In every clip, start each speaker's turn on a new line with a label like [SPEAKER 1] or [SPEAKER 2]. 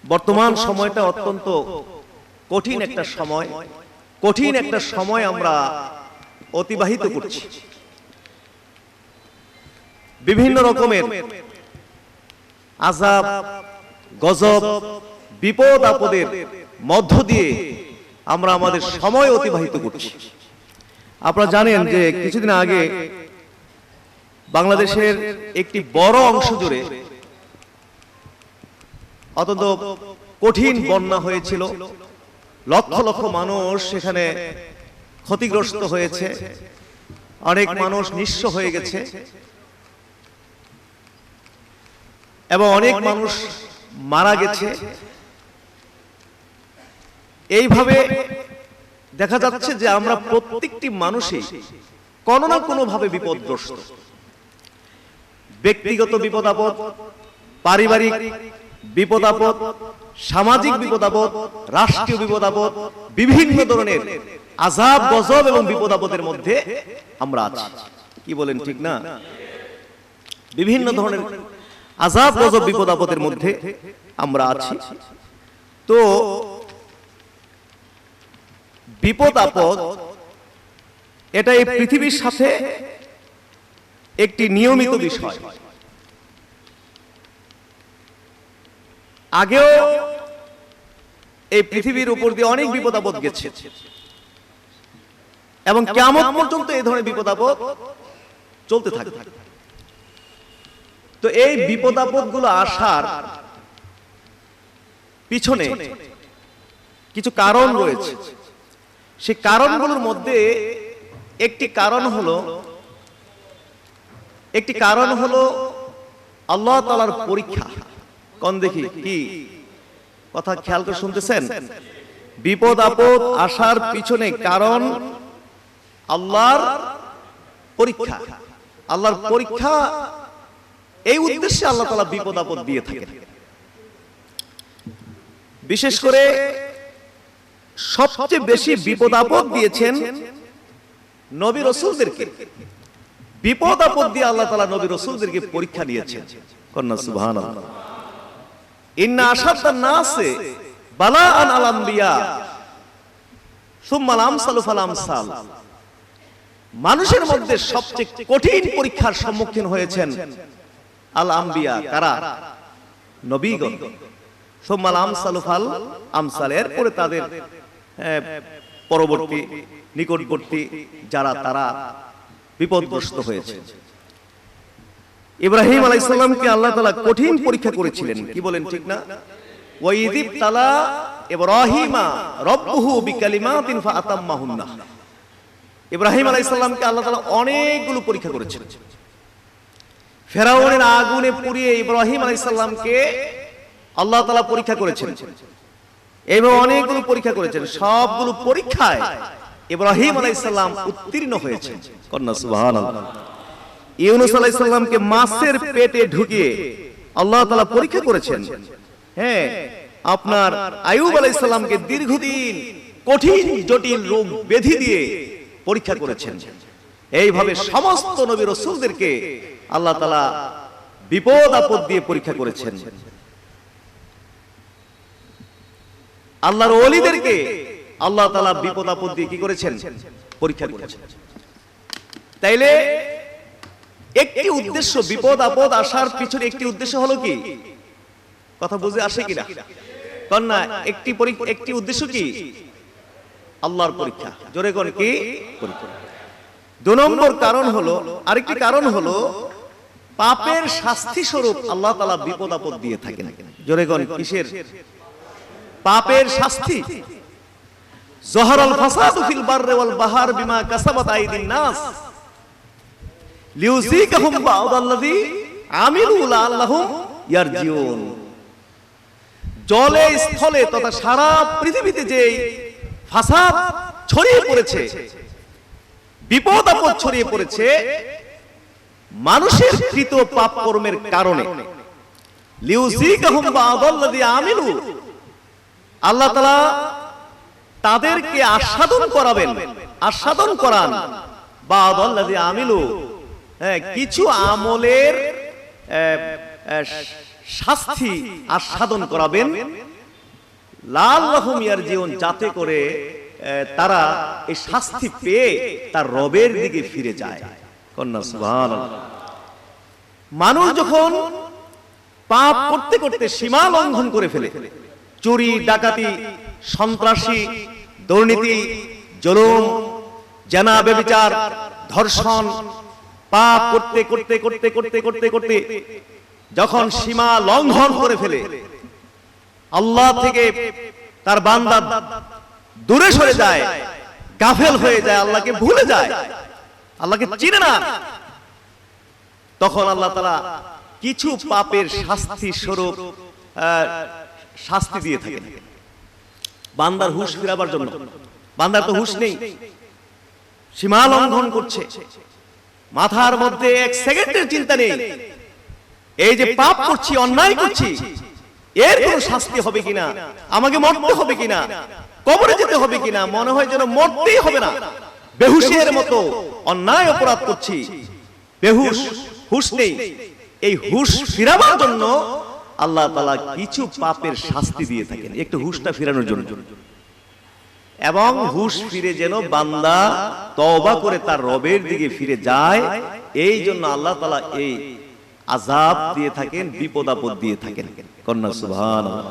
[SPEAKER 1] বর্তমান সময়টা অত্যন্ত কঠিন একটা সময় আমরা অতিবাহিত করছি। বিভিন্ন রকমের আযাব, গজব, বিপদ আপদের মধ্য দিয়ে আমরা আমাদের সময় অতিবাহিত করছি। আপনারা জানেন যে কিছুদিন আগে বাংলাদেশের একটি বড় অংশ জুড়ে অত্যন্ত কঠিন বন্যা হয়েছিল। লক্ষ লক্ষ মানুষ সেখানে ক্ষতিগ্রস্ত হয়েছে, অনেক মানুষ নিঃস্ব হয়ে গেছে এবং অনেক মানুষ মারা গেছে। এইভাবে দেখা যাচ্ছে যে আমরা প্রত্যেকটি মানুষই কোনো না কোনো ভাবে বিপদগ্রস্ত। ব্যক্তিগত বিপদ আপদ, পারিবারিক বিপদ আপদ, সামাজিক বিপদ আপদ, রাষ্ট্রীয় বিপদ আপদ, বিভিন্ন ধরনের আযাব, গজব এবং বিপদ আপদের মধ্যে আমরা আছি। কি বলেন, ঠিক না? বিভিন্ন ধরনের আযাব, গজব, বিপদ আপদের মধ্যে আমরা আছি। তো বিপদ আপদ এটা এই পৃথিবীর সাথে একটি নিয়মিত বিষয়। আগেও এই পৃথিবীর উপর দিয়ে অনেক বিপদ আপদ গেছে এবং কিয়ামত পর্যন্ত এই ধরনের বিপদ আপদ চলতে থাকবে। তো এই বিপদ আপদ গুলো আসার পিছনে কিছু কারণ রয়েছে। সেই কারণগুলোর মধ্যে একটি কারণ হলো আল্লাহ তাআলার পরীক্ষা। কোন দেখি কি কথা খেয়াল করে শুনতেছেন? বিপদ আপদ আসার পিছনে কারণ আল্লাহর পরীক্ষা। আল্লাহর পরীক্ষা, এই উদ্দেশ্যে আল্লাহ তাআলা বিপদ আপদ দিয়ে থাকেন। বিশেষ করে সবচেয়ে বেশি বিপদ আপদ দিয়েছেন নবী রাসূলদেরকে। বিপদ আপদ দিয়ে আল্লাহ তাআলা নবী রাসূলদেরকে পরীক্ষা নিয়েছেন। কন্যা সুবহানাল্লাহ। ইন্না আশাদ্দান নাসে বালাআন আল আমবিয়া সুম্মা আল আমসালু ফাল আমসাল। মানুষের মধ্যে সবচেয়ে কঠিন পরীক্ষার সম্মুখীন হয়েছেন আল আমবিয়া। কারা? নবীগণ। সুম্মা আল আমসালু ফাল আমসাল। এরপরে তাদের পরবর্তী নিকটবর্তী যারা, তারা বিপদগ্রস্ত হয়েছে। ইব্রাহিম আলাইহিস সালামকে আল্লাহ তাআলা কঠিন পরীক্ষা করেছিলেন। কি বলেন, ঠিক না? ওয়া ইযিব তালা ইব্রাহিমা রাব্বুহু বিকালিমাতিন ফাআতাম্মাহুন্না। ইব্রাহিম আলাইহিস সালামকে আল্লাহ তাআলা অনেকগুলো পরীক্ষা করেছেন। ফেরাউনের আগুনে পুড়িয়ে ইব্রাহিম আলাইহিস সালামকে আল্লাহ তাআলা পরীক্ষা করেছেন। এইভাবে অনেকগুলো পরীক্ষা করেছেন। সবগুলো পরীক্ষায় ইব্রাহিম আলাইহিস সালাম উত্তীর্ণ হয়েছেন। কন্যা সুবহানাল্লাহ। ইউনূস আলাইহিস সালামকে মাছের পেটে ঢুকিয়ে আল্লাহ তাআলা পরীক্ষা করেছেন। হ্যাঁ, আপনার আইয়ুব আলাইহিস সালামকে দীর্ঘদিন কঠিন জটিল রোগ ব্যাধি দিয়ে পরীক্ষা করেছেন। এইভাবে সমস্ত নবী রাসূলদেরকে আল্লাহ তাআলা বিপদ আপদ দিয়ে পরীক্ষা করেছেন। আল্লাহর ওলিদেরকে আল্লাহ তাআলা বিপদ আপদ দিয়ে কি করেছেন? পরীক্ষা করেছেন। তাইলে একটি উদ্দেশ্য, বিপদ আপদ আসার পিছনে একটি উদ্দেশ্য হলো কি? কথা বুঝে আসে কিনা? কন্যা, একটি উদ্দেশ্য কি? আল্লাহর পরীক্ষা। জোরে কোন কি? পরীক্ষা। দুই নম্বর কারণ হলো, আরেকটি কারণ হলো পাপের শাস্তি স্বরূপ আল্লাহ তাআলা বিপদ আপদ দিয়ে থাকেন। জোরে কোন কিসের? পাপের শাস্তি। যহরাল ফাসাদু ফিল বাররি ওয়াল বাহর বিমা কাসাবাত আইদিন নাস লিউযিকাহুম বা'দাল্লাযী আমিলু লাআল্লাহুম ইয়ারজিউন। জলে স্থলে তথা সারা পৃথিবীতে যে ফাসাদ ছড়িয়ে পড়েছে, বিপদ আপদ ছড়িয়ে পড়েছে মানুষের কৃত পাপ কর্মের কারণে। লিউযিকাহুম বা'দাল্লাযী আমিলু, আল্লাহ তাআলা তাদেরকে আস্বাদন করান বা'দাল্লাযী আমিলু, কিছু আমলের শাস্তি আস্বাদন করাবেন লাআল্লাহুম ইয়ারজিউন, যাতে করে তারা এই শাস্তি পেয়ে তার রবের দিকে ফিরে যায়। কন্যা সুবহানাল্লাহ। মানুষ যখন পাপ করতে করতে সীমা লঙ্ঘন করে ফেলে, চুরি, ডাকাতি, সন্ত্রাসী, দুর্নীতি, জুলুম, জেনা, ব্যভিচার, ধর্ষণ, পাপ করতে করতে করতে করতে করতে করতে যখন সীমা লঙ্ঘন করে ফেলে, আল্লাহ থেকে তার বান্দা দূরে সরে যায়, গাফেল হয়ে যায়, আল্লাহকে ভুলে যায়, আল্লাহকে চিনে না, তখন আল্লাহ তাআলা কিছু পাপের শাস্তি স্বরূপ শাস্তি দিয়ে থাকেন বান্দার হুঁশ ফেরাবার জন্য। বান্দার তো হুঁশ নেই, সীমা লঙ্ঘন করছে, মাথার মধ্যে এক সেকেন্ডের চিন্তা নেই, এই যে পাপ করছি, অন্যায় করছি, এর কোন শাস্তি হবে কিনা, আমাকে মরতে হবে কিনা, কবরে যেতে হবে কিনা, মনে হয় যেন মরতেই হবে না, বেহুশের মতো অন্যায় অপরাধ করছি, বেহুশ, হুঁশ নেই। এই হুঁশ ফিরাবার জন্য আল্লাহ তাআলা কিছু পাপের শাস্তি দিয়ে থাকেন, একটু হুঁশটা ফিরানোর জন্য। এবং হুঁশ ফিরে যেন বান্দা তওবা করে তার রবের দিকে ফিরে যায়, এই জন্য আল্লাহ তাআলা এই আযাব দিয়ে থাকেন, বিপদ আপদ দিয়ে থাকেন। কন্যা সুবহানাল্লাহ।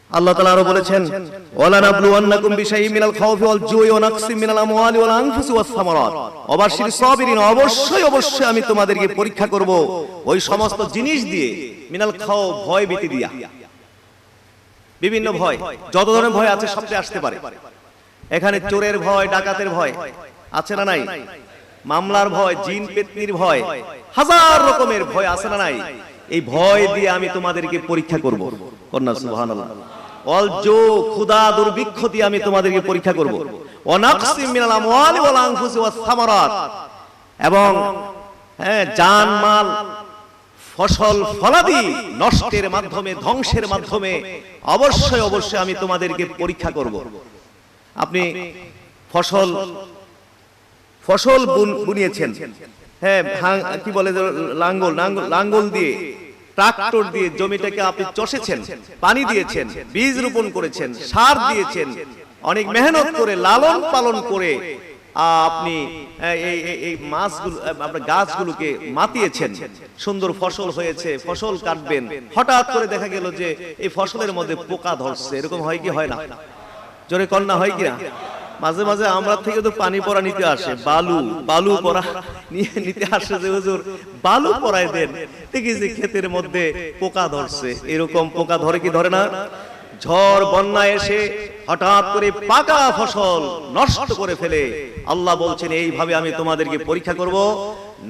[SPEAKER 1] আল্লাহ তাআলা আরো বলেছেন, ওয়ালা নাবলুওয়ান্নাকুম বিশাইইন মিনাল খাউফি ওয়াল জুই ওয়া নাকসিম মিনাল আমওয়ালি ওয়াল আনফুসি ওয়াস সামারাত ওয়া বাশশিরিস সাবিরিন। অবশ্যই অবশ্যই আমি তোমাদেরকে পরীক্ষা করব ওই সমস্ত জিনিস দিয়ে, মিনাল খাউফ, ভয় ভীতি দিয়া, বিভিন্ন ভয়, যত ধরনের ভয় আছে সবচেয়ে আসতে পারে। এখানে চোরের ভয়, ডাকাতের ভয় আছে না নাই, মামলার ভয়, জিন পেতনির ভয়, হাজার রকমের ভয় আছে না নাই। এই ভয় দিয়ে আমি তোমাদেরকে পরীক্ষা করব। কন্যা সুবহানাল্লাহ। ওয়াল জু, ক্ষুধা, দুর্ভিক্ষ দিয়ে আমি তোমাদেরকে পরীক্ষা করব। ওয়া নাকসিম মিনাল আমওয়ালি ওয়াল আনফুসি ওয়াস সামারাত, এবং জান মাল, ফসল ফলাদি নষ্টের মাধ্যমে, ধ্বংসের মাধ্যমে অবশ্যই অবশ্যই আমি তোমাদেরকে পরীক্ষা করব। আপনি ফসল বুনিয়েছেন, কি বলে, লাঙ্গল দিয়ে, ট্রাক্টর দিয়ে জমিটাকে আপনি চষেছেন, পানি দিয়েছেন, বীজ রোপণ করেছেন, সার দিয়েছেন, অনেক মেহনত করে লালন পালন করে আপনি এই মাছগুলো, আপনার গাছগুলোকে মাতিয়েছেন, সুন্দর ফসল হয়েছে, ফসল কাটবেন, হঠাৎ করে দেখা গেল যে এই ফসলের মধ্যে পোকা ধরছে। এরকম হয় কি হয় না? জোরে কন্যা, হয় কিনা? মাঝে মাঝে আমরা থেকে তো পানি পড়া নিতে আসে, বালু পড়া নিতে আসে, যে হুজুর বালু পড়ায় দেন, দেখি যে ক্ষেতের মধ্যে পোকা ধরছে। এরকম পোকা ধরে কি ধরে না? ঝড় বন্যা এসে হঠাৎ করে পাকা ফসল নষ্ট করে ফেলে। আল্লাহ বলছেন, এইভাবে আমি তোমাদেরকে পরীক্ষা করব।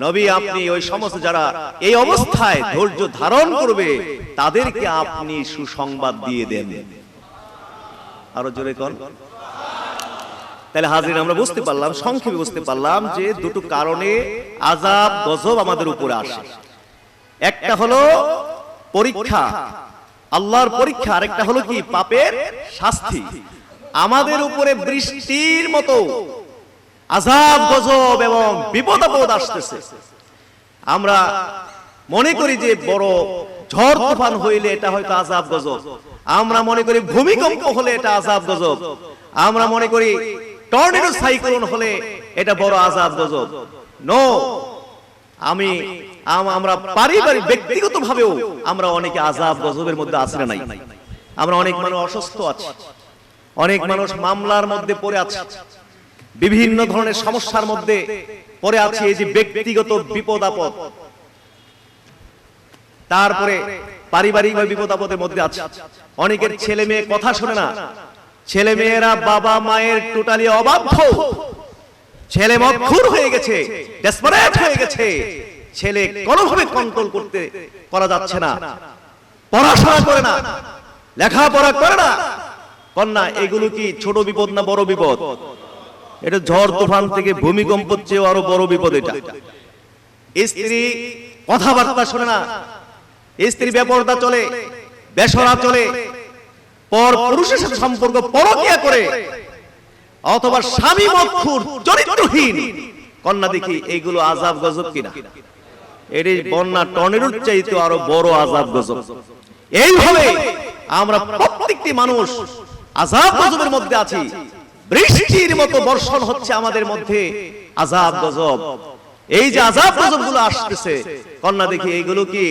[SPEAKER 1] নবী, আপনি ওই সমস্ত যারা এই অবস্থায় ধৈর্য ধারণ করবে তাদেরকে আপনি সুসংবাদ দিয়ে দেন। আরো জোরে কোন। তাহলে হাজির, আমরা বুঝতে পারলাম, সংক্ষেপে বুঝতে পারলাম যে দুটো কারণে আযাব গজব আমাদের উপরে আসে। একটা হলো পরীক্ষা, আল্লাহর পরীক্ষা, আরেকটা হলো কি? পাপের শাস্তি। আমাদের উপরে বৃষ্টির মতো আযাব গজব এবং বিপদ আপদ আসতেছে। আমরা মনে করি যে বড় ঝড় তুফান হইলে এটা হয়তো আযাব গজব, আমরা মনে করি ভূমিকম্প হলে এটা আযাব গজব, আমরা মনে করি টর্নেডো সাইক্লোন হলে এটা বড় আযাব গজব। নো, আমরা পারিবারিক ব্যক্তিগত ভাবেও আমরা অনেকে আযাব গজবের মধ্যে আছি না নাই? আমরা অনেক মানুষ অসুস্থ আছি, অনেক মানুষ মামলার মধ্যে পড়ে আছে, বিভিন্ন ধরনের সমস্যার মধ্যে পড়ে আছে। এই যে ব্যক্তিগত বিপদ আপদ, তারপরে পারিবারিক বিপদ আপদের মধ্যে আছে। অনেকের ছেলে মেয়ে কথা শোনে না, ছেলে মেয়েরা বাবা মায়ের টোটালি অবাধ্য, ছেলে মদখুর হয়ে গেছে, ডেসপারেট হয়ে গেছে, ছেলে কোনোভাবে কন্ট্রোল করা যাচ্ছে না, পড়াশোনা করে না, লেখাপড়া করে না। কন্যা, এগুলো কি ছোট বিপদ না বড় বিপদ? এটা ঝড় তুফান থেকে ভূমিকম্পের চেয়ে আরো বড় বিপদ এটা। স্ত্রী কথাবার্তা শোনে না, স্ত্রী বেপরদা চলে, বেসরা চলে, পর পুরুষের সাথে সম্পর্ক পরকীয়া করে, অথবা স্বামী মদখুর, চরিত্রহীন। কন্যা, দেখি এইগুলো আযাব গজব কিনা? এর বন্যা টর্নেডোর চাইতে আরো বড় আযাব গজব। এইভাবে আমরা প্রত্যেকটি মানুষ আযাব গজবের মধ্যে আছি। বৃষ্টির মতো বর্ষণ হচ্ছে আমাদের মধ্যে আযাব গজব। এই যে আযাব গজবগুলো আসতেছে, কন্যা দেখি এইগুলো কি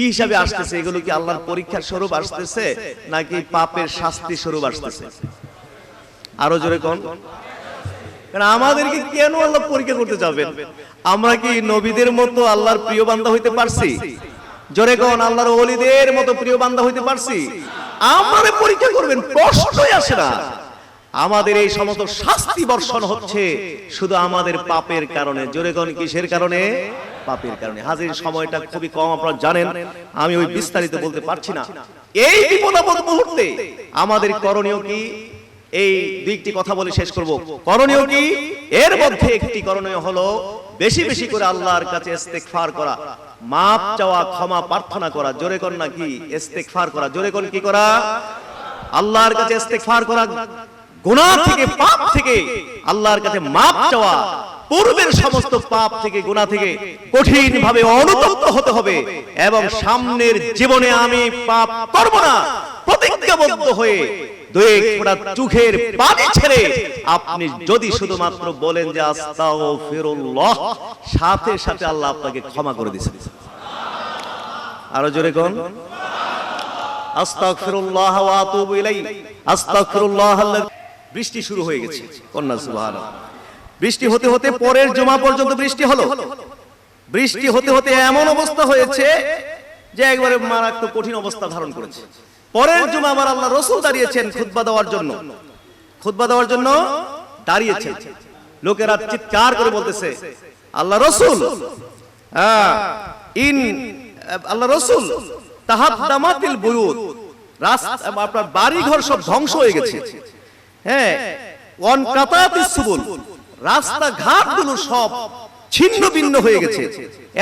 [SPEAKER 1] হিসাবে আসতেছে? এগুলো কি আল্লাহর পরীক্ষার স্বরূপ আসতেছে নাকি পাপের শাস্তি স্বরূপ আসতেছে? আরো জোরে কোন? কারণ আমাদেরকে কেন আল্লাহ পরীক্ষা করতে যাবেন? আমরা কি নবীদের মতো আল্লাহর প্রিয় বান্দা হইতে পারছি? জোরে কোন? আল্লাহর ওলিদের মতো প্রিয় বান্দা হইতে পারছি? আমাদের পরীক্ষা করবেন, প্রশ্নই আসে না। আমাদের এই সমস্ত শাস্তি বর্ষণ হচ্ছে শুধু আমাদের পাপের কারণে। জোরে কোন? কিসের কারণে? পাপের কারণে। হাজির সময়টা খুবই কম, আপনারা জানেন, আমি ওই বিস্তারিত বলতে পারছি না। এই বিপদাপদ মুহূর্তে আমাদের করণীয় কি? এই দুইটি কথা বলে শেষ করব। করণীয় কি? এর মধ্যে একটি করণীয় হলো বেশি বেশি করে আল্লাহর কাছে ইস্তেগফার করা, মাপ চাওয়া, ক্ষমা প্রার্থনা করা। জোরে কোন? নাকি ইস্তেগফার করা। জোরে কোন? কি করা? আল্লাহর কাছে ইস্তেগফার করা, গুনাহ থেকে, পাপ থেকে আল্লাহর কাছে মাপ চাওয়া, পূর্বের সমস্ত পাপ থেকে, গুনাহ থেকে কঠিন ভাবে অনুতপ্ত হতে হবে এবং সামনের জীবনে আমি পাপ করব না প্রতিজ্ঞাবদ্ধ হয়ে দুই ফোঁটা চোখের পানি ছেড়ে আপনি যদি শুধুমাত্র বলেন যে আস্তাগফিরুল্লাহ, সাথে সাথে আল্লাহ আপনাকে ক্ষমা করে দিয়েছেন। আরো জোরে কোন? আস্তাগফিরুল্লাহ ওয়া আতুবু ইলাইহি, আস্তাগফিরুল্লাহ। বৃষ্টি শুরু হয়ে গেছে, কন্যা সুবহানাল্লাহ। বৃষ্টি হতে হতে পরের জুমা পর্যন্ত বৃষ্টি হলো। বৃষ্টি হতে হতে এমন অবস্থা হয়েছে যে একবারে মারাত্মক কঠিন অবস্থা ধারণ করেছে। পরের জুমা আমার আল্লাহ রাসূল দাঁড়িয়েছেন খুতবা দেওয়ার জন্য। খুতবা দেওয়ার জন্য দাঁড়িয়েছেন। লোকেরা চিৎকার করে বলতেছে, আল্লাহ রাসূল, আল্লাহ রাসূল তাহাদ্দামাতিল বুয়ুত, রাস্তা আপনার বাড়ি ঘর সব ধ্বংস হয়ে গেছে। হ্যাঁ, ওয়ানকাতাতিস সুবুল, রাস্তা ঘাটগুলো সব ছিন্ন ভিন্ন হয়ে গেছে।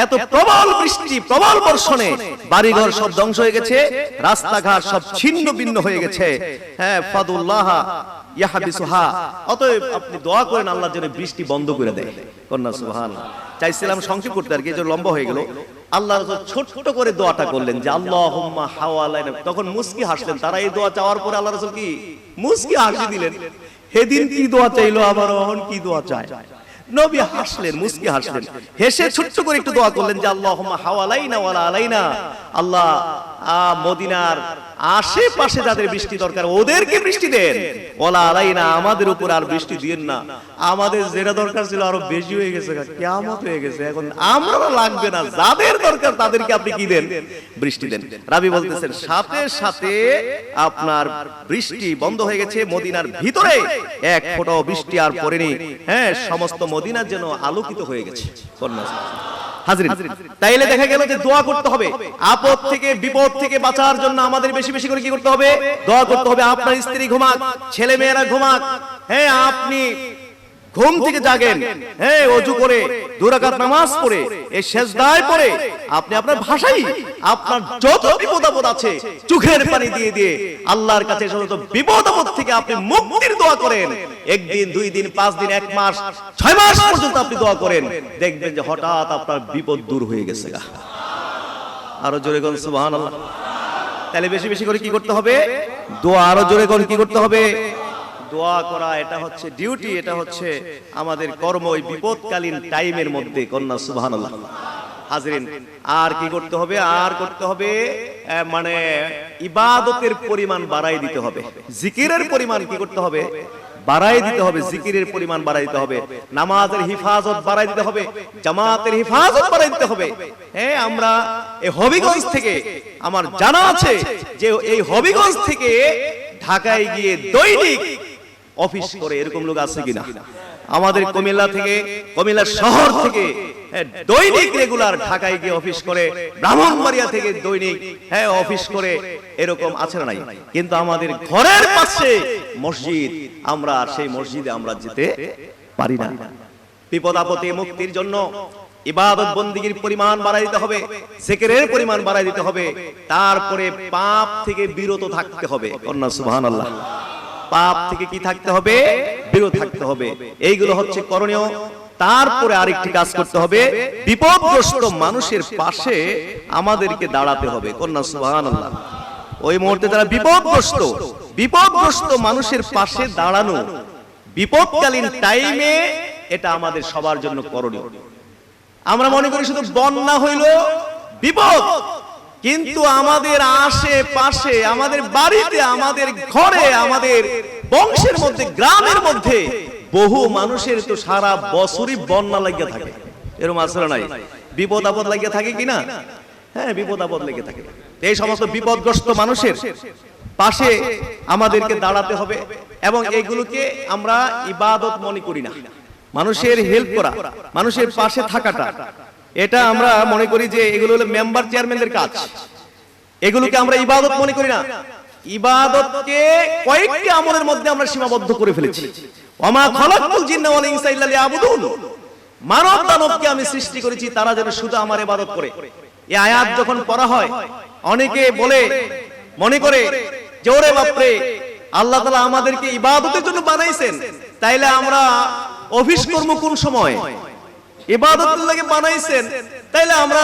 [SPEAKER 1] এত প্রবল বৃষ্টি, প্রবল বর্ষণে বাড়িঘর সব ধ্বংস হয়ে গেছে, রাস্তাঘাট সব ছিন্ন ভিন্ন হয়ে গেছে। হ্যাঁ, ফাদুল্লাহ ইয়াহবিসুহা, অতএব আপনি দোয়া করেন আল্লাহ যেন বৃষ্টি বন্ধ করে দেয়। কন্যা সুবহানাল্লাহ। চাইছিলাম সংক্ষেপ করতে, আর কি যে লম্বা হয়ে গেল। আল্লাহ রাসূল ছোট করে দোয়াটা করলেন যে আল্লাহুম্মা হাওয়ালাইনা। তখন মুস্কি হাসলেন তারা। এই দোয়া চাওয়ার পরে আল্লাহ রাসূল কি মুস্কি হাসি দিলেন। সেদিন কি দোয়া চাইলো, আবার এখন কি দোয়া চায়? নবী হাসলেন, মুস্কি হাসলেন, হেসে ছোট্ট করে একটু দোয়া করলেন যে আল্লাহুম্মা হাওয়ালাইনা ওয়ালা আলাইনা, আল্লাহ মদিনার আশেপাশে যাদের বৃষ্টি দরকার ওদেরকে বৃষ্টি দেন, ওয়ালা আলাইনা, আমাদের উপর আর বৃষ্টি দিয়েন না। আমাদের যেটা দরকার ছিল আরো বেশি হয়ে গেছে, কিয়ামত হয়ে গেছে, এখন আমরা লাগবে না, যাদের দরকার তাদেরকে আপনি কি দেন? বৃষ্টি দেন। রাবি বলতেছেন সাথে সাথে আপনার বৃষ্টি বন্ধ হয়ে গেছে। মদিনার ভিতরে এক ফোঁটাও বৃষ্টি আর পড়েনি। হ্যাঁ, সমস্ত মদিনা যেন আলোকিত হয়ে গেছে। হাজরিন, তাইলে দেখা গেল যে দোয়া করতে হবে। আপদ থেকে, বিপদ থেকে বাঁচার জন্য আমাদের বেশি বেশি করে কি করতে হবে? দোয়া করতে হবে। আপনার স্ত্রী ঘুমাক, ছেলে মেয়েরা ঘুমাক, হ্যাঁ আপনি ঘুম থেকে জাগেন, হ্যাঁ ওযু করে 2 রাকাত নামাজ পড়ে এই সিজদায় পড়ে আপনি আপনার ভাষাই আপনার যত বিপদ আপদ আছে চোখের পানি দিয়ে দিয়ে আল্লাহর কাছে সমস্ত বিপদ আপদ থেকে আপনি মুক্তির দোয়া করেন। 1 দিন, 2 দিন, 5 দিন, 1 মাস, 6 মাস পর্যন্ত আপনি দোয়া করেন, দেখবেন যে হঠাৎ আপনার বিপদ দূর হয়ে গেছে। আরো জোরে বলুন সুবহানাল্লাহ। তাহলে বেশি বেশি করে কি করতে হবে? দোয়া। আরো জোরে বলুন কি করতে হবে? দোয়া করা। এটা হচ্ছে ডিউটি, এটা হচ্ছে আমাদের কর্ম এই বিপদকালীন টাইমের মধ্যে। কন্যা সুবহানাল্লাহ। হাজরিন, আর কি করতে হবে? আর করতে হবে মানে ইবাদতের পরিমাণ বাড়াই দিতে হবে। জিকিরের পরিমাণ কি করতে হবে? বাড়াই দিতে হবে। জিকিরের পরিমাণ বাড়াই দিতে হবে। নামাজের হিফাজত বাড়াই দিতে হবে। জামাতের হিফাজত বাড়াই দিতে হবে। হ্যাঁ, আমরা এই হবিগঞ্জ থেকে আমার জানা আছে যে এই হবিগঞ্জ থেকে ঢাকায় গিয়ে দৈনিক অফিস করে এরকম লোক আছে কিনা? আমাদের কুমিল্লা থেকে, কুমিল্লা শহর থেকে দৈনিক রেগুলার ঢাকায় গিয়ে অফিস করে, ব্রাহ্মণবাড়িয়া থেকে দৈনিক অফিস করে, এরকম আছে না নাই? কিন্তু আমাদের ঘরের পাশে মসজিদ, আমরা সেই মসজিদে আমরা যেতে পারি না। বিপদ আপদে মুক্তির জন্য ইবাদত বন্দেগীর পরিমাণ বাড়াই দিতে হবে, জিকিরের পরিমাণ বাড়াই দিতে হবে। তারপরে পাপ থেকে বিরত থাকতে হবে। কন্যা সুবহানাল্লাহ। পাপ থেকে কি থাকতে হবে? বিরত থাকতে হবে। এইগুলো হচ্ছে করণীয়। তারপরে আরেকটি কাজ করতে হবে, বিপদগ্রস্ত মানুষের পাশে আমাদেরকে দাঁড়াতে হবে। কন্যা সুবহানাল্লাহ। ওই মুহূর্তে যারা বিপদগ্রস্ত মানুষের পাশে দাঁড়ানো বিপদকালীন টাইমে, এটা আমাদের সবার জন্য করণীয়। আমরা মনে করি শুধু বন্যা হইল বিপদ, কিন্তু আমাদের আশেপাশে, আমাদের বাড়িতে, আমাদের ঘরে, আমাদের বংশের মধ্যে, গ্রামের মধ্যে বহু মানুষের তো সারা বছরই বন্যা লাগিয়ে থাকে। এরকম আসলে নাই, বিপদ আপদ লাগিয়ে থাকে কিনা? হ্যাঁ, বিপদ আপদ লেগে থাকে। এই সমস্ত বিপদগ্রস্ত মানুষের পাশে আমাদেরকে দাঁড়াতে হবে, এবং এগুলোকে আমরা ইবাদত মনে করি না। মানুষের হেল্প করা, মানুষের পাশে থাকাটা, এটা আমরা মনে করি যে এগুলো হলো মেম্বার চেয়ারম্যানদের কাজ। এগুলোকে আমরা ইবাদত মনে করি না। ইবাদতকে কয়েকটি আমলের মধ্যে আমরা সীমাবদ্ধ করে ফেলেছি। ওমা খালাকতুল জিন্না ওয়াল ইনসা ইল্লা লিয়াবুদুন, মানব দানবকে আমি সৃষ্টি করেছি তারা যেন শুধু আমার ইবাদত করে। এই আয়াত যখন পড়া হয়, অনেকে বলে, মনে করে যে ওরে বাপরে, আল্লাহ তাআলা আমাদেরকে ইবাদতের জন্য বানাইছেন, তাইলে আমরা অফিস কর্ম কোন সময়? ইবাদতের লাগি বানাইছেন, তাইলে আমরা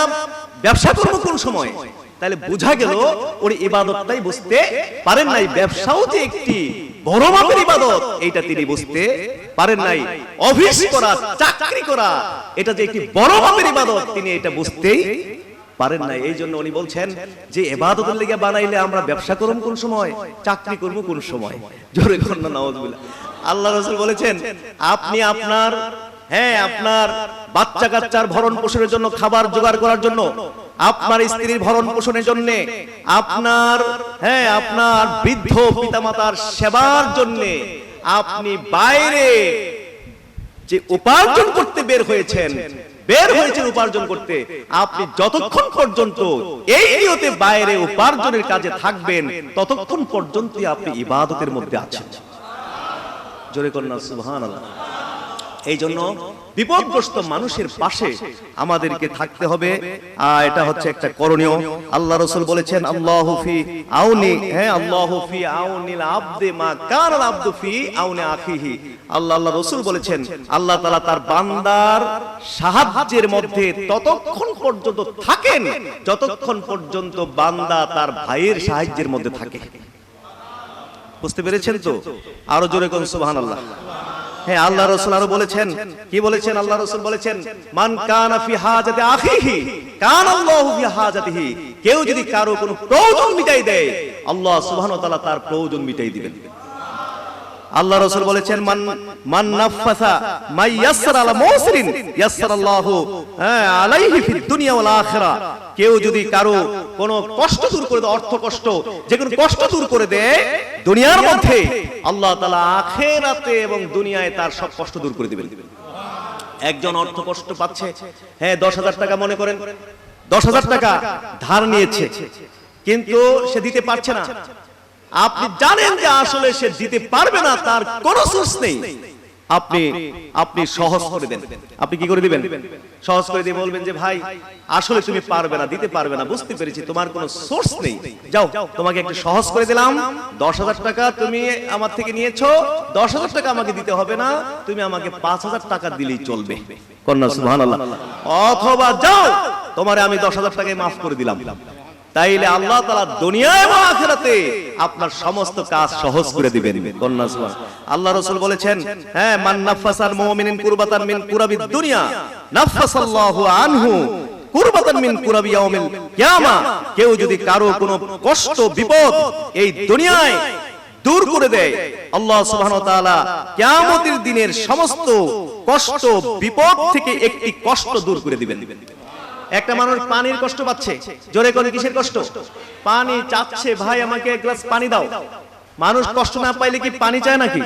[SPEAKER 1] ব্যবসা করব কোন সময়? তাহলে বোঝা গেল উনি ইবাদতটাই বুঝতে পারেন নাই। ব্যবসাও যে একটি বড় মাপের ইবাদত, এইটা তিনি বুঝতে পারেন নাই। অফিস করা, চাকরি করা, এটা যে একটি বড় মাপের ইবাদত, তিনি এটা বুঝতেই পারেন নাই। এই জন্য উনি বলছেন যে ইবাদতের লাগি বানাইলে আমরা ব্যবসা করব কোন সময়, চাকরি করব কোন সময়? জোরে কন্যা নাউজুবিল্লাহ। আল্লাহ রাসূল বলেছেন, আপনি আপনার আপনার বাচ্চা কাচ্চার ভরণ পোষণের জন্য, খাবার জোগাড় করার জন্য, আপনার স্ত্রীর ভরণ পোষণের জন্য, আপনার আপনার বৃদ্ধ পিতামাতার সেবার জন্য আপনি বাইরে যে উপার্জন করতে বের হয়েছেন উপার্জন করতে, আপনি যতক্ষণ পর্যন্ত এই নিয়তে বাইরে উপার্জনের কাজে থাকবেন, ততক্ষণ পর্যন্তই আপনি ইবাদতের মধ্যে আছেন। জোরে কন্যা সুবহানাল্লাহ। এই জন্য বিপদগ্রস্ত মানুষের পাশে আমাদেরকে থাকতে হবে, এটা হচ্ছে একটা করণীয়। আল্লাহ রাসূল বলেছেন, আল্লাহু ফি আউনি, আল্লাহু ফি আউনিল আবদি মা কানাল আবদু ফি আউনি আখিহি। আল্লাহ রাসূল বলেছেন, আল্লাহ তাআলা তার বান্দার সাহায্যের মধ্যে ততক্ষণ পর্যন্ত থাকেন যতক্ষণ পর্যন্ত বান্দা তার ভাইয়ের সাহায্যের মধ্যে থাকে। বুঝতে পেরেছেন তো? আরো জোরে কোন সুবহানাল্লাহ। আল্লাহ রাসূল আরো বলেছেন, কি বলেছেন? আল্লাহ রাসূল বলেছেন, মান কানা ফি হাজাতি আখিহি কানা আল্লাহু ফি হাজাতিহি। কেউ যদি কারো কোনো প্রয়োজন মিটাই দেয়, আল্লাহ সুবহানাহু ওয়া তাআলা তার প্রয়োজন মিটাই দিবেন। আল্লাহ রাসূল বলেছেন, মান নাফাসা মাইয়াসসার আলা মুসরিন ইয়াসসারাল্লাহু আলাইহি ফিদ দুনিয়া ওয়াল আখিরা। কেউ যদি কারো কোনো কষ্ট দূর করে দেয়, অর্থ কষ্ট, যে কোনো কষ্ট দূর করে দেয় দুনিয়ার মধ্যে, আল্লাহ তাআলা আখিরাতে এবং দুনিয়ায় তার সব কষ্ট দূর করে দিবেন। একজন অর্থ কষ্ট পাচ্ছে, 10,000 টাকা, মনে করেন 10,000 টাকা ধার নিয়েছে, কিন্তু সে দিতে পারছে না। আপনি জানেন যে আসলে সে দিতে পারবে না, তার কোনো সোর্স নেই। আপনি সহজ করে দেন। আপনি কি করে দিবেন? সহজ করে দিয়ে বলবেন যে, ভাই আসলে তুমি পারবে না, দিতে পারবে না, বুঝতে পেরেছি, তোমার কোনো সোর্স নেই, যাও তোমাকে একটু সহজ করে দিলাম, 10,000 টাকা তুমি আমার থেকে নিয়েছো, 10,000 টাকা আমাকে দিতে হবে না, তুমি আমাকে 5,000 টাকা দিলেই চলবে। কন্যা সুবহানাল্লাহ। অথবা যাও, তোমারে আমি 10,000 টাকায় মাফ করে দিলাম। তাইলে আল্লাহ তাআলা দুনিয়া এবং আখিরাতে আপনার সমস্ত কাজ সহজ করে দিবেন। কন্যা সুবহানাল্লাহ। আল্লাহ রাসূল বলেছেন, মান নাফাসাল মুমিনিন কুরবাতান মিন কুরাবিদ দুনিয়া নাফাসাল্লাহু আনহু কুরবাতান মিন কুরাবি ইয়াউমিল কিয়ামা। কেউ যদি কারো কোনো কষ্ট, বিপদ এই দুনিয়ায় দূর করে দেয়, আল্লাহ সুবহানাহু ওয়া তাআলা কিয়ামতের দিনের সমস্ত কষ্ট, বিপদ থেকে একটি কষ্ট দূর করে দিবেন। একটা মানুষ পানির কষ্ট পাচ্ছে, জোরে করে, কিসের কষ্ট? পানি চাচ্ছে, ভাই আমাকে এক গ্লাস পানি দাও। মানুষ কষ্ট না পাইলে কি পানি চায় নাকি?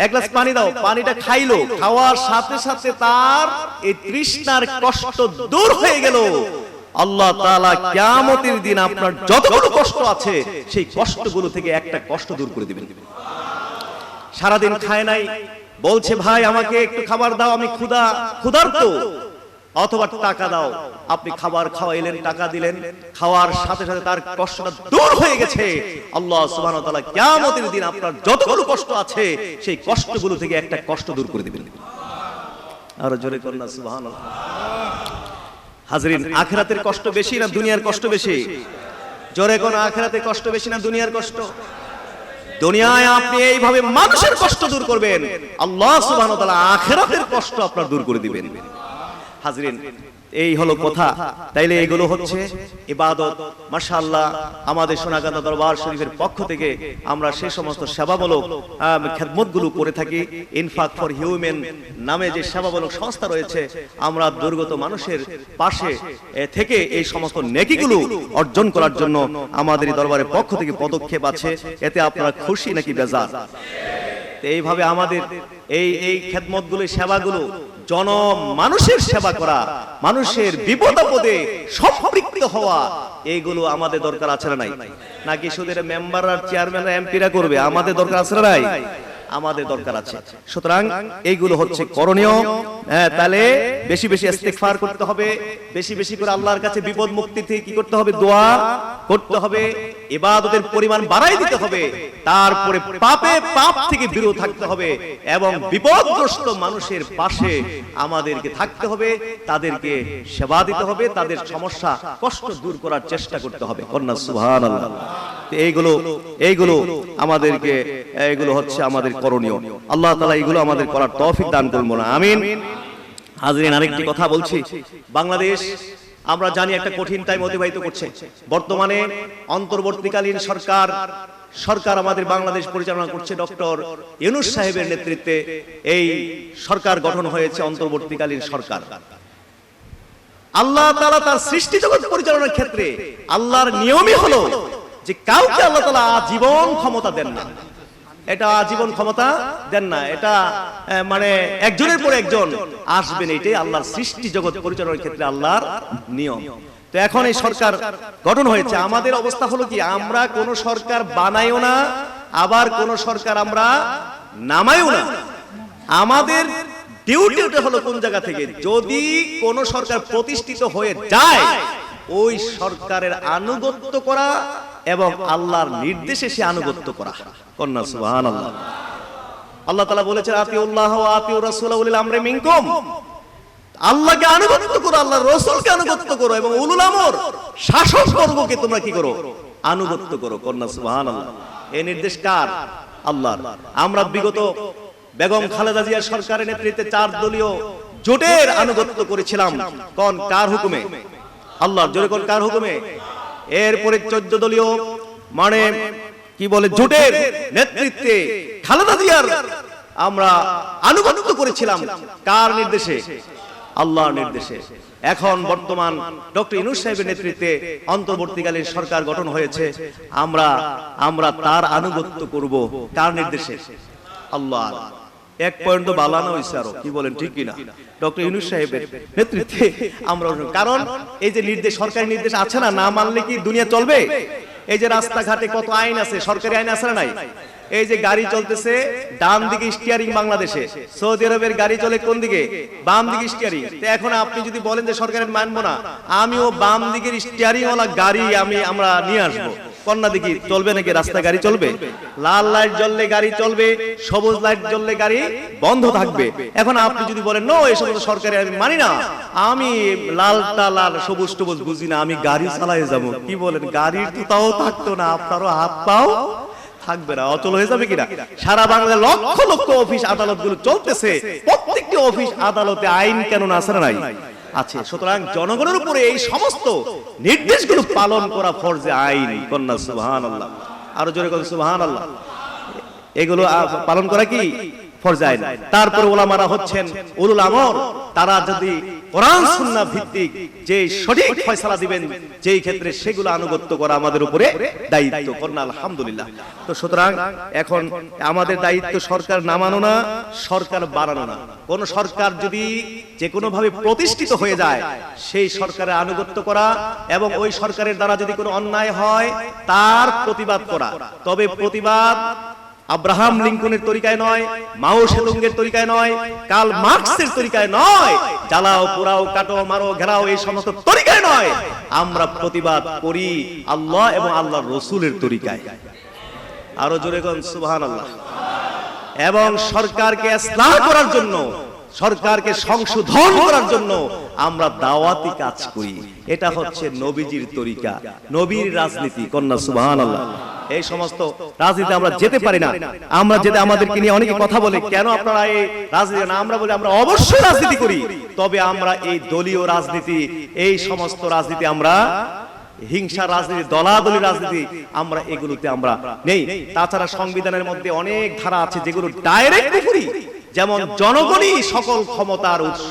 [SPEAKER 1] এক গ্লাস পানি দাও। পানিটা খাইলো, খাওয়ার সাথে সাথে তার এই তৃষ্ণার কষ্ট দূর হয়ে গেল। আল্লাহ তাআলা কিয়ামতের দিন আপনার যতগুলো কষ্ট আছে সেই কষ্টগুলো থেকে একটা কষ্ট দূর করে দিবেন। সারাদিন খায় নাই, বলছে ভাই আমাকে একটু খাবার দাও, আমি ক্ষুধার্ত, অথবা টাকা দাও। আপনি খাবার খাওয়াইলেন, টাকা দিলেন, খাওয়ার সাথে সাথে তার কষ্টটা দূর হয়ে গেছে। আল্লাহ সুবহানাহু ওয়া তাআলা কিয়ামতের দিন আপনার যতগুলো কষ্ট আছে সেই কষ্টগুলো থেকে একটা কষ্ট দূর করে দিবেন। আর জোরে করুন না সুবহানাল্লাহ। হাজরিন, আখিরাতের কষ্ট বেশি না দুনিয়ার কষ্ট বেশি? জোরে কোন আখিরাতে কষ্ট বেশি না দুনিয়ার কষ্ট? দুনিয়ায় আপনি এইভাবে মানুষের কষ্ট দূর করবেন, আল্লাহ সুবহানাহু ওয়া তাআলা আখিরাতের কষ্ট আপনার দূর করে দিবেন। হাজরিন, এই হলো কথা। তাইলে এগুলো হচ্ছে ইবাদত। মাশাআল্লাহ, আমাদের সোনাকান্দা দরবার শরীফের পক্ষ থেকে আমরা সেই সমস্ত সেবামূলক খেদমতগুলো করে থাকি। ইনফাক ফর হিউম্যান নামে যে সেবামূলক সংস্থা রয়েছে, আমরা দুর্গত মানুষের পাশে থেকে এই সমস্ত নেকিগুলো অর্জন করার জন্য আমাদের দরবারের পক্ষ থেকে পদক্ষেপ আছে। এতে আপনারা খুশি নাকি বেজার? এইভাবে আমাদের এই খেদমতগুলো, সেবাগুলো, মানুষের সেবা করা, মানুষের বিপদ আপদে সম্পৃক্ত হওয়া, এইগুলো আমাদের দরকার আছে না নাই? নাকি শুধু মেম্বার আর চেয়ারম্যান এমপিরা করবে? আমাদের দরকার আছে না নাই? আমাদের দরকার আছে। সুতরাং এইগুলো হচ্ছে করণীয়। তাহলে বেশি বেশি ইস্তিগফার করতে হবে, বেশি বেশি করে আল্লাহর কাছে বিপদ মুক্তি থেকে কি করতে হবে? দোয়া করতে হবে, ইবাদতের পরিমাণ বাড়াই দিতে হবে, তারপরে পাপ থেকে বিরত থাকতে হবে এবং বিপদগ্রস্ত মানুষের পাশে আমাদেরকে থাকতে হবে, তাদেরকে সেবা দিতে হবে, তাদের সমস্যা কষ্ট দূর করার চেষ্টা করতে হবে। কন্যা সুবহানাল্লাহ। এইগুলো আমাদেরকে, এইগুলো হচ্ছে আমাদের করণীয়। আল্লাহ তাআলা এইগুলো আমাদের করার তৌফিক দান করুন, আমিন। হাজরিন, আরেকটি কথা বলছি। বাংলাদেশ আমরা জানি একটা কঠিন টাইম অতিবাহিত করছে। বর্তমানে অন্তর্বর্তীকালীন সরকার আমাদের বাংলাদেশ পরিচালনা করছে ডক্টর ইউনূস সাহেবের নেতৃত্বে। এই সরকার গঠন হয়েছে অন্তর্বর্তীকালীন সরকার। আল্লাহ তাআলা তার সৃষ্টি জগৎ পরিচালনার ক্ষেত্রে আল্লাহর নিয়মই হলো যে কাউকে আল্লাহ তাআলা আজীবন ক্ষমতা দেন না। এটা আজীবন ক্ষমতা দেন না, এটা মানে একজনের পর একজন আসবেন। এটাই আল্লাহর সৃষ্টি জগৎ পরিচালনার ক্ষেত্রে আল্লাহর নিয়ম। তো এখন এই সরকার গঠন হয়েছে। আমাদের অবস্থা হলো কি, আমরা কোন সরকার বানাইও না, আবার কোন সরকার আমরা নামাইও না। আমাদের ডিউটিটা হলো কোন জায়গা থেকে, যদি কোন সরকার প্রতিষ্ঠিত হয়ে যায় ওই সরকারের আনুগত্য করা এবং আল্লাহর নির্দেশে সে আনুগত্য করা। কন্যা সুবহানাল্লাহ। আল্লাহ তাআলা বলেছেন, আতিউল্লাহ ওয়া আতিউর রাসূল ওয়া উলিল আমরি মিনকুম। আল্লাহকে আনুগত্য করো, আল্লাহর রাসূলকে আনুগত্য করো এবং উলুল আমর শাসক বর্গকে তোমরা কি করো? আনুগত্য করো। কন্যা সুবহানাল্লাহ। এই নির্দেশ কার? আল্লাহর। আমরা বিগত বেগম খালেদা জিয়ার সরকারের নেতৃত্বে 4 দলীয় জোটের আনুগত্য করেছিলাম। কোন কার হুকুমে? আল্লাহর। জোরে কোন কার হুকুমে? এরপরে 14 দলীয় মানে কি বলে জোটের নেতৃত্বে খালেদা জিয়ার আমরা আনুগত্য করেছিলাম। কার নির্দেশে? আল্লাহর নির্দেশে। এখন বর্তমান ডক্টর ইউনূস সাহেবের নেতৃত্বে অন্তর্বর্তীকালীন সরকার গঠন হয়েছে। আমরা তার আনুগত্য করব। কার নির্দেশে? আল্লাহ। এক পয়েন্ট বালানো হইছে আরো, কি বলেন ঠিক কিনা? ডক্টর ইউনূস সাহেবের নেতৃত্বে আমরা, কারণ এই যে নির্দেশ, সরকারি নির্দেশ আছে না, না মানলে কি দুনিয়া চলবে? এই যে রাস্তাঘাটে কত আইন আছে, সরকারি আইন আছে না নাই? এই যে গাড়ি চলতেছে ডান দিকে স্টিয়ারিং বাংলাদেশে, সৌদি আরবের গাড়ি চলে কোন দিকে? বাম দিকে স্টিয়ারিং। তো এখন আপনি যদি বলেন যে সরকারের মানবো না, আমিও বাম দিকের স্টিয়ারিং ওয়ালা গাড়ি আমরা নিয়ে আসবো, কন্যা দিকে চলবে নাকি? রাস্তা গাড়ি চলবে? লাল লাইট জ্বললে গাড়ি চলবে, সবুজ লাইট জ্বললে গাড়ি বন্ধ থাকবে। এখন আপনি যদি বলেন নো, এই সমস্ত সরকারি আমি মানি না, আমি লালটা লাল সবুজ টবুজ বুঝি না, আমি গাড়ি চালাই যাবো, কি বলেন? গাড়ির তো তাও থাকতো না, আপনারও হাত পাও থাকবে না, অচল হয়ে যাবে কিনা? সারা বাংলাদেশে লক্ষ লক্ষ অফিস আদালত গুলো চলতেছে, প্রত্যেকটি অফিস আদালতে আইন কানুন আছে না নাই? আছে। সুতরাং জনগণের উপরে এই সমস্ত নির্দেশগুলো পালন করা ফরজে আইন। কন্যা সুবহানাল্লাহ। আরো জোরে বলুন সুবহানাল্লাহ। এগুলো পালন করা কি ফরজে আইন। তারপর ওলামারা হচ্ছেন উলুল আমর, তারা যদি কোরআন সুন্নাহ ভিত্তিক যে সঠিক ফয়সালা দিবেন যেই ক্ষেত্রে, সেগুলো আনুগত্য করা আমাদের উপরে দায়িত্ব। কন্যা আলহামদুলিল্লাহ। তো সুতরাং এখন আমাদের দায়িত্ব সরকার নামানো না, সরকার বাড়ানো না। কোন সরকার যদি যে কোনো ভাবে প্রতিষ্ঠিত হয়ে যায়, সেই সরকারের আনুগত্য করা এবং ওই সরকারের দ্বারা যদি কোনো অন্যায় হয় তার প্রতিবাদ করা। তবে প্রতিবাদ আব্রাহাম লিঙ্কনের তরিকায় নয়, মাও সেতুঙ্গের তরিকায় নয়, কার্ল মার্কসের তরিকায় নয়, জ্বালাও পোড়াও কাটো মারো ঘেরাও এই সমস্ত তরিকায় নয়। আমরা প্রতিবাদ করি আল্লাহ এবং আল্লাহর রাসূলের তরিকায়। আরো জোরে কোন সুবহানাল্লাহ। এবং সরকারকে ইসলাহ করার জন্য, সরকারকে সংশোধন করার জন্য আমরা দাওয়াতি কাজ করি। এটা হচ্ছে নবীজির তরিকা, নবীর রাজনীতি। কন্যা সুবহানাল্লাহ। এই সমস্ত রাজনীতি আমরা যেতে পারি না। আমরা যেতে আমাদেরকে নিয়ে অনেকে কথা বলে, কেন আপনারা এই রাজনীতি না? আমরা বলি আমরা অবশ্যই রাজনীতি করি, তবে আমরা এই দলীয় রাজনীতি, এই সমস্ত রাজনীতি, আমরা হিংসা রাজনীতি, দলাদলি রাজনীতি, আমরা এগুলোতে আমরা নেই। তাছাড়া সংবিধানের মধ্যে অনেক ধারা আছে যেগুলো ডাইরেক্ট কুফরি, যেমন জনগণই সকল ক্ষমতার উৎস,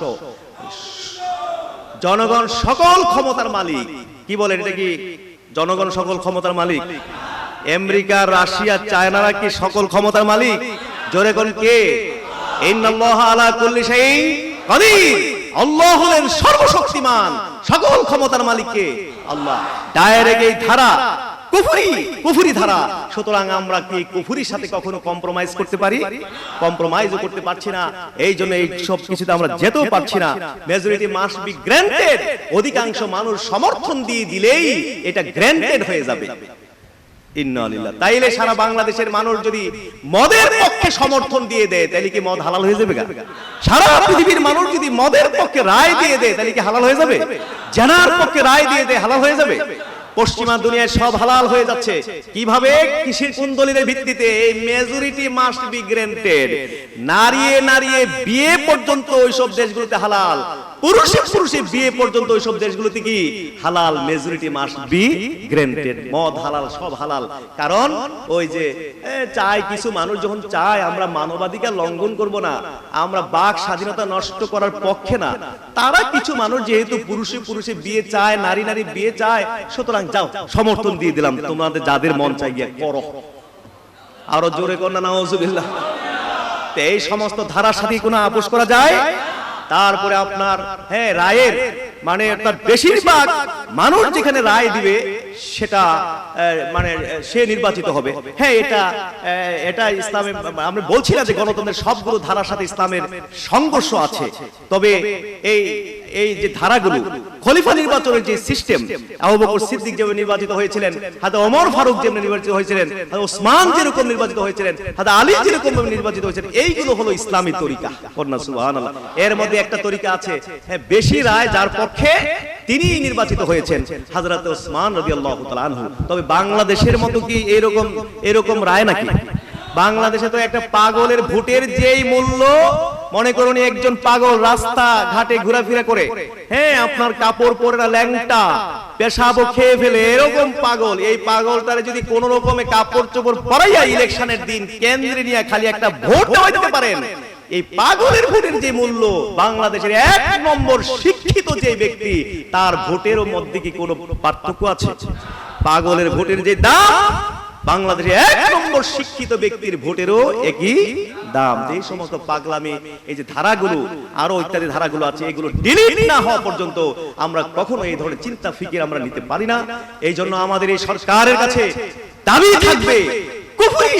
[SPEAKER 1] জনগণ সকল ক্ষমতার মালিক। কি বলেন, এটা কি জনগণ সকল ক্ষমতার মালিক? আমেরিকা, রাশিয়া, চায়নারা কি সকল ক্ষমতার মালিক? জোরে কোন কে? ইন্নাল্লাহা আলা কুল্লি শাইইন কাদির। আল্লাহ হলেন সর্বশক্তিমান, সকল ক্ষমতার মালিক কে? আল্লাহ। ডাইরেক্ট এই ধারা কুফরি ধারা। সুতরাং আমরা কি কুফরির সাথে কখনো কম্প্রোমাইজ করতে পারি? কম্প্রোমাইজও করতে পারছি না। এই জন্য এই সব কিছুতে আমরা যেতেও পারছি না। Majority must be granted. অধিকাংশ মানুষ সমর্থন দিয়ে দিলেই এটা গ্র্যান্টেড হয়ে যাবে। তাইলে সারা বাংলাদেশের মানুষ যদি মদের পক্ষে সমর্থন দিয়ে দেয়, তাহলে কি মদ হালাল হয়ে যাবে? সারা পৃথিবীর মানুষ যদি মদের পক্ষে রায় দিয়ে দেয়, তাহলে কি হালাল হয়ে যাবে? জানার পক্ষে রায় দিয়ে দেয়, হালাল হয়ে যাবে? পশ্চিমা দুনিয়ায় সব হালাল হয়ে যাচ্ছে। কিভাবে? কিসের কোন দলিলের ভিত্তিতে? এই মেজরিটি মাস্ট বি গ্র্যান্টেড। নারীয়ে নারীয়ে বিয়ে পর্যন্ত ওইসব দেশগুলোতে হালাল, পুরুষে পুরুষে বিয়ে পর্যন্ত ওইসব দেশগুলোতে কি হালাল। Majority must be granted. মদ হালাল, সব হালাল। কারণ ওই যে চায়, কিছু মানুষ যখন চায় আমরা মানবাধিকার লঙ্ঘন করব না, আমরা বাক স্বাধীনতা নষ্ট করার পক্ষে না, তারা কিছু মানুষ যেহেতু পুরুষে পুরুষে বিয়ে চায়, নারী নারী বিয়ে চায়, সুতরাং যাও সমর্থন দিয়ে দিলাম, তোমাদের যাদের মন চাই গিয়ে করো। আরো জোরে কর না নাউজুবিল্লাহ। এই সমস্ত ধারার সাথে কোনো আপোষ করা যায়? তারপরে আপনার রায়ের মানে তার বেশিরভাগ মানুষ যেখানে রায় দিবে সেটা মানে সে নির্বাচিত হবে। এটা ইসলামে আমরা বলছি না যে গণতন্ত্রের সবগুলো ধারার সাথে ইসলামের সংঘর্ষ আছে, তবে এই যে ধারাগুলো, খলিফা নির্বাচনের যে সিস্টেম, আবু বকর সিদ্দিক যেভাবে নির্বাচিত হয়েছিলেন, হযরত ওমর ফারুক যেভাবে নির্বাচিত হয়েছিলেন, হযরত ওসমান যেরকম নির্বাচিত হয়েছিলেন, হযরত আলী যেরকম নির্বাচিত হয়েছিলেন, এইগুলো হলো ইসলামী তরিকা। কন্যা সুবহানাল্লাহ। এর মধ্যে একটা তরিকা আছে, বেশি রায় যার পক্ষে তিনি নির্বাচিত হয়েছেন, হযরত ওসমান রাদিয়াল্লাহু তাআলা আনহু। তবে বাংলাদেশের মতো কি এরকম রায় নাকি? বাংলাদেশে তো একটা পাগলের ভোটের যেই মূল্য, মনে করুন একজন পাগল রাস্তা ঘাটে ঘোরাফেরা করে, আপনার কাপড় পরে না, ল্যাংটা, পেশাবও খেয়ে ফেলে, এরকম পাগল। এই পাগলটারে যদি কোন রকমে কাপড় চোপড় পরাইয়া ইলেকশনের দিন কেন্দ্রে নিয়ে খালি একটা ভোট দেওয়া দিতে পারেন, এই পাগলের ভোটের যে মূল্য, বাংলাদেশের 1 নম্বর শিক্ষিত যে ব্যক্তি, তার ভোটের মধ্যে কি কোনো পার্থক্য আছে? পাগলের ভোটের যে দাম, বাংলাদেশে 1 নম্বর শিক্ষিত ব্যক্তির ভোটেরও একই দাম। এই সমস্ত পাগলামি, এই যে ধারাগুলো, আরো ইত্যাদি ধারাগুলো আছে, এগুলো ডিলিট না হওয়া পর্যন্ত আমরা কখনো এই ধরনের চিন্তা ফিকির আমরা নিতে পারি না। এই জন্য আমাদের এই সরকারের কাছে দাবি থাকবে, কুফরি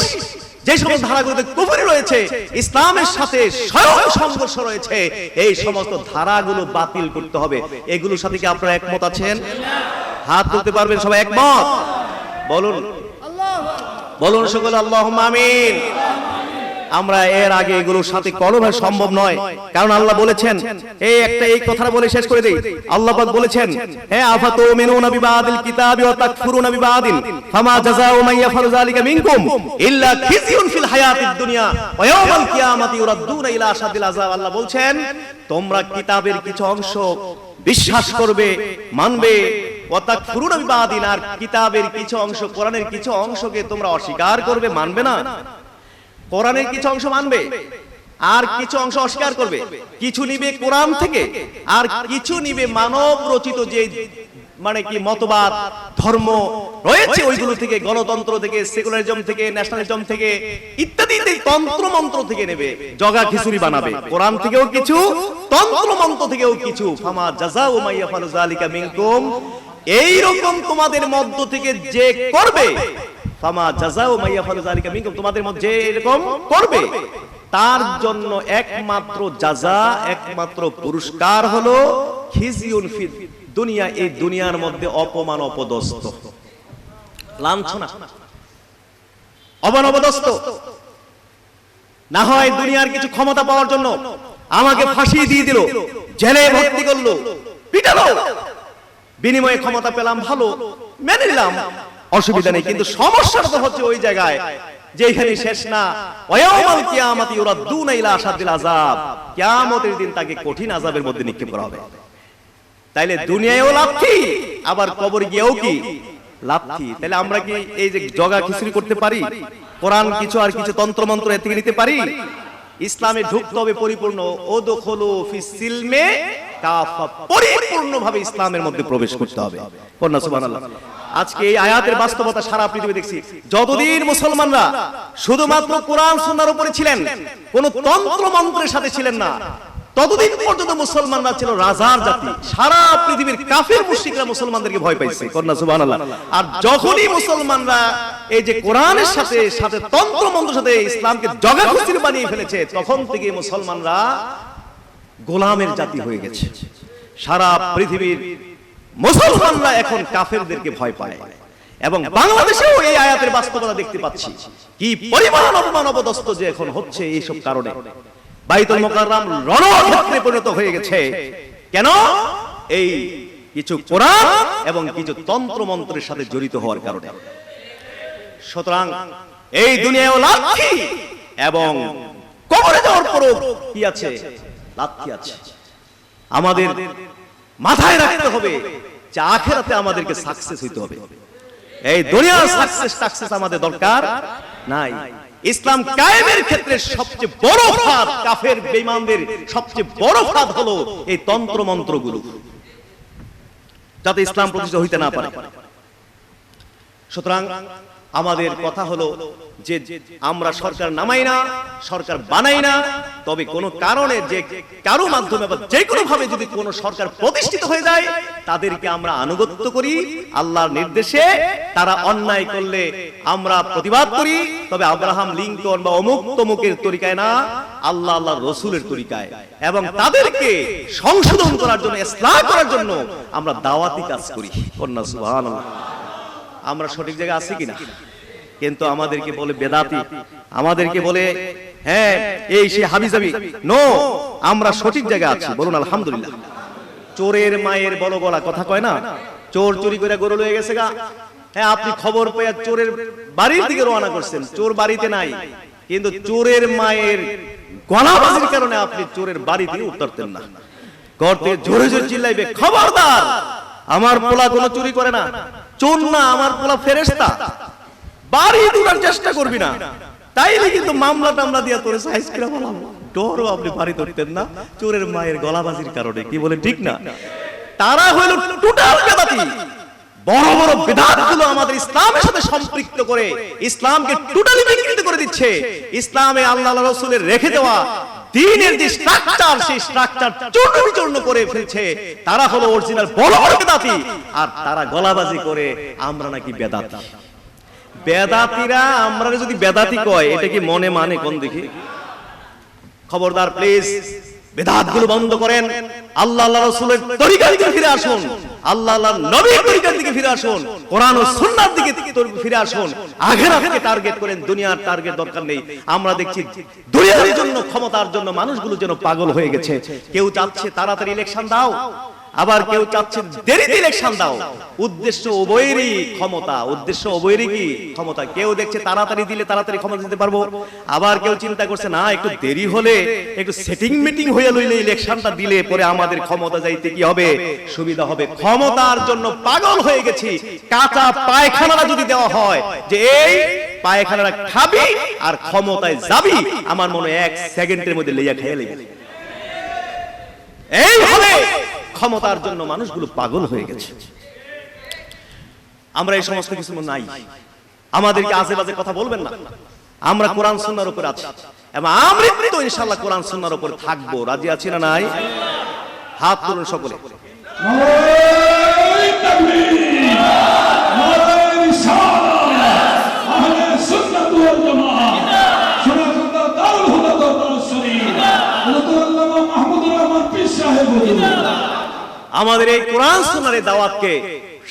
[SPEAKER 1] যে সমস্ত ধারাগুলোতে কুফরি রয়েছে, ইসলামের সাথে স্বয়ং সংঘর্ষ রয়েছে, এই সমস্ত ধারাগুলো বাতিল করতে হবে। এগুলোর সাথে কি আপনারা একমত আছেন? হাত তুলতে পারবেন সবাই একমত? বলুন বলুন সকলে আল্লাহুম্মা আমিন। আমরা এর আগে এগুলোর সাথে কোনোভাবে সম্ভব নয়, কারণ আল্লাহ বলেছেন, এই কথাটা বলে শেষ করে দেই। আল্লাহ পাক বলেছেন, আফাতুমিনুনা বিবাদিল কিতাবি ওয়া তাকফুরুনা বিবাদিন ফামা জাযাউ মান ইয়াফআলু যালিকা মিনকুম ইল্লা খিজিয়ুন ফিল হায়াতিদ দুনিয়া ওয়া ইয়াউমাল কিয়ামাতি ইউরাদ্দুনা ইলা আশাদ্দিল আযাব। আল্লাহ বলছেন, তোমরা কিতাবের কিছু অংশ বিশ্বাস করবে, মানবে, ওয়া তাকফুরুনা বিবাদিন, আর কিতাবের কিছু অংশ, কোরআনের কিছু অংশকে তোমরা অস্বীকার করবে, মানবে না। কোরআনের কিছু অংশ মানবে আর কিছু অংশ অস্বীকার করবে। কিছু নিবে কোরআন থেকে আর কিছু নিবে মানব রচিত যে মানে কি মতবাদ, ধর্ম রয়েছে ওইগুলো থেকে, গণতন্ত্র থেকে, সেকুলারিজম থেকে, ন্যাশনালিজম থেকে ইত্যাদি তন্ত্র মন্ত্র থেকে নেবে, জগা খিচুড়ি বানাবে। কোরআন থেকেও কিছু, তন্ত্র মন্ত্র থেকেও কিছু। ফামা জাযাউ মা ইয়াফআলু যালিকা মিনকুম, এই রকম তোমাদের মধ্য থেকে যে করবে, ফামা জাযাউ মা ইয়াফআলু যালিকা মিনকুম, তোমাদের মধ্যে এরকম করবে, তার জন্য একমাত্র জাযা, একমাত্র পুরস্কার হলো খিজিয়ুন ফি দুনিয়া, এই দুনিয়ার মধ্যে অপমান, অপদস্থ, লাঞ্ছনা, অপমান, অপদস্থ। না হয় দুনিয়ার কিছু ক্ষমতা পাওয়ার জন্য, আমাকে ফাঁসি দিয়ে দিল, জেলে ভর্তি করলো, পিটালো, বিনিময়ে ক্ষমতা পেলাম, ভালো, মেনে নিলাম, অসুবিধা নেই। কিন্তু সমস্যাটা তো হচ্ছে ওই জায়গায় যেখানে শেষ না, ওয়ায়াউমাল কিয়ামাতি ইউরাদ্দুনা ইলা আশাদ্দিল আযাব, কিয়ামতের দিন তাকে কঠিন আযাবের মধ্যে নিক্ষেপ করা হবে। তাইলে দুনিয়ায়ও লাথি, আবার কবরে গিয়েও কি লাথি। তাহলে আমরা কি এই যে জগা খিচুড়ি করতে পারি? কোরআন কিছু আর কিছু তন্ত্র মন্ত্র এর থেকে নিতে পারি? ইসলামে ঢুকতে হবে পরিপূর্ণ, ওদখুলু ফিস সিলমে কাফা, পরিপূর্ণভাবে ইসলামের মধ্যে প্রবেশ করতে হবে। কন্যা সুবহানাল্লাহ। আজকে এই আয়াতের বাস্তবতা সারা পৃথিবী দেখছি। যতদিন মুসলমানরা শুধুমাত্র কোরআন সুন্নাহর উপরে ছিলেন, কোন তন্ত্র মন্ত্রের সাথে ছিলেন না, ততদিন পর্যন্ত মুসলমানরা ছিল রাজার জাতি। সারা পৃথিবীর কাফির মুশরিকরা মুসলমানদেরকে ভয় পাইছে। কন্যা সুবহানাল্লাহ। আর যখনই মুসলমানরা এই যে কোরআনের সাথে সাথে তন্ত্র মন্ত্রের সাথে ইসলামকে জগাখিচুড়ি বানিয়ে ফেলেছে, তখন থেকে মুসলমানরা গোলামের জাতি হয়ে গেছে। সারা পৃথিবীর মুসলমানরা এখন কাফেরদেরকে ভয় পায়। এবং বাংলাদেশেও এই আয়াতের বাস্তবতা দেখতে পাচ্ছি, কি পরিমাণ অপমান অপদস্থ যে এখন হচ্ছে এইসব কারণে। বাইতুল মুকাররম রণক্ষেত্রে পরিণত হয়ে গেছে। কেন? এই কিছু কোরআন এবং কিছু তন্ত্র মন্ত্রের সাথে জড়িত হওয়ার কারণে। সুতরাং এই দুনিয়ায়ও লাথি এবং কবরে যাওয়ার পরও কি আছে? লাথি আছে। আমাদের মাথায় রাখতে হবে যে আখিরাতে আমাদেরকে সাকসেস হইতে হবে। এই দুনিয়ার সাকসেস আমাদের দরকার নাই। ইসলাম কায়েমের ক্ষেত্রে সবচেয়ে বড় ফাঁদ, কাফের বেঈমানদের সবচেয়ে বড় ফাঁদ হলো এই তন্ত্র মন্ত্রগুলো, যাতে ইসলাম প্রতিষ্ঠিত হইতে না পারে। সুতরাং আমাদের কথা হলো যে আমরা সরকার নামাই না, সরকার বানাই না, তবে কোনো কারণে যে কারো মাধ্যমে বা যে কোনো ভাবে যদি কোনো সরকার প্রতিষ্ঠিত হয়ে যায়, তাদেরকে আমরা আনুগত্য করি আল্লাহর নির্দেশে। তারা অন্যায় করলে আমরা প্রতিবাদ করি, তবে আব্রাহাম লিঙ্কন বা অমুক তমুকের তরিকায় না, আল্লাহ আল্লাহর রাসূলের তরিকায়। এবং তাদেরকে সংশোধন করার জন্য, ইসলাহ করার জন্য আমরা দাওয়াতি কাজ করি। কন্যা সুবহানাল্লাহ। আমরা সঠিক জায়গায় আছি কিনা? কিন্তু আমাদেরকে বলে বেদাতি, আমাদেরকে বলে হ্যাঁ এই সে হাবিজাবি। নো, আমরা সঠিক জায়গায় আছি, বলুন আলহামদুলিল্লাহ। চোরের মায়ের বড় গলা, কথা কয় না? চোর চুরি করে গরু লয়ে গেছে গা, হ্যাঁ আপনি খবর পেয়ে চোরের বাড়ির দিকে রওনা করছেন, চোর বাড়িতে নাই, কিন্তু চোরের মায়ের গলাবাজির কারণে আপনি চোরের বাড়িতে উঠতেন না। ঘর থেকে জোরে জোরে চিল্লাইবে, খবরদার আমার পোলা কোনো চুরি করে না, চোর না, আমার পোলা ফেরেশতা, বাড়ি তোলার চেষ্টা করবি না, তাইলে কিন্তু মামলা টামলা দিয়া তোরে সাইজ করে বলাবো। ডরও আপনি বাড়ি ধরতেন না চোরের মায়ের গলাবাজির কারণে। কি বলে ঠিক না? তারা হইল টোটাল বেদাতি। বড় বড় বেদাতগুলো আমাদের ইসলামের সাথে সম্পৃক্ত করে ইসলামকে টোটালি বিকৃত করে দিচ্ছে। ইসলামে আল্লাহ রাসূলের রেখে দেওয়া দ্বীনের যে স্ট্রাকচার, সেই স্ট্রাকচার চূর্ণ বিচূর্ণ করে ফেলছে। তারা হলো অরিজিনাল বড় বড় বেদাতি, আর তারা গলাবাজি করে আমরা নাকি বেদাতি। বেদাতিরা আমরা যদি বেদাতি কয়, এটা কি মনে মানে কোন দেখি? খবরদার প্লিজ, বেদাতগুলো বন্ধ করেন, আল্লাহ আল্লাহর রাসূলের তরিকার দিকে ফিরে আসুন, আল্লাহ আল্লাহর নবীর তরিকার দিকে ফিরে আসুন, কোরআন ও সুন্নাহর দিকে ফিরে আসুন। আখিরাতকে টার্গেট করেন, দুনিয়ার টার্গেট দরকার নেই। আমরা দেখছি দুনিয়ার জন্য, ক্ষমতার জন্য মানুষগুলো যেন পাগল হয়ে গেছে। কেউ চাচ্ছে তাড়াতাড়ি ইলেকশন দাও, আবার কেউ চাচ্ছে দেরিতে ইলেকশন দাও। উদ্দেশ্য উভয়েরই ক্ষমতা, উদ্দেশ্য উভয়েরই কি ক্ষমতা। কেউ দেখছে তাড়াতাড়ি দিলে তাড়াতাড়ি ক্ষমতা দিতে পারবো, আবার কেউ চিন্তা করছে না একটু দেরি হলে, একটু সেটিং মিটিং হয়ে লইলে ইলেকশনটা দিলে পরে আমাদের ক্ষমতা যাইতে কি হবে, সুবিধা হবে। ক্ষমতার জন্য পাগল হয়ে গেছি। কাঁচা পায়খানাটা যদি দেওয়া হয় যে এই পায়খানাটা খাবি আর ক্ষমতায় যাবি, আমার মনে হয় 1 সেকেন্ডের মধ্যে লেয়া খেয়ে লেগে। এইভাবে ক্ষমতার জন্য মানুষগুলো পাগল হয়ে গেছে। আমরা এই সমস্ত কিছু নাই। আমাদেরকে আজে বাজে কথা বলবেন না। আমরা কোরআন সুন্নাহর উপর আছি এবং আমরা তো ইনশাআল্লাহ কোরআন সুন্নাহর উপর থাকবো। রাজি আছি না নাই? হাত তুলুন সকলে। নারায়ে তাকবীর, নারায়ে রিসালাত, আহলে সুন্নাত ওয়াল জামাত, সুন্নাত দারুল হুদা দারুল শরীফ, আল্লামা মাহমুদুর রহমান পীর সাহেব। আমাদের এই কোরআন সুন্নাহর দাওয়াতকে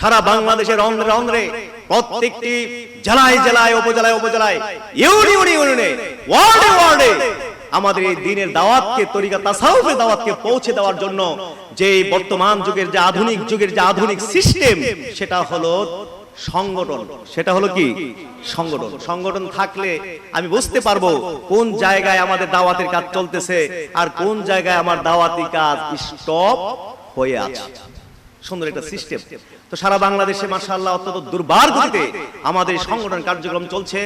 [SPEAKER 1] সারা বাংলাদেশের অন্ধ্রে অন্ধ্রে, প্রত্যেকটি জেলায় জেলায়, উপজেলায় উপজেলায়, ইউনিয়নে ইউনিয়নে, ওয়ার্ডে ওয়ার্ডে আমাদের এই দ্বীনের দাওয়াতকে, তরিকা তাসাউফের দাওয়াতকে পৌঁছে দেওয়ার জন্য যে বর্তমান যুগের যে আধুনিক যুগের যে আধুনিক সিস্টেম, সেটা হলো সংগঠন। সেটা হলো কি? সংগঠন। সংগঠন থাকলে আমি বুঝতে পারবো কোন জায়গায় আমাদের দাওয়াতের কাজ চলতেছে আর কোন জায়গায় আমার দাওয়াতি কাজ স্টপ হয়ে আছে। সুন্দর একটা সিস্টেম। তো সারা বাংলাদেশে মাশাআল্লাহ অত্যন্ত দুর্বার গতিতে আমাদের সংগঠন কার্যক্রম চলছে।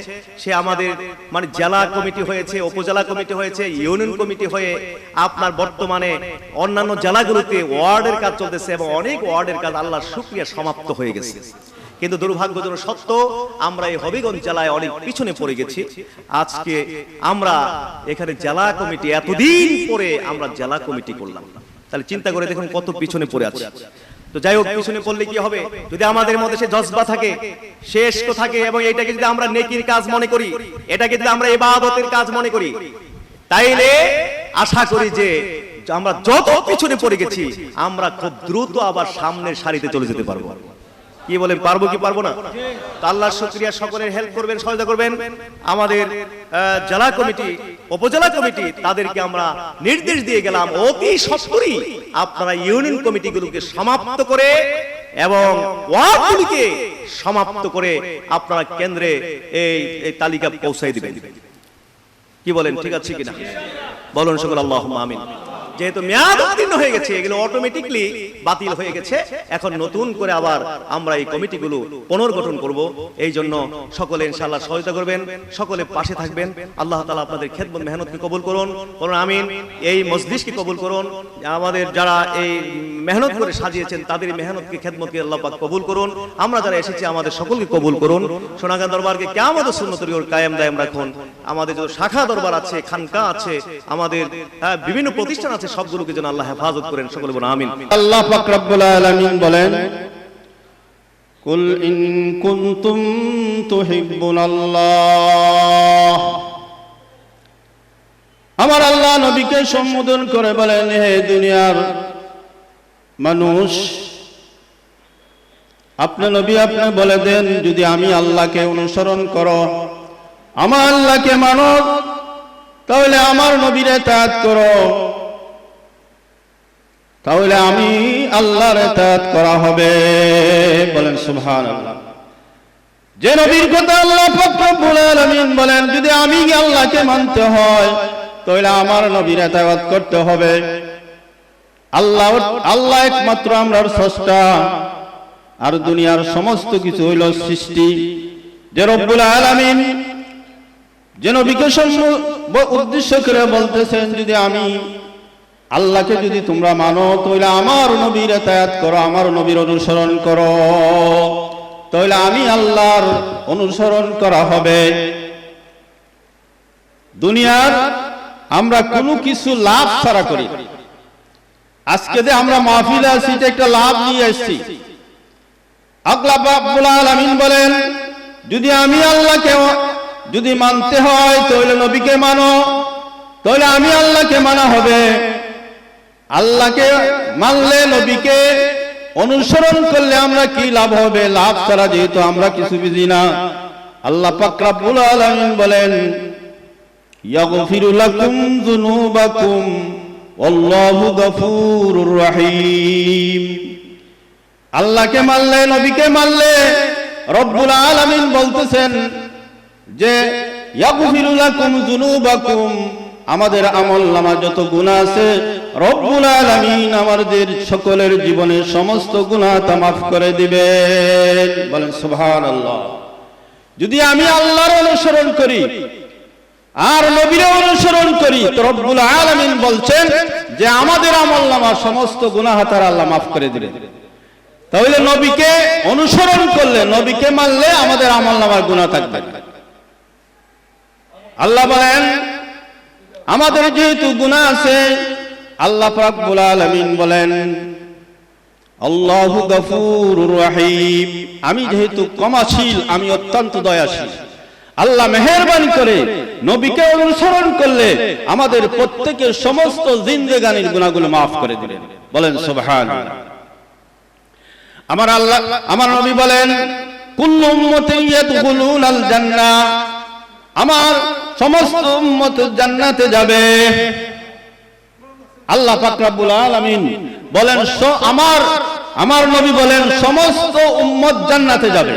[SPEAKER 1] সে আমাদের মানে জেলা কমিটি হয়েছে, উপজেলা কমিটি হয়েছে, ইউনিয়ন কমিটি হয়ে আপনার বর্তমানে অন্যান্য জেলাগুলোতে ওয়ার্ডের কাজ চলতেছে এবং অনেক ওয়ার্ডের কাজ আল্লাহর শুকরিয়া সমাপ্ত হয়ে গেছে। কিন্তু দুর্ভাগ্যজনক সত্য, আমরা এই হবিগঞ্জ জেলায় অনেক পিছনে পড়ে গেছি। আজকে আমরা এখানে জেলা কমিটি, এতদিন পরে আমরা জেলা কমিটি করলাম, তাহলে চিন্তা করে দেখুন কত পিছনে পড়ে আছে। তো যাই হোক, পিছনে পড়লে কি হবে? যদি আমাদের মধ্যে সে জজবা থাকে, শেষ তো থাকে, এবং এটাকে যদি আমরা নেকির কাজ মনে করি, এটাকে যদি আমরা ইবাদতের কাজ মনে করি, তাইলে আশা করি যে আমরা যত পিছনে পড়ে গেছি আমরা খুব দ্রুত আবার সামনের সারিতে চলে যেতে পারবো। কি বলেন, পারবো কি পারবো না? তো আল্লাহর শুকরিয়া, সকলের হেল্প করবেন, সহায়তা করবেন। আমাদের জেলা কমিটি, উপজেলা কমিটি, তাদেরকে আমরা নির্দেশ দিয়ে গেলাম অতি সত্বরই আপনারা ইউনিয়ন কমিটিগুলোকে সমাপ্ত করে এবং ওয়ার্ডগুলিকে সমাপ্ত করে আপনারা কেন্দ্রে এই তালিকা পৌঁছাই দিবেন। কি বলেন, ঠিক আছে কিনা? বলুন সকল আল্লাহুম্মা আমিন। যেহেতু মেয়াদ উত্তীর্ণ হয়ে গেছে, এগুলো অটোমেটিকলি বাতিল হয়ে গেছে, এখন নতুন করে আবার আমরা এই কমিটিগুলো পুনর্গঠন করব। এই জন্য সকলে ইনশাআল্লাহ সহায়তা করবেন, সকলে পাশে থাকবেন। আল্লাহ তাআলা আপনাদের খেদমত মেহনতকে কবুল করুন, বলুন আমিন। এই মজলিসকে কবুল করুন, আমাদের যারা এই মেহনত করে সাজিয়েছেন তাদের মেহনতকে, খেদমতকে আল্লাহ পাক কবুল করুন। আমরা যারা এসেছি আমাদের সকলকে কবুল করুন। সোনাগাঁ দরবারকে কিয়ামত সুন্নাত তরিকর কায়েম দায়েম রাখুন। আমাদের যত শাখা দরবার আছে, খানকা আছে, আমাদের বিভিন্ন প্রতিষ্ঠান আছে, সবগুলোকে যেন আল্লাহ হেফাজত করেন। সকলে বলুন আমিন।
[SPEAKER 2] আল্লাহ পাক রব্বুল আলামিন বলেন, কুল ইন কুনতুম তুহিব্বুনাল্লাহ। আমার আল্লাহ নবীকে সম্বোধন করে বলেন, হে দুনিয়ার মানুষ, আপনি নবী, আপনি বলে দেন, যদি আমি আল্লাহকে অনুসরণ করো, আমার আল্লাহকে মানো, তাহলে আমার নবীর ইতাআত করো, তাহলে আমি আল্লাহর ইতাআত করা হবে। বলেন সুবহানাল্লাহ। যে নবীর কথা আল্লাহ পাক রব্বুল আলামিন বলেন, যদি আমি আল্লাহকে মানতে হয় তাহলে আমার নবীর ইতাআত করতে হবে। আল্লাহ একমাত্র আমরার স্রষ্টা, আর দুনিয়ার সমস্ত কিছু হইল সৃষ্টি। যে রব্বুল আলামিন যে নবীকে উদ্দেশ্য করে বলতেছেন, যদি আমি আল্লাহকে যদি তোমরা মানো তাহলে আমার নবীর ইতাআত করো, আমার নবীর অনুসরণ করো, তাহলে আমি আল্লাহর অনুসরণ করা হবে। দুনিয়ার আমরা কোনো কিছু লাভ ছাড়া করি। আজকে যে আমরা মাহফিলে আছি, এটা একটা লাভ নিয়ে আসছি। আল্লাহ রাব্বুল আলামিন বলেন, যদি আমি আল্লাহকে যদি মানতে হয় তাহলে নবীকে মানো, তাহলে আমি আল্লাহকে মানা হবে। আল্লাহকে মানলে, নবীকে অনুসরণ করলে আমরা কি লাভ হবে? লাভ ছাড়া যেহেতু আমরা কিছু বুঝি না। আল্লাহ পাক রব্বুল আলামিন বলেন, ইয়াগফিরু লাকুম যুনুবাকুম আল্লাহু গফুরুর রহিম। আল্লাহকে মানলে, নবীকে মানলে রব্বুল আলামিন বলতেছেন যে ইয়াগফিরু লাকুম যুনুবাকুম, আমাদের আমলনামা যত গুনাহ আছে রব্বুল আলামিন আমাদের সকলের জীবনের সমস্ত গুনাহ তা মাফ করে দিবেন। বলেন সুবহানাল্লাহ। যদি আমি আল্লাহর অনুসরণ করি আর নবীর অনুসরণ করি, তো রব্বুল আলামিন বলছেন যে আমাদের আমলনামা সমস্ত গুনাহ তার আল্লাহ মাফ করে দিবেন। তাহলে নবীকে অনুসরণ করলে, নবীকে মানলে আমাদের আমলনামার গুনাহ থাকবে না। আল্লাহ বলেন, আমাদের যেহেতু গুনাহ আছে, আল্লাহ রাব্বুল আলামিন বলেন, আল্লাহু গফুরুর রহিম, আমি যেহেতু ক্ষমাশীল, আমি অত্যন্ত দয়াশীল। আল্লাহ মেহেরবানি করে নবীকে অনুসরণ করলে আমাদের প্রত্যেকের সমস্ত জিন্দেগানির গুনাহগুলো মাফ করে দিবেন। বলেন সুবহানাল্লাহ। আমার নবী বলেন, কুল্লু উম্মতিন ইয়াদখুলুনাল জান্নাহ, আমার সমস্ত উম্মত জান্নাতে যাবে। আল্লাহ পাক রব্বুল আলামিন বলেন আমার নবী বলেন সমস্ত উম্মত জান্নাতে যাবে।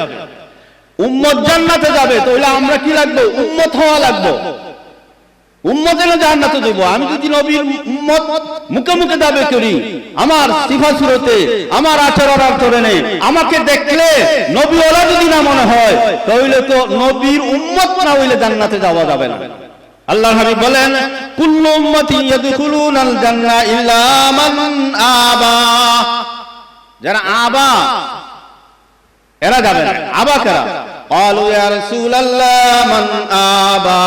[SPEAKER 2] উম্মত জান্নাতে যাবে, তাহলে আমরা কি লাগবে? উম্মত হওয়া লাগবে। উম্মতের জান্নাতে যাব। আমি যদি নবীর উম্মত মুখে মুখে দাবি করি, আমার সিফা সুরতে, আমার আচরণ আচরণে আমাকে দেখলে নবীওয়ালা যদি না মনে হয়, তাহলে তো নবীর উম্মত না হইলে জান্নাতে যাওয়া যাবে না। আল্লাহর হাবিব বলেন কুল্লু উম্মতি ইয়াদখুলুনাল জান্নাহ ইল্লা মান আবা। যারা আবা এরা যাবে না। আবা কারা? ক্বালু ইয়া রাসূলুল্লাহ মান আবা।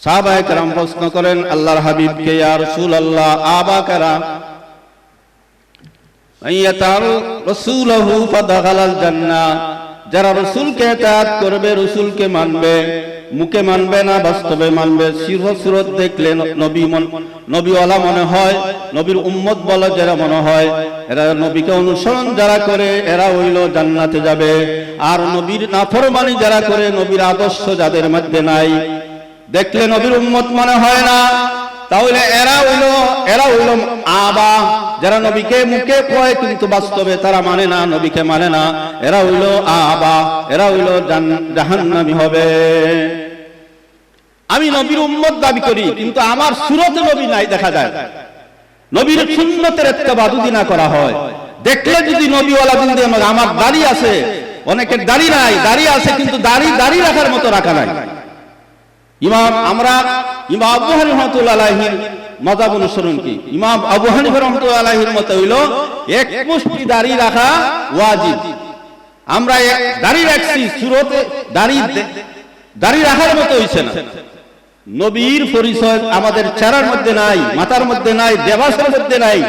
[SPEAKER 2] সাহাবায়ে কেরাম প্রশ্ন করেন আল্লাহর হাবিবকে, ইয়া রাসূলুল্লাহ আবা কারা? আইয়াতার রাসূলহু ফাদাখালাল জান্নাহ। যারা রাসূলকে ইতাআত করবে, রাসূলকে মানবে, মুখে মানবে না বাস্তবে মানবে, সুরত দেখলে নবীওয়ালা মনে হয়, নবীর উম্মত বলা যারা মনে হয়, এরা নবীকে অনুসরণ যারা করে এরা হইল জান্নাতে যাবে। আর নবীর নাফরমানি যারা করে, নবীর আদর্শ যাদের মধ্যে নাই, দেখলে নবীর উম্মত মনে হয় না, তাহলে এরা হইল আবা। যারা নবীকে মুখে কয় কিন্তু বাস্তবে তারা মানে না, নবীকে মানে না, এরা হইল আবা, এরা হইল জাহান্নামী হবে। আমি নবীর উম্মত দাবি করি কিন্তু আমার সুরতে নবী নাই দেখা যায়। নবীর সুন্নতের ইত্তেবা যদি না করা হয়, দেখলে যদি নবীওয়ালা যদি আমার দাড়ি আছে, অনেকের দাড়ি নাই, দাড়ি আছে কিন্তু দাড়ি রাখার মতো রাখা নাই। ইমাম আবু হানিফা রাহমাতুল্লাহি আলাইহির মাযহাব অনুসরণ কি? ইমাম আবু হানিফা রাহমাতুল্লাহি আলাইহির মত হইল এক মুষ্টি দাড়ি রাখা ওয়াজিব। আমরা দাড়ি রাখছি, সুরতে দাড়ি রাখার মতো হইছে না। নবীর পরিচয় আমাদের চেহারার মধ্যে নাই, মাথার মধ্যে নাই, দেবাসের মধ্যে নাই,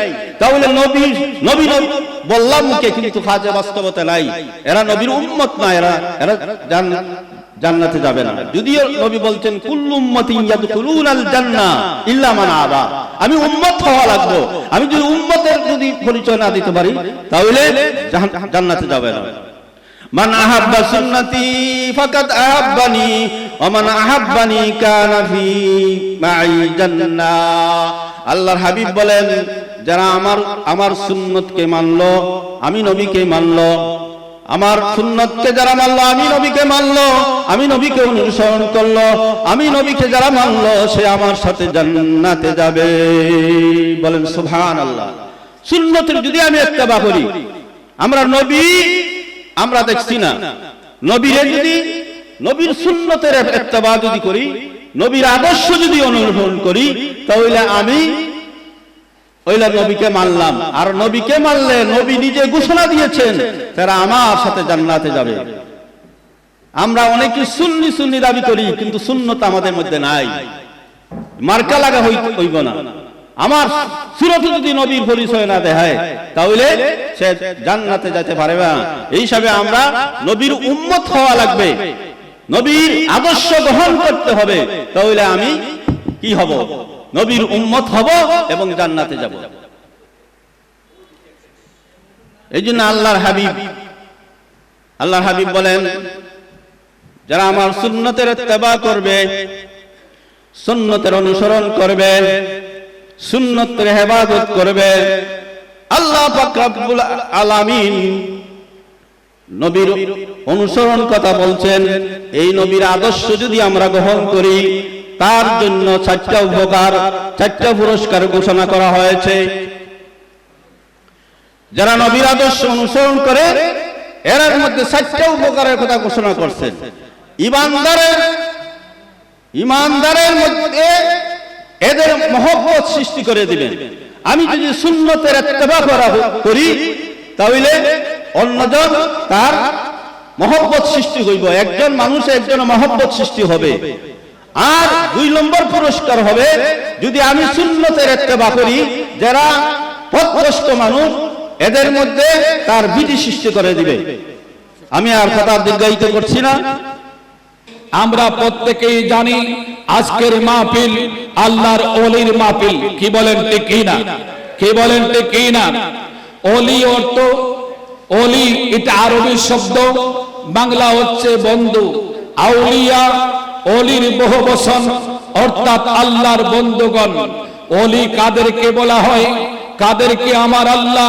[SPEAKER 2] তাহলে নবী বললাম মুখে কিন্তু কাজে বাস্তবতা নাই। এরা নবীর উম্মত না, এরা জান্নাতে যাবে না। যদিও নবী বলছেন কুল্লু উম্মতিন ইয়াদখুলুনাল জান্নাহ ইল্লা মান আবা। আমি উম্মত হওয়া লাগবে। আমি যদি উম্মতের যদি পরিচয় না দিতে পারি, তাহলে জান্নাতে যাবে না। মান আহাব্বা সুন্নতি ফাকাদ আহাব্বানি ওয়া মান আহাব্বানি কানা ফি মাই জান্নাহ। আল্লাহর হাবিব বলেন যারা আমার সুন্নতকে মানলো, আমি নবীকে মানলো, আমার সুন্নতকে যারা মানলো, আমি নবীকে মানলো, আমি নবীকে অনুসরণ করলো, আমি নবীকে যারা মানলো, সে আমার সাথে জান্নাতে যাবে। বলেন সুবহানাল্লাহ। সুন্নতের যদি আমি ইত্তেবা করি, আমরা দেখছি না, নবীর সুন্নতের ইত্তেবা যদি করি, নবীর আদর্শ যদি অনুসরণ করি, তাহলে আমি ওইলা নবীকে মানলাম। আর নবীকে মানলে নবী নিজে ঘোষণা দিয়েছেন তারা আমার সাথে জান্নাতে যাবে। আমরা অনেকে সুন্নি দাবি করি কিন্তু সুন্নত আমাদের মধ্যে নাই। মার্কা লাগা হইব না। আমার সুরতে যদি নবীর পরিচয় না দেখায়, তাহলে সে জান্নাতে যেতে পারবে না। এই হিসাবে আমরা নবীর উম্মত হওয়া লাগবে, নবীর আদর্শ গ্রহণ করতে হবে, তাহলে আমি কি হব? নবীর উম্মত হব এবং জান্নাতে যাব। এই জন্য আল্লাহর হাবিব বলেন যারা আমার সুন্নতের ইত্তেবা করবে, সুন্নতের অনুসরণ করবে, সুন্নতের ইবাদত করবে, আল্লাহ পাক রব্বুল আলামিন নবীর অনুসরণ কথা বলছেন। এই নবীর আদর্শ যদি আমরা গ্রহণ করি, তার জন্য 4টা উপকার, 4টা পুরস্কার ঘোষণা করা হয়েছে। যারা নবীর আদর্শ অনুসরণ করে এর মধ্যে 4টা উপকারের কথা ঘোষণা করছেন। ইমানদারের মধ্যে এদের মহব্বত সৃষ্টি করে দিবেন। আমি যদি সুন্নতের ইত্তেবা করি, তাহলে অন্যজন তার মহব্বত সৃষ্টি হইব। একজন মানুষের একজন মহব্বত সৃষ্টি হবে। আর 2 নম্বর পুরস্কার হবে যদি আমি সুন্নতের ইত্তেবা করি, যারা পথভ্রষ্ট মানুষ এদের মধ্যে তার ভীতি সৃষ্টি করে দিবে। আমি আর কথা দীর্ঘায়িত করছি না।
[SPEAKER 3] আমরা প্রত্যেকেই জানি আজকের মাহফিল আল্লাহর ওলির মাহফিল। কি বলেন ঠিক কিনা? কি বলেন ঠিক কিনা? ওলি অর্থ, ওলি এটা আরবি শব্দ, বাংলা হচ্ছে বন্ধু। আউলিয়া ওলির বহু বচন অর্থাৎ আল্লাহর বন্ধুগণ। ওলি কাদেরকে বলা হয়? কাদেরকে আমার আল্লাহ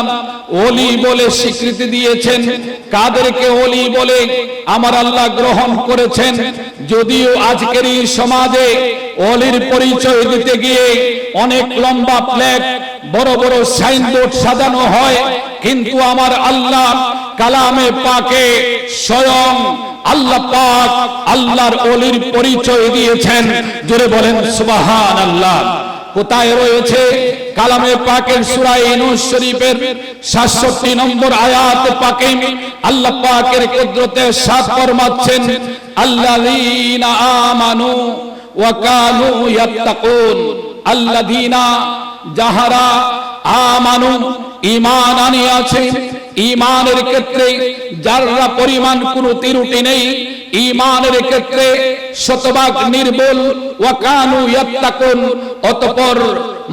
[SPEAKER 3] ওলি বলে স্বীকৃতি দিয়েছেন, কাদেরকে ওলি বলে আমার আল্লাহ গ্রহণ করেছেন। যদিও আজকের এই সমাজে ওলির পরিচয় দিতে গিয়ে অনেক লম্বা প্লেক, বড় বড় সাইনবোর্ড সাজানো হয়, কিন্তু আমার আল্লাহ কালামে পাকে স্বয়ং আল্লাহ পাক আল্লাহর ওলির পরিচয় দিয়েছেন। জোরে বলেন সুবহানাল্লাহ। কোথায় রয়েছে? কালামে পাকের সূরা ইউনূস শরীফের ৬৭ নম্বর আয়াত পাকে আল্লাহ পাকের কুদরতে সাত ফরমাচ্ছেন, আল্লাযীনা আমানু ওয়া কানু ইয়াত্তাকুন। আল্লাযীনা যাহারা আমানু ঈমান আনিয়াছে, ঈমানের ক্ষেত্রে যারা পরিমাণ কোনো ত্রুটি নেই, ঈমানের ক্ষেত্রে শতভাগ নির্ভুল। ওয়া কানু ইয়াত্তাকুন, অতঃপর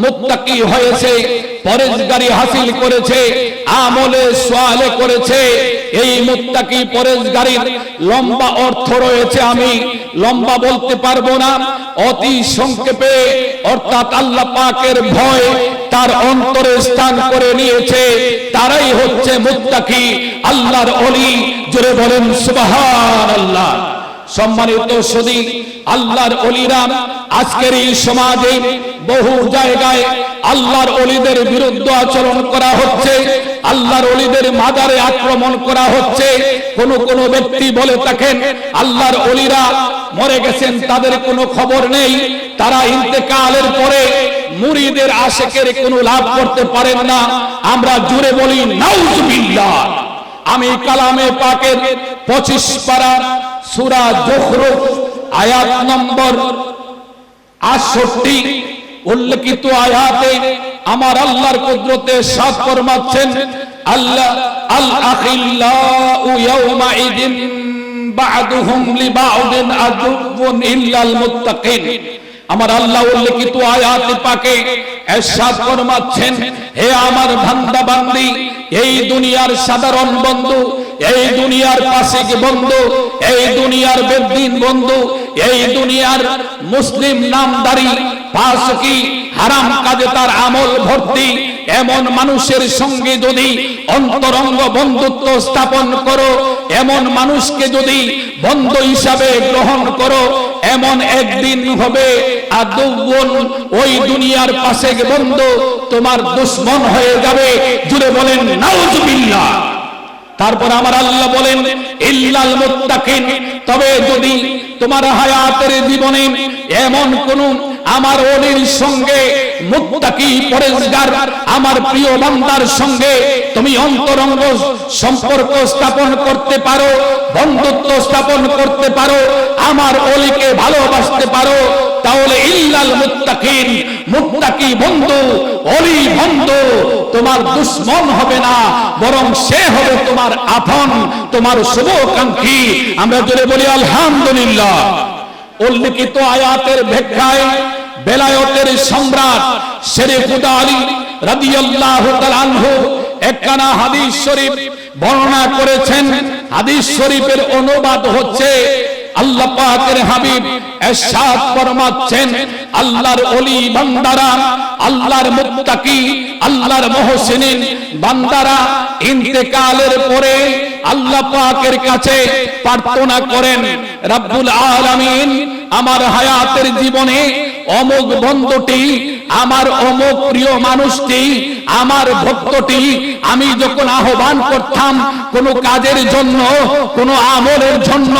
[SPEAKER 3] মুত্তাকি হয়েছে, পরেজগারি হাসিল করেছে, আমলে সালেহ করেছে। এই মুত্তাকি পরেজগারির লম্বা অর্থ রয়েছে, আমি লম্বা বলতে পারবো না, অতি সংক্ষেপে অর্থাৎ আল্লাহ পাকের ভয় তার অন্তরে স্থান করে নিয়েছে, তারাই হচ্ছে মুত্তাকি, আল্লাহর ওলি। জোরে বলেন সুবহানাল্লাহ। সম্মানিত সুধী, আল্লাহর ওলিরা আজকের এই সমাজে বহু জায়গায় আল্লাহর ওলিদের বিরুদ্ধে আচরণ করা হচ্ছে, আল্লাহর ওলিদের মাজারে আক্রমণ করা হচ্ছে। কোন ব্যক্তি বলে থাকেন আল্লাহর ওলিরা মরে গেছেন, তাদের কোনো খবর নেই, তারা ইন্তেকালের পরে মুরিদের আশিকের কোনো লাভ করতে পারেন না। আমরা জুড়ে বলি নাউজুবিল্লাহ। আমি কালামে পাকের 25 পারা সূরা যুখরুফ আয়াত নম্বর 68 উল্লেখিত আয়াতে আমার আল্লাহর কুদরতে সাত ফরমাচ্ছেন, আল্লাহ আল আখিল্লাউ ইয়াউমা ইদিন বা'দুহুম লিবা'দিন আদুউন ইল্লাল মুত্তাকিন। আমার আল্লাহ উল্লেখিত আয়াতে পাকে ইরশাদ ফরমাচ্ছেন, হে আমার বান্দা বান্দি, এই দুনিয়ার সাধারণ বন্ধু, এই দুনিয়ার পাশিক বন্ধু, এই দুনিয়ার বেদ্দিন বন্ধু, এই দুনিয়ার মুসলিম নামদারি ফাসিকি হারাম কাজে তার আমল ভর্তি এমন মানুষের সঙ্গে যদি অন্তরঙ্গ বন্ধুত্ব স্থাপন করো, এমন মানুষকে যদি বন্ধু হিসাবে গ্রহণ করো, এমন একদিন হবে আদুউন, ওই দুনিয়ার পাশিক বন্ধু তোমার দুশমন হয়ে যাবে। জুড়ে বলেন নাউজুবিল্লাহ। তারপর আমার আল্লাহ বলেন ইল্লাল মুত্তাকিন, তবে যদি তোমার হায়াতের জীবনে এমন কোন আমার ওলির সঙ্গে মুত্তাকি পরেজগার আমার প্রিয় বান্দার সঙ্গে তুমি অন্তরঙ্গ সম্পর্ক স্থাপন করতে পারো, বন্ধুত্ব স্থাপন করতে পারো, আমার ওলিকে ভালোবাসতে পারো, তাহলে ইল্লাল মুত্তাকিন, মুত্তাকি বন্ধু, ওলি বন্ধু তোমার দুশমন হবে না, বরং সে হবে তোমার আপন, তোমার শুভাকাঙ্ক্ষী। আমরা জোরে বলি আলহামদুলিল্লাহ। উল্লেখিত আয়াতের ব্যাখ্যায় বেলায়েতের সম্রাট শেরে খুদা আলী রাদিয়াল্লাহু তাআলা আনহু একখানা হাদিস শরীফ বর্ণনা করেছেন। হাদিস শরীফের অনুবাদ হচ্ছে, আল্লাহ পাকের হাবিব ইরশাদ ফরমাচ্ছেন, আল্লাহর ওলি বান্দারা, আল্লাহর মুত্তাকি, আল্লাহর মুহসিনিন বান্দারা ইন্তেকালের পরে আল্লাহ পাকের কাছে প্রার্থনা করেন, রব্বুল আলামিন আমার হায়াতের জীবনে অমুক বন্ধুটি, আমার অমুক প্রিয় মানুষটি, আমার ভক্তটি আমি যখন আহ্বান করতাম কোন কাজের জন্য, কোন আমলের জন্য,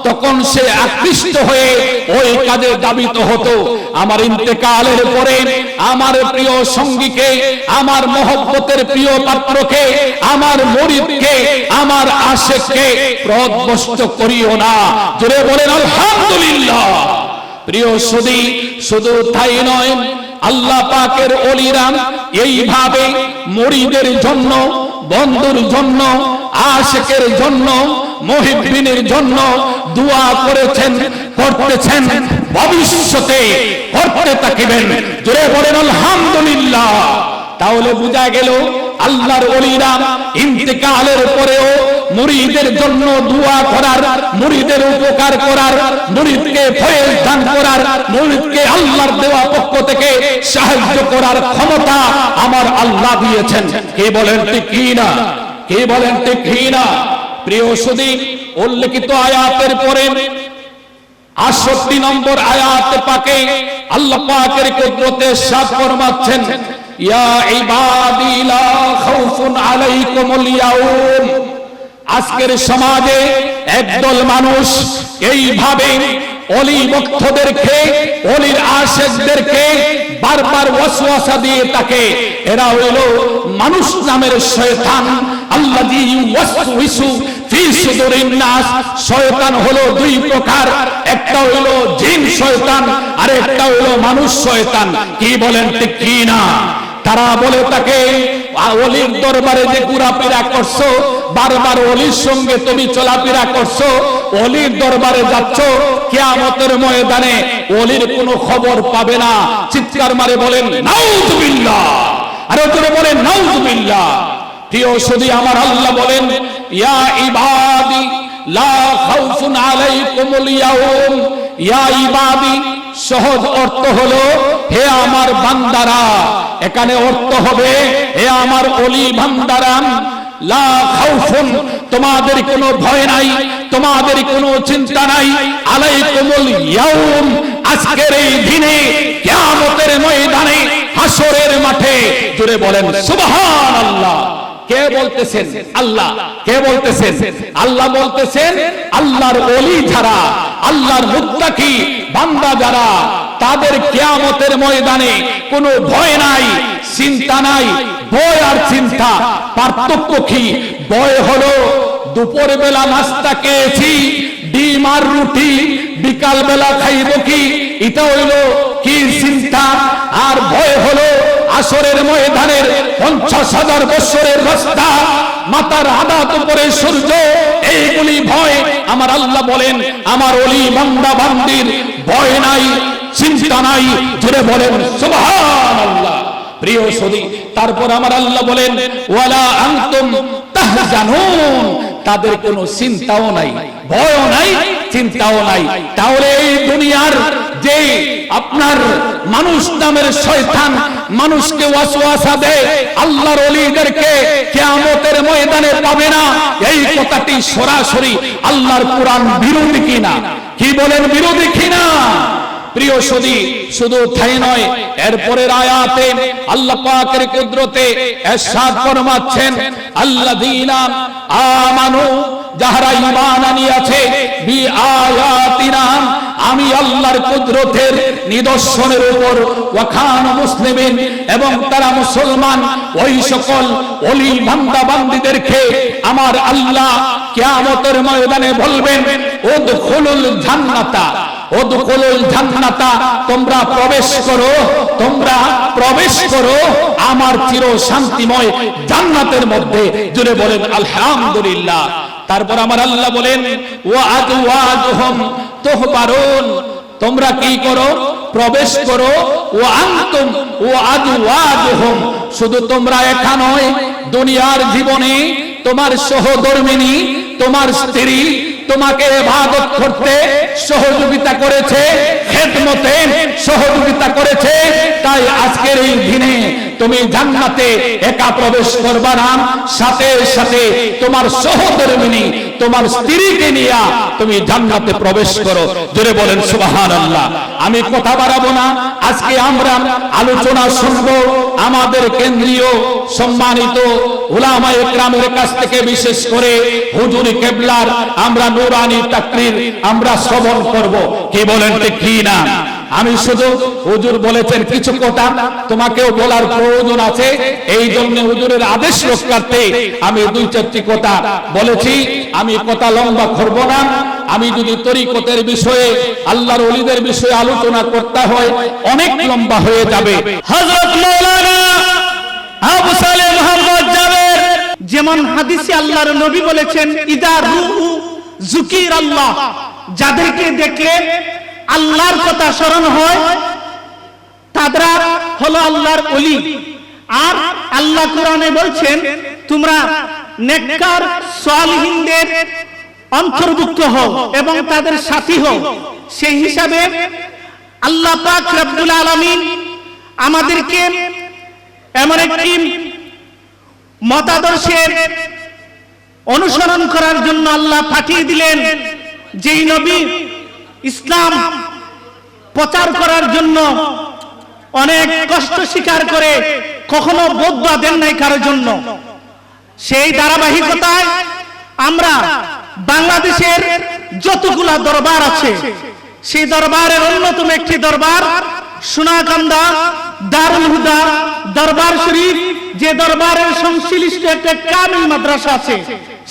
[SPEAKER 3] তখন সে আকৃষ্ট হয়ে ওই কাজে দাবিত হতো। আমার ইন্তেকালের পরে আমার প্রিয় সঙ্গীকে, আমার মহব্বতের প্রিয় পাত্রকে, আমার মুরিদকে, আমার আশিককে পথভ্রষ্ট করিও না। জোরে বলেন আলহামদুলিল্লাহ। প্রিয় সুধী, শুধু তাই নয়, আল্লাহ পাকের ওলিরা এইভাবে মুরিদের জন্য, বন্ধুর জন্য, আশিকের জন্য, মুহিব্বিনের জন্য দোয়া করেছেন, করতেছেন, ভবিষ্যতে করতে থাকিবেন। জোরে বলেন আলহামদুলিল্লাহ। তাহলে বোঝা গেল আল্লাহর ওলিরা ইন্তেকালের পরেও মুরিদের জন্য দোয়া করার, মুরিদের উপকার করার, মুরিদকে ফয়েজ দান করার, মুরিদকে আল্লাহর দেওয়া পক্ষ থেকে সাহায্য করার ক্ষমতা আমার আল্লাহ দিয়েছেন। কে বলেন ঠিক কি না? কে বলেন ঠিক কি না? প্রিয় সুধী, উল্লেখিত আয়াতের পরে ৬৮ নম্বর আয়াত পাকে আল্লাহ পাকের কুদরতে সাত ফরমাচ্ছেন, ইয়া ইবাদি লা খাউফুন আলাইকুমুল ইয়াউম। আজকের সমাজে একদল মানুষ এইভাবে অলি ভক্তদেরকে, অলির আশিকদেরকে বারবার ওয়াসওয়াসা দিয়ে থাকে। এরা হলো মানুষ নামের শয়তান, আল্লাযী ইউওয়াসওয়িসু ফি সুদুরিন নাস। শয়তান হলো দুই প্রকার, একটা হলো জিন শয়তান আর একটা হলো মানুষ শয়তান। কি বলেন ঠিক কি না? তারা বলে তাকে, ওলির দরবারে যে ঘোরাফেরা করছো, বারবার ওলির সঙ্গে তুমি চলাফেরা করছো, ওলির দরবারে যাচ্ছ, কিয়ামতের ময়দানে ওলির কোনো খবর পাবে না। চিৎকার মারে বলেন নাউযুবিল্লাহ, আর ওজোরে বলেন নাউযুবিল্লাহ। প্রিয় সুধী, আমার আল্লাহ বলেন, ইয়া ইবাদি লা খাউফুন আলাইকুমুল ইয়াউম। ইয়া ইবাদি সহজ অর্থ হলো হে আমার বান্দারা, এখানে অর্থ হবে হে আমার ওলি বান্দারা। লা খাউফুন, তোমাদের কোনো ভয় নাই, তোমাদের কোনো চিন্তা নাই। আলাইকুমুল ইয়াউম, আজকের এই দিনে, কিয়ামতের ময়দানে, হাসরের মাঠে। জোরে বলেন সুবহানাল্লাহ। কে বলতেছেন? আল্লাহ। কে বলতেছেন? আল্লাহ বলতেছেন, আল্লাহর ওলি যারা, আল্লাহর মুত্তাকি বান্দা যারা, তাদের কিয়ামতের ময়দানে কোনো ভয় নাই, চিন্তা নাই। ভয় আর চিন্তা পার্থক্য কি? ভয় হলো দুপুর বেলা নাস্তা খেয়েছি, ডিম আর রুটি, বিকাল বেলা খাইব কি, এটা হইলো কি চিন্তা। আর ভয় হলো আসরের ময়দানের ৫০,০০০ বছরের রাস্তা, মাথার আঘাত উপরে সূর্য, এইগুলি ভয়। আমার আল্লাহ বলেন, আমার ওলি বান্দা বান্দির ভয় নাই, চিন্তা নাই। জোরে বলেন সুবহানাল্লাহ। প্রিয় সুধী, তারপর আমার আল্লাহ বলেন, ওয়ালা আনতুম তাহজানুন, তাদের কোনো চিন্তাও নাই, ভয়ও নাই, চিন্তাও নাই। তাহলে এই দুনিয়ার যে আপনার মানুষ নামের শয়তান মানুষকে ওয়াসওয়াসা দেয়, আল্লাহর ওলিদেরকে কিয়ামতের ময়দানে পাবে না, এই কথাটি সরাসরি আল্লাহর কোরআন বিরোধী কিনা? কি বলেন বিরোধী কিনা? প্রিয় সুধী, শুধু তাই নয়, এরপরের আয়াতে আল্লাহ পাকের কুদরতে ইরশাদ ফরমাচ্ছেন, আল্লাযীনা আমানু, যারা ঈমান আনিয়াছে, বি আয়াতিনা, আমি আল্লাহর কুদরতের নিদর্শনের উপর, ওয়া কানু মুসলিমিন, এবং তারা মুসলমান। ওই সকল ওলি বান্দা বান্দীদেরকে আমার আল্লাহ কিয়ামতের ময়দানে বলবেন, উদখুলুল জান্নাতা, উদখুলুল জান্নাতা, তোমরা প্রবেশ করো, তোমরা প্রবেশ করো আমার চির শান্তিময় জান্নাতের মধ্যে। জুড়ে বলেন আলহামদুলিল্লাহ। তারপর আমার আল্লাহ বলেন, ওয়া আজওয়াজুহুম তুহবারুন, তোমরা কি করো? প্রবেশ করো। ওয়া আনতুম ওয়া আজওয়াজুহুম, শুধু তোমরা একা নয়, দুনিয়ার জীবনে তোমার সহধর্মিনী, তোমার স্ত্রী তোমাকে ইবাদত করতে সহযোগিতা করেছে, খেদমতে সহযোগিতা করেছে। তাই আজকের এই দিনে তুমি জান্নাতে একা প্রবেশ করবা না, সাথে সাথে তোমার সহধর্মিনী, তোমার স্ত্রীকে নিয়ে তুমি জান্নাতে প্রবেশ করো। জোরে বলেন সুবহানাল্লাহ। আমি কথা বাড়াবো না, আজকে আমরা আলোচনা শুনবো আমাদের কেন্দ্রীয় সম্মানিত উলামায়ে কেরামের কাছ থেকে, বিশেষ করে হুজুর কেবলার আমরা নুরানি তাকরীর আমরা শ্রবণ করব। কি বলেন ঠিক কি না? আমি শুধু হুজুর বলেছেন কিছু কথা তোমাকেও বলার প্রয়োজন আছে, এই জন্য হুজুরের আদেশ রক্ষার্থে আমি দুই চারটি কথা বলেছি। আমি কথা লম্বা করব না। আমি যদি তরিকতের বিষয়ে, আল্লাহর ওলিদের বিষয়ে আলোচনা করতে হয়, অনেক লম্বা হয়ে যাবে।
[SPEAKER 4] হযরত মাওলানা আবু সালেহ মুহাম্মদ জাবের, যেমন হাদিসে আল্লাহর নবী বলেছেন, ইদা রুহু যুকির আল্লাহ, যাদেরকে দেখলে আল্লাহর কথা স্মরণ হয় তারা হলো আল্লাহর ওলি। আর আল্লাহ কোরআনে বলছেন, তোমরা নেককার সালিহিনদের অন্তর্ভুক্ত হও এবং তাদের সাথী হও। সেই হিসাবে আল্লাহ পাক রব্বুল আলামিন আমাদেরকে এমন একটি মতাদর্শের অনুসরণ করার জন্য আল্লাহ পাঠিয়ে দিলেন, যেই নবী ইসলাম প্রচার করার জন্য অনেক কষ্ট স্বীকার করে কখনো বদয়া দেন নাই কারোর জন্য। সেই ধারাবাহিকতায় আমরা বাংলাদেশের যতগুলা দরবার আছে সেই দরবারের অন্যতম একটি দরবার সোনাকান্দা দারুল হুদা দরবার শরীফ, যে দরবারের সংশ্লিষ্ট একটা কামিল মাদ্রাসা আছে।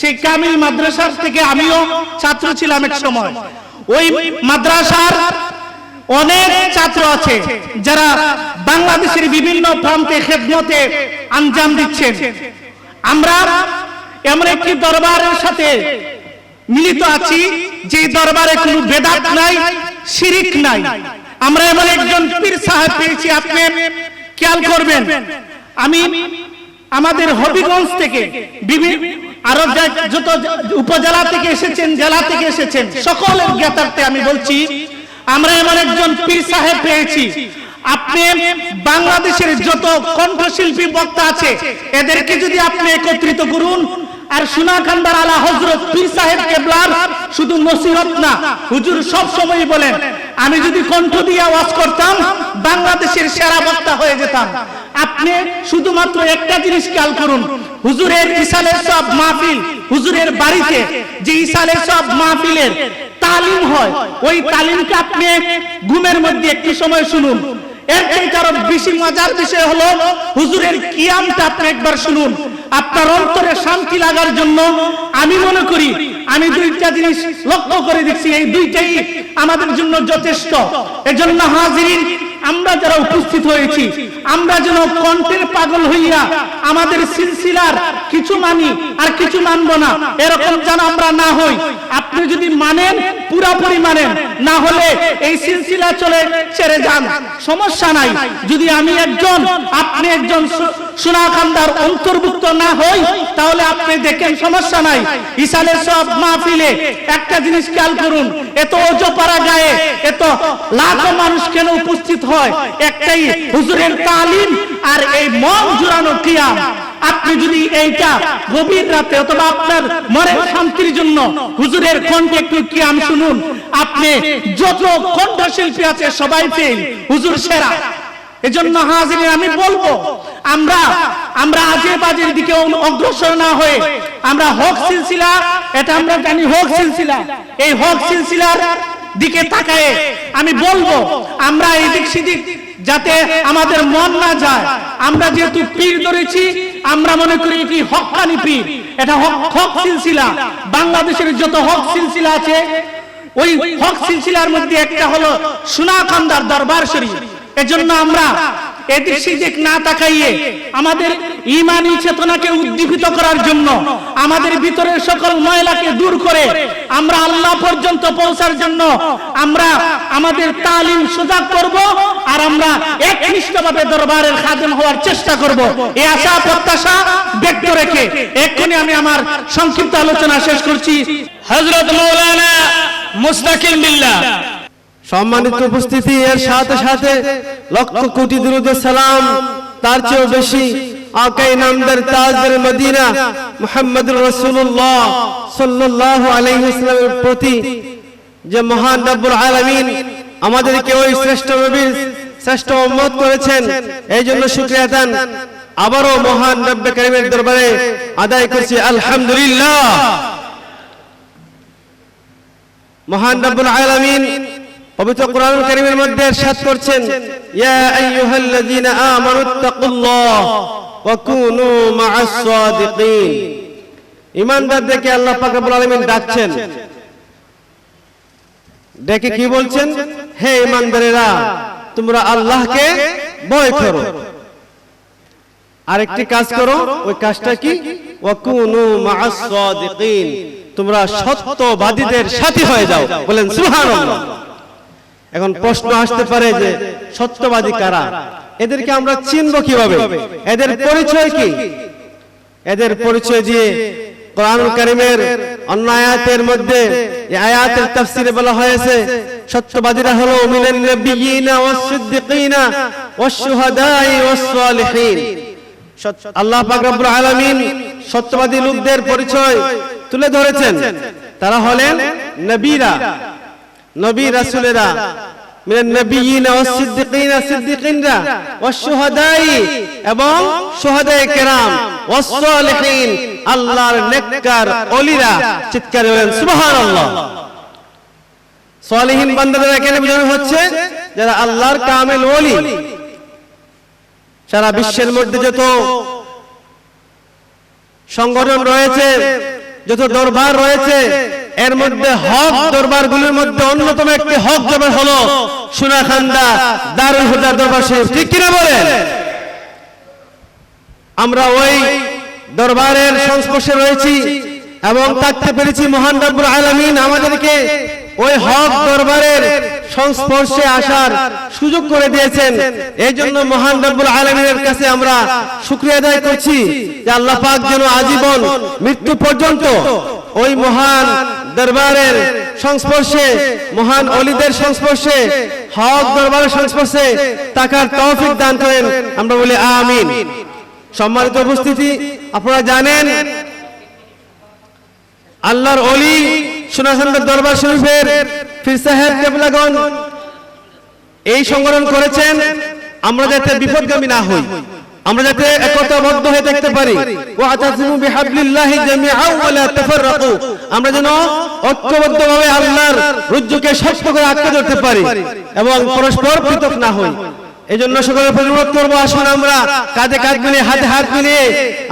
[SPEAKER 4] সেই কামিল মাদ্রাসার থেকে আমিও ছাত্র ছিলাম এক সময়। ওই মাদ্রাসার অনেক ছাত্র আছে যারা বাংলাদেশের বিভিন্ন প্রান্তে খেদমতে আঞ্জাম দিচ্ছেন। আমরা এমন একটি দরবারের সাথে মিলিত আছি যে দরবারে কোনো বেদাত নাই, শিরিক নাই। আমরা এমন একজন পীর সাহেব পেয়েছি, আপনি খেয়াল করবেন। আমি আমাদের হবিগঞ্জ থেকে আরো যত উপজেলা থেকে এসেছেন, জেলা থেকে এসেছেন, সকলের জ্ঞাতার্থে আমি বলছি, আমরা এমন একজন পীর সাহেব পেয়েছি। আপনি বাংলাদেশের যত কণ্ঠশিল্পী বক্তা আছে এদেরকে যদি আপনি একত্রিত করুন, আর সোনাকান্দার আলা হযরত পীর সাহেব কেবলার শুধু নসিহত না, হুজুর সব সময় বলেন, আমি যদি কণ্ঠ দিয়ে ওয়াজ করতাম বাংলাদেশের সেরা বক্তা হয়ে যেতাম। আপনি শুধুমাত্র একটা জিনিস খেয়াল করুন, হুজুরের ইসালের সব মাহফিল, হুজুরের বাড়িতে যে ইসালের সব মাহফিলের তালিম হয়, ওই তালিমকে আপনি ঘুমের মধ্যে একটু সময় শুনুন। এর থেকে আরো বেশি মজার বিষয় হলো হুজুরের কিয়ামটা আপনি একবার শুনুন। আপনার অন্তরে শান্তি লাগার জন্য আমি মনে করি, আমি দুইটা জিনিস লক্ষ্য করে দেখছি, এই দুইটাই আমাদের জন্য যথেষ্ট। এজন্য হাজিরিন, আমরা যারা উপস্থিত হয়েছি, আমরা যেন কণ্ঠের পাগল হইয়া আমাদের সিলসিলার কিছু মানি আর কিছু মানবো না, এরকম যেন আমরা না হই। আপনি যদি মানেন পুরাপুরি মানেন, না হলে এই সিলসিলা চলে ছেড়ে যান, সমস্যা নাই। যদি আমি একজন, আপনি একজন সোনাকান্দার অন্তর্ভুক্ত না হই, তাহলে আপনি দেখেন সমস্যা নাই। ইসালের সব মাহফিলে একটা জিনিস খেয়াল করুন, এত অজপাড়া গায়ে এত লাখো মানুষ কেন উপস্থিত হয়? একটাই, হুজুরের তালিম আর এই মন জুড়ানো কিয়াম। আপনি যদি এইটা গভীর রাতে অথবা আপনার মনের শান্তির জন্য হুজুরের কণ্ঠে একটু কিয়াম শুনুন, আপনি যত কণ্ঠশিল্পী আছে সবাই ফেল, হুজুর সেরা। এজন্য হাজিরিন, আমি বলবো আমরা আজে বাজের দিকে অগ্রসর না হয়ে আমরা হক সিলসিলা, এটা আমরা জানি হক সিলসিলা, এই হক সিলসিলার দিকে তাকায় আমি বলবো আমরা এদিক সেদিক যাতে আমাদের মন না যায়। আমরা যেহেতু পীর ধরেছি, আমরা মনে করি এটি হক্কানি পীর, এটা হক সিলসিলা। বাংলাদেশের যত হক সিলসিলা আছে, ওই হক সিলসিলার মধ্যে একটা হলো সোনাকান্দার দরবার শরীফ। এজন্য আমরা এদিক সেদিক না তাকাইয়ে আমাদের ঈমানি চেতনাকে উদ্দীপিত করার জন্য, আমাদের ভিতরের সকল ময়লাকে দূর করে আমরা আল্লাহ পর্যন্ত পৌঁছার জন্য আমরা আমাদের তালিম সুযোগ করব, আর আমরা একনিষ্ঠভাবে দরবারের খাদেম হওয়ার চেষ্টা করব। এই আশা প্রত্যাশা ব্যক্ত রেখে এক্ষুনি আমি আমার সংক্ষিপ্ত আলোচনা শেষ করছি।
[SPEAKER 3] হযরত মাওলানা মুস্তাকিম বিল্লাহ।
[SPEAKER 5] সম্মানিত উপস্থিতি, এর সাথে সাথে লক্ষ কোটি দুরূদ ও সালাম, তার চেয়েও বেশি আকায়ে নামদার তাজদার মদিনা মুহাম্মদুর রাসূলুল্লাহ সাল্লাল্লাহু আলাইহি ওয়াসাল্লামের প্রতি যে মহান রব্বুল আলামিন আমাদেরকে ওই শ্রেষ্ঠ নবীর শ্রেষ্ঠ উম্মত করেছেন, এই জন্য শুকরিয়া আদান আবারও মহান রব্বে কারীমের দরবারে আদায় করছি আলহামদুলিল্লাহ। মহান রব্বুল আলামিন পবিত্র কোরআনুল কারীমের মধ্যে ইরশাদ করছেন, ইয়া আইয়ুহাল্লাযীনা আমানুত্তাকুল্লাহ ওয়া কুনু মা'আস সাদিকিন। ঈমানদারদেরকে আল্লাহ পাক রব্বুল আলামিন ডাকছেন, ডেকে কি বলছেন? হে ঈমানদারেরা, তোমরা আল্লাহকে ভয় করো, আরেকটি কাজ করো। ওই কাজটা কি? ওয়া কুনু মা'আস সাদিকিন, তোমরা সত্যবাদীদের সাথী হয়ে যাও। বলেন সুবহানাল্লাহ। এখন প্রশ্ন আসতে পারে যে সত্যবাদী কারা? এদেরকে আমরা চিনব কিভাবে? এদের পরিচয় কি? এদের পরিচয় দিয়ে কোরআনুল কারীমের অন্য আয়াতের মধ্যে এই আয়াতের তাফসীরে বলা হয়েছে সত্যবাদীরা হলো মিনান নাবিয়িনা ওয়াস সিদ্দিকিনা ওয়াস শুহাদাই ওয়াস সালিহিন। আল্লাহ পাক রব্বুল আলামিন সত্যবাদী লোকদের পরিচয় তুলে ধরেছেন। তারা হলেন নবীরা, নবী রাসূলেরা, মিনান নাবিয়িনা ওয়াস সিদ্দিকিনা, সিদ্দিকিনরা, ওয়াস শুহাদাই এবং শুহাদায়ে কেরাম, ওয়াস সালিহিন আল্লাহর নেককার ওলিরা। চিৎকার বলেন সুবহানাল্লাহ। সালিহিন বান্দাদের এখানে বোঝানো হচ্ছে যারা আল্লাহর কামেল ওলি। সারা বিশ্বের মধ্যে যত সংগঠন রয়েছে, যত দরবার রয়েছে, এর মধ্যে হক দরবারগুলোর মধ্যে অন্যতম একটি হক দরবার হলো সোনাখান্দা দারুল হুদা দরবার শরীফ। ঠিক কিনা বলেন? আমরা ওই দরবারের সংস্পর্শে রয়েছি এবং থাকতে পেরেছি। মহান রব্বুল আলামিন আমাদেরকে ওই হক দরবারের সংস্পর্শে আসার সুযোগ করে দিয়েছেন। এই জন্য মহান রব্বুল আলামিনের কাছে আমরা শুকরিয়া আদায় করছি যে আল্লাহ পাক যেন আজীবন মৃত্যু পর্যন্ত ওই মহান দরবারের সংস্পর্শে, মহান ওলিদের সংস্পর্শে, হক দরবারের সংস্পর্শে থাকার তৌফিক দান করেন। আমরা বলি আমিন। সম্মানিত উপস্থিতি, আপনারা জানেন আল্লাহর ওলি সোনাখান্দা দরবার শরীফের পীর সাহেব কেবলাগণ এই সংগঠন করেছেন আমরা যাতে বিপদগামী না হই, আমরা যাতে একতাবদ্ধ হয়ে থাকতে পারি। ওয়াতাসিমু বিহাবলিল্লাহি জামিআন ওয়া লা তাফাররাকু, আমরা যেন ঐক্যবদ্ধভাবে আল্লাহর রজ্জুকে শক্ত করে আঁকড়ে ধরতে পারি এবং পরস্পর পৃথক না হই। এই জন্য সকলের অনুরোধ করবো, আসুন আমরা কাঁধে কাঁধ মিলিয়ে, হাতে হাত মিলিয়ে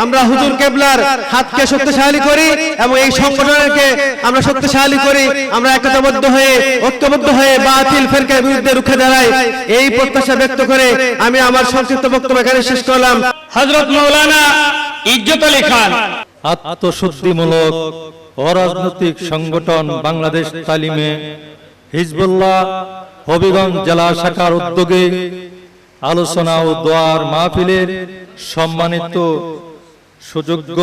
[SPEAKER 5] আমরা হুজুর কেবলার হাতকে শক্তিশালী করি এবং এই সংগঠনকে আমরা শক্তিশালী করি। আমরা একতাবদ্ধ হয়ে, ঐক্যবদ্ধ হয়ে বাতিল ফিরকার বিরুদ্ধে রুখে দাঁড়াই। এই প্রত্যাশা ব্যক্ত করে আমি আমার সংক্ষিপ্ত বক্তব্য এখানে শেষ করলাম।
[SPEAKER 4] হযরত মাওলানা ইজ্জত আলী খান।
[SPEAKER 6] আত্মশুদ্ধিমূলক অরাজনৈতিক সংগঠন বাংলাদেশ তালিমে হিজবুল্লাহ হবিগঞ্জ জেলা শাখার উদ্যোগে আলোচনা ও দোয়ার মাহফিলের সম্মানিত সুযোগ্য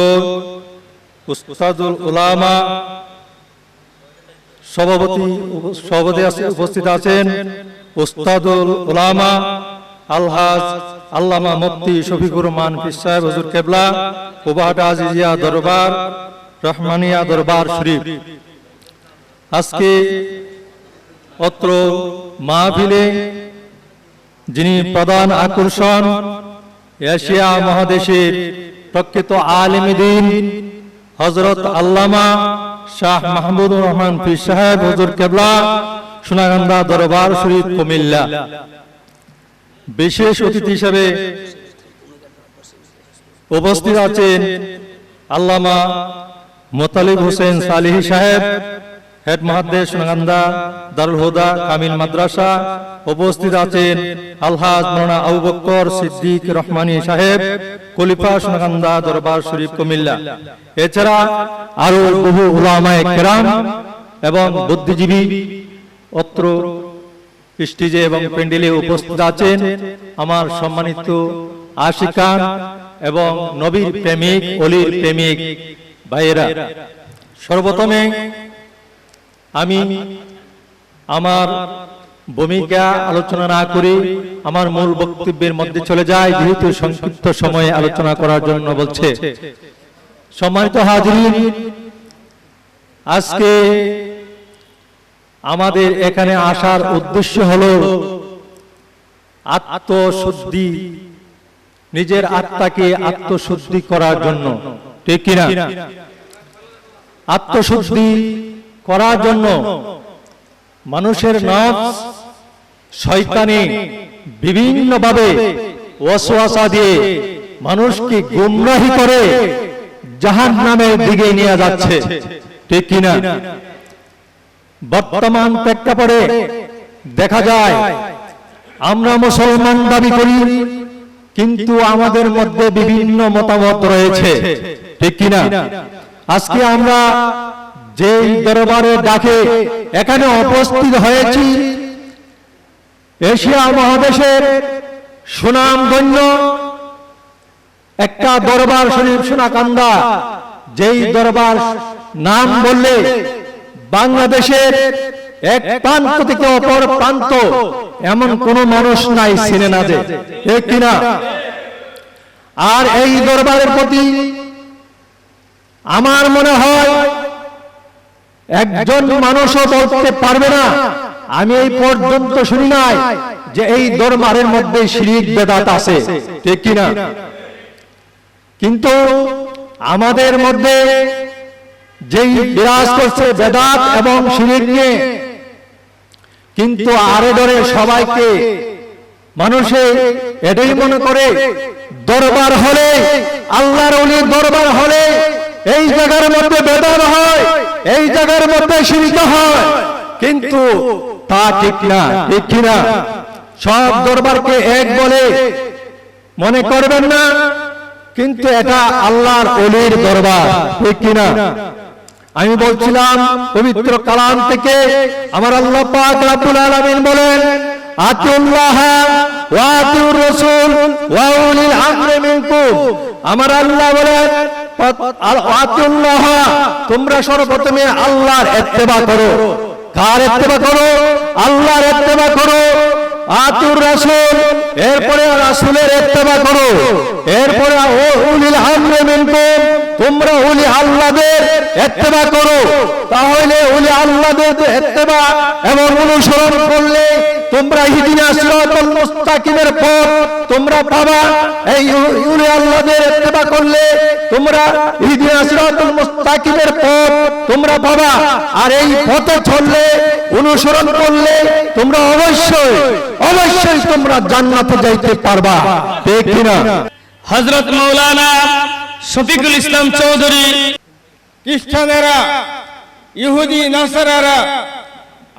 [SPEAKER 6] উস্তাদুল উলামা সভাপতি উপস্থিত আছেন উস্তাদুল উলামা আলহাজ আল্লামা মুফতি শফিকুর রহমান পীর সাহেব হুজুর কেবলা, কুবাহাটা আজিজিয়া দরবার, রহমানিয়া দরবার শরীফ। আজকে অত্র মাহফিলে যিনি প্রধান আকর্ষণ, এশিয়া মহাদেশের প্রকৃত আলেমে দ্বীন হযরত আল্লামা শাহ মাহমুদুর রহমান পীর সাহেব হুজুর কেবলা, সোনাখান্দা দরবার শরীফ, কুমিল্লা। বিশেষ অতিথি হিসেবে উপস্থিত আছেন আল্লামা মোতালিব হোসেন সালিহি সাহেব, হেড মুহাদ্দিস সোনাখান্দা দারুল হুদা কামিল মাদ্রাসা। উপস্থিত আছেন আলহাজ মাওলানা আবু বকর সিদ্দিক রহমানী সাহেব, খলিফা সোনাখান্দা দরবার শরীফ, কুমিল্লা। এছাড়া আরো বহু উলামায়ে কেরাম এবং বুদ্ধিজীবী অত্র স্টেজে এবং প্যান্ডেলে উপস্থিত আছেন। আমার সম্মানিত আশিকান এবং নবীর প্রেমিক, ওলির প্রেমিক ভাইয়েরা, সর্বপ্রথমে আমি আমার ভূমিকা আলোচনা না করে আমার মূল বক্তব্যের মধ্যে চলে যাই, যেহেতু সংক্ষিপ্ত সময়ে আলোচনা করার জন্য বলছে। সম্মানিত হাজিরিন, আজকে আমাদের এখানে আসার উদ্দেশ্য হলো আত্মশুদ্ধি, নিজের আত্মাকে আত্মশুদ্ধি করার জন্য। ঠিক কিনা? আত্মশুদ্ধি করার জন্য মানুষের নফস শয়তানি বিভিন্নভাবে ওয়াসওয়াসা দিয়ে মানুষকে গুমরাহি করে জাহান্নামের দিকে নিয়ে যাচ্ছে। ঠিক কিনা? বর্তমান প্রেক্ষাপটে দেখা যায় আমরা মুসলমান দাবি করি, কিন্তু আমাদের মধ্যে বিভিন্ন মতামত রয়েছে। ঠিক কিনা? আজকে আমরা যেই দরবারে ডাকে এখানে উপস্থিত হয়েছি, এশিয়া মহাদেশের সুনামধন্য একটা দরবার শরীফ সোনাকান্দা, যেই দরবার নাম বললে বাংলাদেশের এক প্রান্ত থেকে অপর প্রান্ত এমন কোন মানুষ নাই চিনে না যে, ঠিক কিনা? আর এই দরবারের প্রতি আমার মনে হয় একজন মানুষও বলতে পারবে না, আমি এই পর্যন্ত শুনি নাই যে এই দরবারের মধ্যে শিরক বেদাত আছে, ঠিক কিনা? কিন্তু আমাদের মধ্যে যেই বিরাজ করছে বেদাত এবং শিরক নিয়ে, কিন্তু আরে ধরে সবাইকে মানুষে এটাই মনে করে দরবার হলে, আল্লাহর ওলির দরবার হলে এই জায়গার মধ্যে বেদাত হয়, এই জায়গার মধ্যে শিরক হয়, কিন্তু তা ঠিক না, ঠিক কিনা? সব দরবারকে এক বলে মনে করবেন না, কিন্তু এটা আল্লাহর ওলির দরবার, ঠিক কিনা? আমি বলছিলাম পবিত্র কালাম থেকে আমার আল্লাহ পাক রব্বুল আলামিন বলেন, আতিউল্লাহ ওয়া আতিউর রাসূল ওয়া উলিল আমরি মিনকুম। আমার আল্লাহ বলেন আতিউল্লাহ, তোমরা সর্বপ্রথমে আল্লাহর ইত্তেবা করো। কার ইত্তেবা করো? আল্লাহর ইত্তেবা করো। আতিউর রাসূল, এরপরে রাসূলের ইত্তেবা করো। এরপরে উলিল আমরি মিনকুম, তোমরা উলি আল্লাহদের ইত্তেবা করো। তাহলে উলি আল্লাহদের ইত্তেবা এবং অনুসরণ করলে তোমরা ইহদিনাস সিরাতাল মুস্তাকিমের পথ তোমরা পাবা। এই উলি আল্লাহদের ইত্তেবা করলে তোমরা ইহদিনাস সিরাতাল মুস্তাকিমের পথ তোমরা পাবা। আর এই পথে চললে, অনুসরণ করলে তোমরা অবশ্যই অবশ্যই তোমরা জান্নাতে যাইতে পারবা, ঠিক কিনা?
[SPEAKER 4] হযরত মাওলানা শফিকুল ইসলাম চৌধুরী,
[SPEAKER 2] খ্রিস্টানেরা, ইহুদি নাসারারা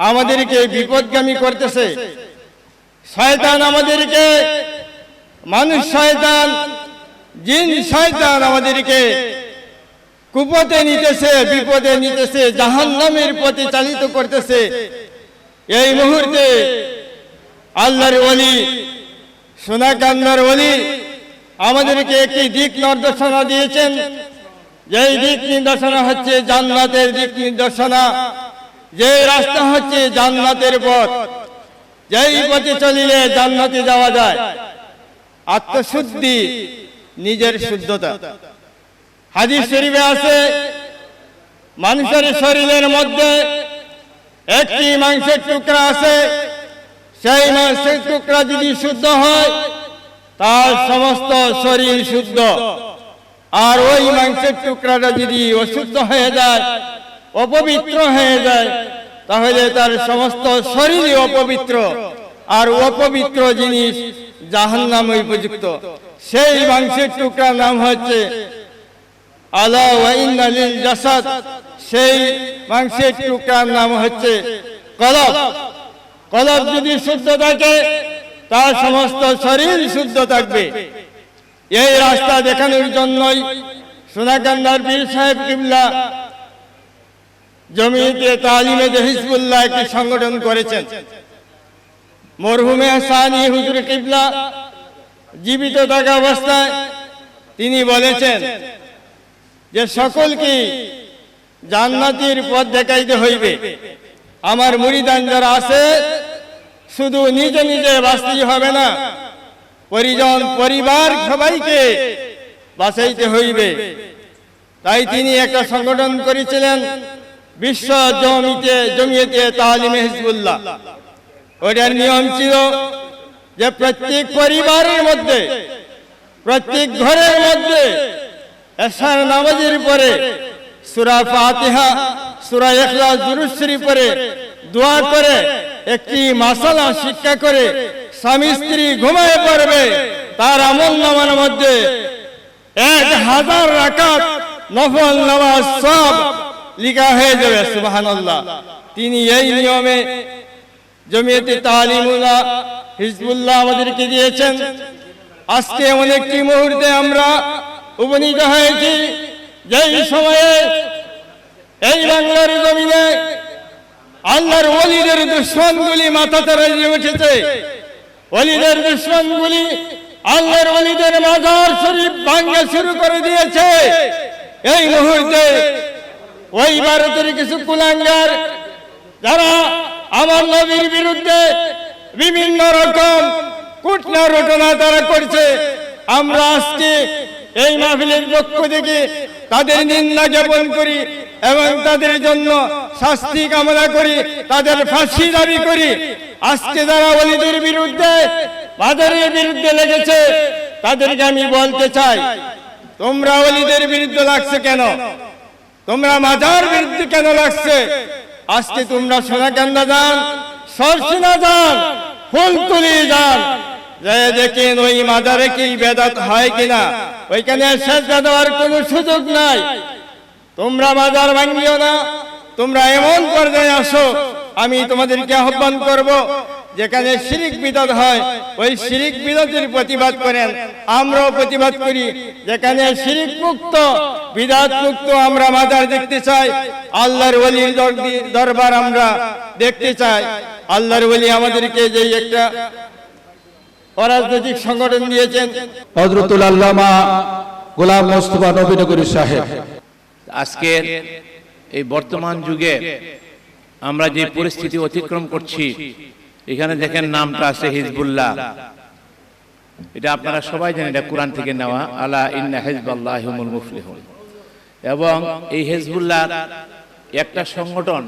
[SPEAKER 2] আমাদেরকে বিপদগামী করতেছে। শয়তান আমাদেরকে, মানুষ শয়তান, জিন শয়তান আমাদেরকে কুপথে নিতেছে, বিপদে নিতেছে, জাহান্নামের পথে চালিত করতেছে। এই মুহূর্তে আল্লাহর ওলি, সোনাকান্দার ওলি আমাদেরকে একটি দিক নির্দেশনা দিয়েছেন। যেই দিক নির্দেশনা হচ্ছে জান্নাতের দিক নির্দেশনা, যে রাস্তা হচ্ছে জান্নাতের পথ, যেই পথে চলিলে জান্নাতে যাওয়া যায়। আত্মশুদ্ধি, নিজের শুদ্ধতা। হাদিস শরীফে আছে, মানুষের শরীরের মধ্যে একটি মাংসের টুকরা আছে, সেই মাংসের টুকরা যদি শুদ্ধ হয় তার সমস্ত শরীর শুদ্ধ। আর ওই মাংসের টুকরাটা যদি অশুদ্ধ হয়ে যায়, অপবিত্র হয়ে যায়, তাহলে তার সমস্ত শরীরই অপবিত্র। আর অপবিত্র জিনিস জাহান্নামে উপযুক্ত। সেই মাংসের টুকরার নাম হচ্ছে আলা ওয়া ইন্না লিল জাসাদ, সেই মাংসের টুকরার নাম হচ্ছে কলব। কলব যদি শুদ্ধ থাকে তার সমস্ত শরীর শুদ্ধ থাকবে। এই রাস্তা দেখানোর জন্যই সোনাকান্দার পীর সাহেব কিবলা জমিয়তে তালিমে হিজবুল্লাহ একটি সংগঠন করেছেন। মরহুমে সানি হুজুর কিবলা জীবিত থাকা অবস্থায় তিনি বলেছেন যে সকলকে জান্নাতের পথ দেখাইতে হইবে। আমার মুরিদান যারা আছে, শুধু নিজে নিজে বাঁচতেই হবে না, পরিজন পরিবার সবাইকে বাঁচাইতে হইবে। তাই তিনি একটা সংগঠন করেছিলেন, বিশ্ব জমিয়তে তালিমে হিজবুল্লাহ। ওটার নিয়ম ছিল যে প্রত্যেক পরিবারের মধ্যে, প্রত্যেক ঘরের মধ্যে এশার নামাজের পরে সূরা ফাতিহা, সূরা ইখলাস, দুরূদ শরীফ পড়ে দোয়া করে একটি মাসালা শিক্ষা করে স্বামী স্ত্রী ঘুমায় পড়বে, তার আমলনামার মধ্যে 1000 রাকাত নফল নামাজ সব লিখা হয়ে যাবে। সুবহানাল্লাহ। তিনি এই নিয়মে জমিয়তে তালিমুল্লাহ হিজবুল্লাহ আমাদেরকে দিয়েছেন। আজকে এমন একটি মুহূর্তে আমরা উপনীত হয়েছি, যেই সময়ে এই বাংলার জমিনে আল্লাহর ওলিদের দুশমনগুলি মাথা তারা দিয়ে উঠেছে। ওলিদের দুশমনগুলি
[SPEAKER 7] আল্লাহর ওলিদের মাজার শরীফ ভাঙা শুরু করে দিয়েছে। এই মুহূর্তে ওই ভারতের কিছু কুলাঙ্গার যারা আমার নবীর বিরুদ্ধে বিভিন্ন রকম কুটনা রটনা তারা করছে, আমরা আজকে এই মাহফিলের পক্ষ থেকে তাদের নিন্দা জ্ঞাপন করি এবং তাদের জন্য শাস্তি কামনা করি, তাদের ফাঁসি দাবি করি। আজকে যারা ওলিদের বিরুদ্ধে মাজারের বিরুদ্ধে লেগেছে তাদেরকে আমি বলতে চাই, তোমরা ওলিদের বিরুদ্ধে লাগছে কেন? তোমরা মাজার বিরুদ্ধে কেন লাগছে? আজকে তোমরা সোনাকান্দা যান, সরসিনা যান, ফুলতুলি যান, দেখেন ওই মাজারে কি বেদাত হয় কিনা। ওইখানে সেজদা দেওয়ার কোনো সুযোগ নাই। তোমরা মাজার ভাঙিও না, তোমরা এমন পর্যায়ে আসো, আমি তোমাদেরকে আহ্বান করব, যেখানে শিরিক বিদআত হয় ওই শিরিক বিদআতের প্রতিবাদ করেন, আমরাও প্রতিবাদ করি। যেখানে শিরিক মুক্ত বিদআত মুক্ত আমরা মাজার দেখতে চাই, আল্লাহর ওলির দরবার আমরা দেখতে চাই। আল্লাহর ওলি আমাদেরকে যে একটা অরাজনৈতিক সংগঠন দিয়েছেন,
[SPEAKER 3] হযরতুল আল্লামা গোলাম মোস্তফা নবীনগরী সাহেব।
[SPEAKER 8] আজকের এই বর্তমান যুগে আমরা যে পরিস্থিতি অতিক্রম করছি, এখানে দেখেন নামটা আছে হিজবুল্লাহ। এটা আপনারা সবাই জানেন, এটা কোরআন থেকে নেওয়া, আলা ইন্না হিজবাল্লাহি হুমুল মুফলিহুন। এবং এই হিজবুল্লাহ একটা সংগঠন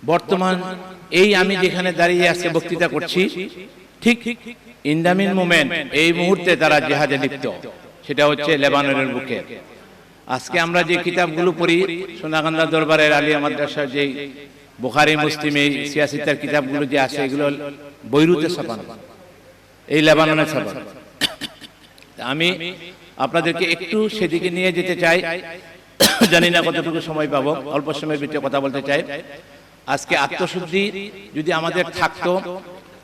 [SPEAKER 8] বর্তমান এই আমি যেখানে দাঁড়িয়ে আজকে বক্তৃতা করছি, ঠিক ইন দ্য মিন মোমেন্ট এই মুহূর্তে তারা জিহাদে লিপ্ত, সেটা হচ্ছে লেবাননের বুকে। আজকে আমরা যে কিতাবগুলো পড়ি, সোনাকান্দা দরবারের আলিয়া মাদ্রাসার যে বুখারী মুসলিম এই সিয়াসিতার কিতাবগুলো যে আছে, এগুলো বৈরুতে ছাপানো, এই লেবাননে ছাপানো। আমি আপনাদেরকে একটু সেদিকে নিয়ে যেতে চাই, জানি না কতটুকু সময় পাবো, অল্প সময়ের ভিতরে কথা বলতে চাই। আজকে আত্মশুদ্ধি যদি আমাদের থাকতো,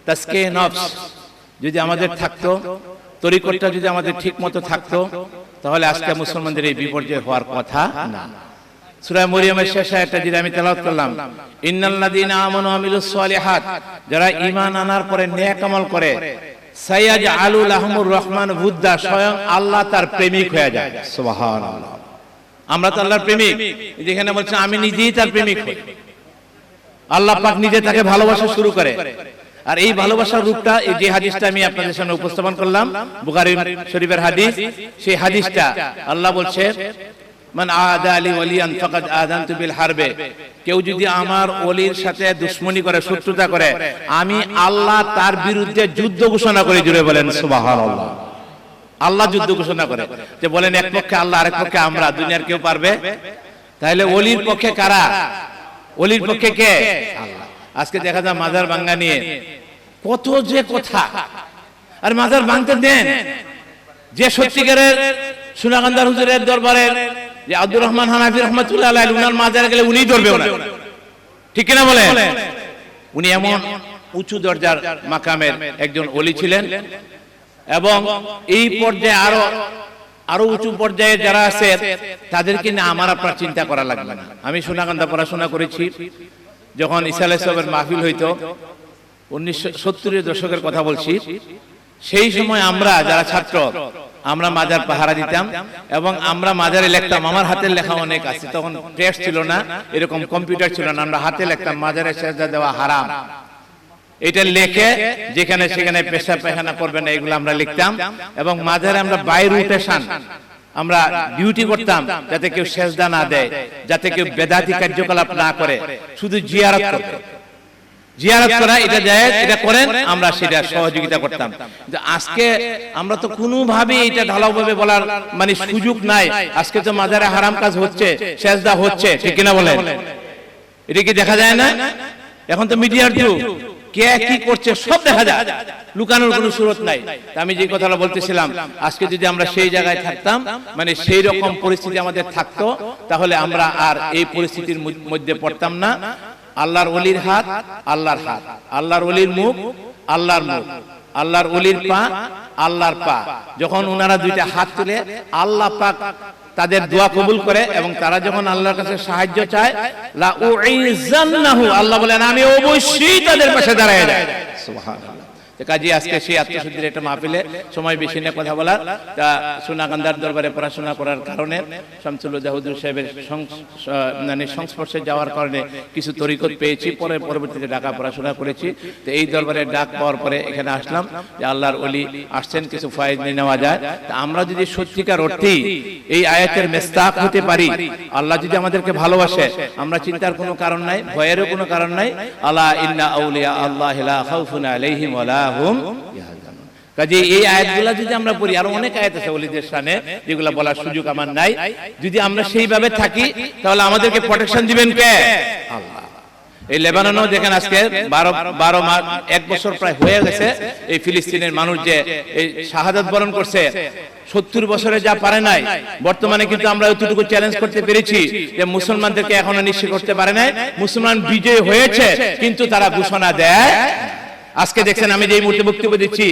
[SPEAKER 8] তাজকিয়ে নফস যদি আমাদের থাকতো, তরিকতটা যদি আমাদের ঠিক মতো থাকতো, তাহলে আজকে মুসলমানদের এই বিপর্যয় হওয়ার কথা না। সূরা মরিয়মের শেষ আয়াতটা যেটা আমি তেলাওয়াত করলাম, ইন্নাল্লাযীনা আমানু ওয়া আমিলুস সালিহাত, যারা ঈমান আনার পরে নেক আমল করে, সায়াজআলু লাহুমুর রহমান বুদ্দা, স্বয়ং আল্লাহ তার প্রেমিক হয়ে যায়। সুবহানাল্লাহ। আমরা তো আল্লাহর প্রেমিক, যেখানে বলছেন আমি নিজেই তার প্রেমিক হই, আল্লাহ পাক নিজে তাকে ভালোবাসা শুরু করে। আর এই ভালোবাসার রূপটা, এই যে হাদিসটা আমি আপনাদের সামনে উপস্থাপন করলাম, বুখারী শরীফের হাদিস, সেই হাদিসটা আল্লাহ বলছে, মান আদা আলী ওয়ালিয়ান ফাকাদ আযানতু বিল হারবে, কেউ যদি আমার ওলির সাথে দুশমনি করে, শত্রুতা করে, আমি আল্লাহ তার বিরুদ্ধে যুদ্ধ ঘোষণা করে। জুড়ে বলেন সুবহানাল্লাহ। আল্লাহ যুদ্ধ ঘোষণা করে, যে বলেন এক পক্ষে আল্লাহ, আরেক পক্ষে আমরা, দুনিয়ার কেউ পারবে? তাহলে ওলির পক্ষে কারা? ওলির পক্ষে কে? আল্লাহ। আজকে দেখা যায় মাজার ভাঙা নিয়ে কত যে কথা, আর মাজার ভাঙতে দেন। যে সত্যিকারের সোনাকান্দার হুজুরের দরবারের যে আব্দুর রহমান হানাফি রাহমাতুল্লাহ আলাইহি, উনার মাজারে গেলে উনিই ধরবে ওনা, ঠিক কিনা বলেন? উনি এমন উঁচু দরজার মাকামের একজন ওলি ছিলেন, এবং এই পর্যায়ে আরো উঁচু পর্যায়ে যারা আছে তাদেরকে নিয়ে আমার আপনার চিন্তা করা লাগবে না। আমি সোনাকান্দা পড়াশোনা করেছি, যখন ঈসা আলাইহিস সালামের মাহফিল হইতো 1970-এর দশকের কথা বলছি, সেই সময় আমরা যারা ছাত্র, আমরা মাজার পাহারা দিতাম এবং আমরা মাজারে লিখতাম। আমার হাতের লেখা অনেক আছে, তখন প্রেস ছিল না, এরকম কম্পিউটার ছিল না, আমরা হাতে লিখতাম মাজারে সেজদা দেওয়া হারাম, এটা লেখে যেখানে সেখানে পেশাব পায়খানা করবে না, এগুলো আমরা লিখতাম। এবং মাজারে আমরা বাইরে রোটেশন আমরা ডিউটি করতাম, যাতে কেউ সেজদা না দেয়, যাতে কেউ বেদাতি কার্যকলাপ না করে, শুধু জিয়ারত করবে। জিয়ারত করা এটা জায়েজ, এটা করেন, আমরা সেটা সহযোগিতা করতাম। আজকে আমরা তো কোনোভাবে এটা ঢালাওভাবে বলার মানে সুযোগ নাই। আজকে তো মাজারে হারাম কাজ হচ্ছে, সেজদা হচ্ছে, ঠিক কিনা বলেন? এটা কি দেখা যায় না? এখন তো মিডিয়ার যুগ, কে কি করছে সব দেখা যায়, লুকানোর কোনো সুরত নাই। আমি যে কথাটা বলতেছিলাম, আজকে যদি আমরা সেই জায়গায় থাকতাম, মানে সেই রকম পরিস্থিতি আমাদের থাকতো, তাহলে আমরা আর এই পরিস্থিতির মধ্যে পড়তাম না। আল্লাহর ওলির হাত আল্লাহর হাত, আল্লাহর ওলির মুখ আল্লাহর মুখ, আল্লাহর ওলির পা আল্লাহর পা। যখন ওনারা দুইটা হাত তুলে আল্লাহ পাক তাদের দোয়া কবুল করে, এবং তারা যখন আল্লাহর কাছে সাহায্য চায়, লা উইজান্নাহু, আল্লাহ বলেন আমি অবশ্যই তাদের পাশে দাঁড়ায় যাই। সুবহানাল্লাহ। কাজে আজকে সেই আত্মশুদ্ধির একটা মাহফিলে সময় বেশি না কথা বলার, তা সোনাকান্দার দরবারে পড়াশোনা করার কারণে শামসুল হুদা হুজুর সাহেবের সংস্পর্শে যাওয়ার কারণে কিছু তরিকত পেয়েছি, পরবর্তীতে ঢাকা পড়াশোনা করেছি। তো এই দরবারে ডাক পাওয়ার পরে এখানে আসলাম যে আল্লাহর ওলি আসছেন, কিছু ফায়েজ নিয়ে নেওয়া যায়। তা আমরা যদি সত্যিকার অর্থেই এই আয়াতের মেস্তাক হতে পারি, আল্লাহ যদি আমাদেরকে ভালোবাসে, আমরা চিন্তার কোনো কারণ নাই, ভয়েরও কোনো কারণ নাই। আল্লাহ ইন্না আউলিয়া আল্লাহ লা খাউফুন আলাইহিম ওয়া লা হুম ইয়াহজানুন। কাজে এই আয়াতগুলো যদি আমরা পড়ি, আরো অনেক আয়াত আছে ওলিদের শানে যেগুলো বলার সুযোগ আমার নাই, যদি আমরা সেইভাবে থাকি তাহলে আমাদেরকে প্রোটেকশন দিবেন কে? আল্লাহ। এই লেবাননেও দেখেন আজকে 12 মাস 1 বছর প্রায় হয়ে গেছে এই ফিলিস্তিনের মানুষ যে এই শাহাদাত বরণ করছে, 70 বছরে যা পারে নাই, বর্তমানে কিন্তু আমরা এতটুকু চ্যালেঞ্জ করতে পেরেছি যে মুসলমানদেরকে এখনো নিশ্চিত করতে পারে নাই। মুসলমান বিজয় হয়েছে কিন্তু তারা ঘোষণা দেয়। আজকে দেখছেন আমি যে এই মুহূর্তে বক্তব্য দিচ্ছি,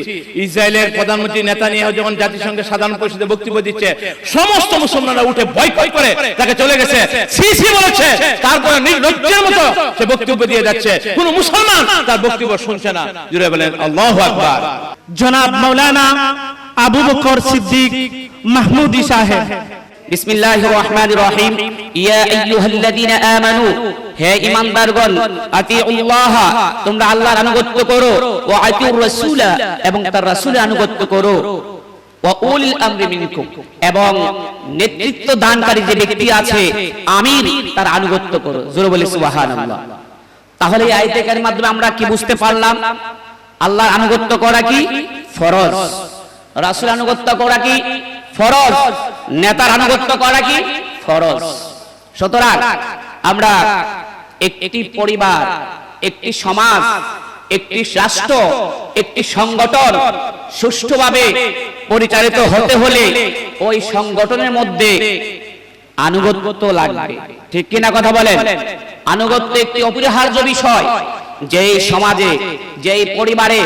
[SPEAKER 8] ইসরায়েলের প্রধানমন্ত্রী নেতানিয়াহু যখন জাতিসংঘের সাধারণ পরিষদে বক্তব্য দিচ্ছে, সমস্ত মুসলমানরা উঠে বয়কট করে তাকে চলে গেছে, সিসি বলেছে, তারপরে নির্লজ্জের মতো সে বক্তব্য দিয়ে যাচ্ছে, কোন মুসলমান তার বক্তব্য শুনছে না। জুড়ে বলেন আল্লাহু আকবার।
[SPEAKER 4] জনাব মাওলানা আবু বকর সিদ্দিক মাহমুদি সাহেব।
[SPEAKER 9] বিসমিল্লাহির রহমানির রহিম। ইয়া আইয়ুহাল্লাযীনা আমানু, হে ঈমানদারগণ, আতিউল্লাহ, তোমরা আল্লাহর আনুগত্য করো, ওয়া আতিউর রাসূলা, এবং তার রাসূলের আনুগত্য করো, ওয়া উলিল আমরি মিনকুম, এবং নেতৃত্ব দানকারী যে ব্যক্তি আছে আমির, তার আনুগত্য করো। জোরে বলি সুবহানাল্লাহ। তাহলে এই আয়াতের মাধ্যমে আমরা কি বুঝতে পারলাম? আল্লাহর আনুগত্য করা কি ফরজ, রাসূলের আনুগত্য করা কি ফরজ, নেতার আনুগত্য করা কি ফরজ। সুতরাং আমরা একটি পরিবার, একটি সমাজ, একটি রাষ্ট্র, একটি সংগঠন সুষ্ঠুভাবে পরিচালিত হতে হলে ওই সংগঠনের মধ্যে আনুগত্য লাগবে। ঠিক কিনা কথা বলেন? আনুগত্য একটি অপরিহার্য বিষয়। যেই সমাজে, যেই পরিবারে,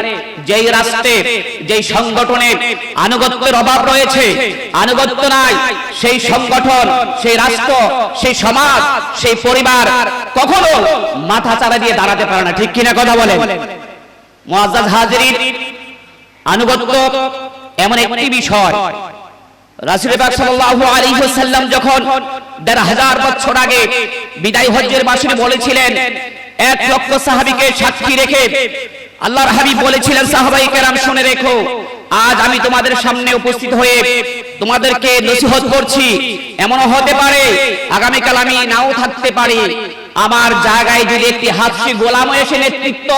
[SPEAKER 9] যেই রাষ্ট্রে, যেই সংগঠনে আনুগত্যের অভাব রয়েছে, আনুগত্য নাই, সেই সংগঠন, সেই রাষ্ট্র, সেই সমাজ, সেই পরিবার কখনো মাথা চাড়া দিয়ে দাঁড়াতে পারে না। ঠিক কিনা কথা বলেন? মুআজ্জাজ হাজিরিন, আনুগত্য এমন একটি বিষয়, রাসূল পাক সাল্লাল্লাহু আলাইহি ওয়াসাল্লাম যখন ১৫০০ বছর আগে বিদায় হজ্জের বাসরে বলেছিলেন, 1 লক্ষ সাহাবীকে সাক্ষী রেখে আল্লাহর হাবিব বলেছিলেন, সাহাবায়ে কেরাম শুনে রেখো, আজ আমি তোমাদের সামনে উপস্থিত হয়ে তোমাদেরকে নসিহত করছি, এমনও হতে পারে আগামীকাল আমি নাও থাকতে পারি, আমার জায়গায় যদি একটি হাবশী গোলাম এসে নেতৃত্ব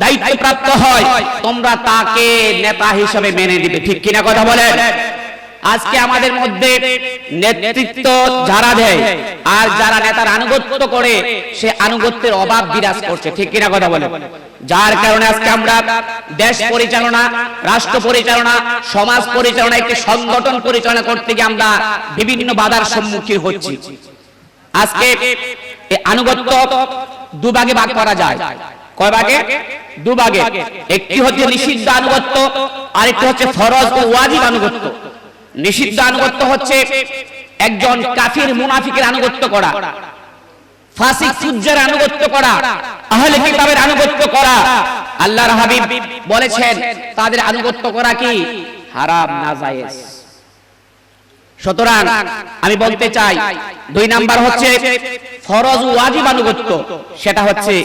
[SPEAKER 9] দায়িত্বপ্রাপ্ত হয়, তোমরা তাকে নেতা হিসেবে মেনে দিবে। ঠিক কিনা কথা বলেন? আজকে আমাদের মধ্যে নেতৃত্ব যারা দেয় আর যারা নেতার আনুগত্য করে, সে আনুগত্যের অভাব বিরাজ করছে। ঠিক কিনা কথা বলে? যার কারণে আজকে আমরা দেশ পরিচালনা, রাষ্ট্র পরিচালনা, সমাজ পরিচালনা, একটি সংগঠন পরিচালনা করতে গিয়ে আমরা বিভিন্ন বাধার সম্মুখীন হচ্ছি। আজকে এই আনুগত্য দুভাগে ভাগ করা যায়। কয় ভাগে? দুভাগে। একটি হচ্ছে নিষিদ্ধ আনুগত্য, আরেকটি হচ্ছে ফরজ ও ওয়াজিব আনুগত্য। নিষিদ্ধ আনুগত্য হচ্ছে একজন কাফির মুনাফিকের আনুগত্য করা, ফাসিক ফুজ্জার আনুগত্য করা, আহলে কিতাবের আনুগত্য করা। আল্লাহর হাবিব বলেছেন তাদের আনুগত্য করা কি হারাম, নাজায়েজ। সুতরাং আমি বলতে চাই, 2 নাম্বার হচ্ছে ফরজ ও ওয়াজিব আনুগত্য। সেটা হচ্ছে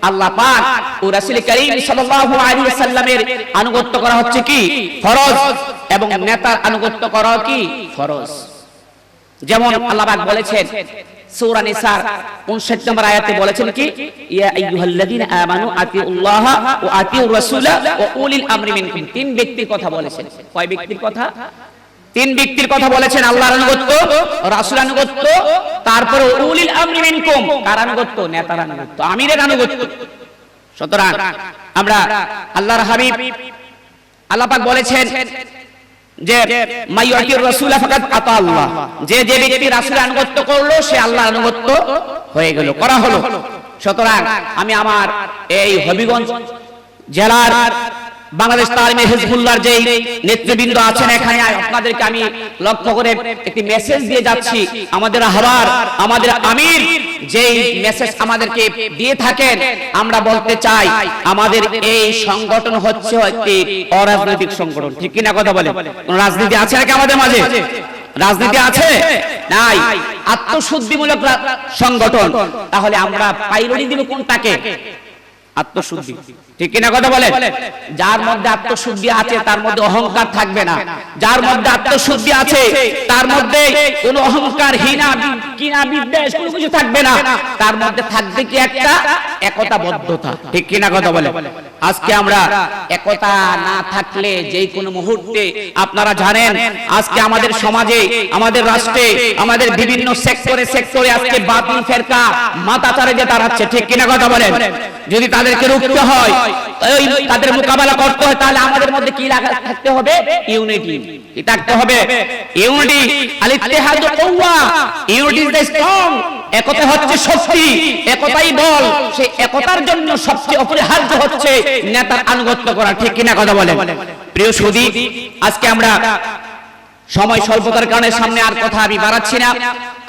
[SPEAKER 9] আল্লাহ পাক ও রাসূল করিম সাল্লাল্লাহু আলাইহি ওয়াসাল্লামের আনুগত্য করা হচ্ছে কি ফরজ, এবং নেতার আনুগত্য করা কি ফরজ। যেমন আল্লাহ পাক বলেছেন সূরা নিসার 59 নম্বর আয়াতে বলেছেন কি, ইয়া আইয়ুহাল্লাযীনা আমানু আতিউল্লাহ ওয়া আতিউর রাসূলা ওয়া উলিল আমরি মিনকুম। 3 ব্যক্তির কথা বলেছেন। কয় ব্যক্তির কথা? 3 ব্যক্তির কথা বলেছেন। আল্লাহর আনুগত্য, রাসূল আনুগত্য, তারপরে উলিল আমরি মিনকুম। কার আনুগত্য? নেতার আনুগত্য, আমিরের আনুগত্য। সুতরাং আমরা আল্লাহর হাবিব, আল্লাহ পাক বলেছেন যে মাইয়াতির রাসূলা ফাকাত আতা আল্লাহ, যে যে ব্যক্তি রাসূলের আনুগত্য করলো সে আল্লাহর আনুগত্য হয়ে গেল, করা হলো। সুতরাং আমি আমার এই হবিগঞ্জ জেলার বাংলাদেশ তালিমে হিজবুল্লাহর যে নেতৃবৃন্দ আছেন এখানে, আপনাদেরকে আমি লক্ষ্য করে একটি মেসেজ দিয়ে যাচ্ছি। আমাদের আহবার, আমাদের আমির যেই মেসেজ আমাদেরকে দিয়ে থাকেন, আমরা বলতে চাই আমাদের এই সংগঠন হচ্ছে একটি অরাজনৈতিক সংগঠন। ঠিক কিনা কথা বলে? কোন রাজনীতি আছে নাকি আমাদের মাঝে? রাজনীতি আছে? নাই। আত্মশুদ্ধিমূলক সংগঠন। তাহলে আমরা পাইরনি দিব কোনটাকে? আত্মশুদ্ধি। ঠিক কিনা কথা বলে? যার মধ্যে আত্মশুদ্ধি আছে তার মধ্যে অহংকার থাকবে না। যার মধ্যে আত্মশুদ্ধি আছে তার মধ্যে কোনো অহংকার, হীনা, কিনা, বিদ্বেষ কোনো কিছু থাকবে না। তার মধ্যে থাকবে কি একটা একতাবদ্ধতা। ঠিক কিনা কথা বলে? আজকে আমরা একতা না থাকলে যে কোনো মুহূর্তে, আপনারা জানেন আজকে আমাদের সমাজে, আমাদের রাষ্ট্রে, আমাদের বিভিন্ন সেক্টরে সেক্টরে আজকে বাতিল ফেরকা মাথাচাড়ে যে দাঁড়াচ্ছে। ঠিক কিনা কথা বলেন? যদি তাদেরকে রুখতে হয়, তাদের মোকাবেলা করতে হয়, তাহলে আমাদের মধ্যে কি থাকতে হবে? ইউনিটি। কি থাকতে হবে? ইউনিটি। আল ইত্তেহাদু কুওয়া, ইউনিটি ইজ দ্য স্ট্রং। একতা হচ্ছে শক্তি, একতাই বল। সেই একতার জন্য সবচেয়ে অপরিহার্য হচ্ছে নেতার আনুগত্য করা। ঠিক কিনা কথা বলেন? প্রিয় সুধী, আজকে আমরা সময় স্বল্পতার কারণে সামনে আর কথা আমি বাড়াচ্ছি না।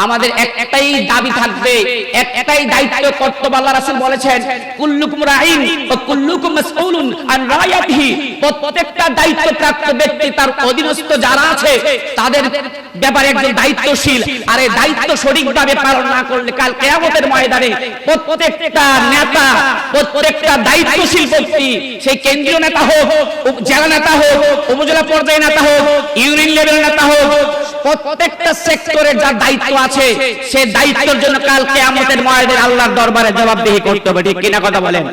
[SPEAKER 9] আমাদের একটাই দাবি থাকবে, একটাই দায়িত্ব, কর্তব্য। আল্লাহ রাসূল বলেছেন, কুল্লুকুম রাঈন ওয়া কুল্লুকুম মাসউলুন আন রায়াতিহি। প্রত্যেকটা দায়িত্বপ্রাপ্ত ব্যক্তি, তার অধীনস্থ যারা আছে তাদের ব্যাপারে একজন দায়িত্বশীল। আর এই দায়িত্ব সঠিকভাবে পালন না করলে কাল কিয়ামতের ময়দানে প্রত্যেকটা নেতা, প্রত্যেকটা দায়িত্বশীল ব্যক্তি, সেই কেন্দ্রীয় নেতা হোক, জেলা নেতা হোক, উপজেলা পর্যায়ে নেতা হোক, ইউনিয়ন লেভেল নেতা হোক, প্রত্যেকটা সেক্টরে যার দায়িত্ব আছে সে দায়িত্বের জন্য কাল কিয়ামতের ময়দানে আল্লাহর দরবারে জবাবদিহি করতে হবে। ঠিক কিনা কথা বলেন?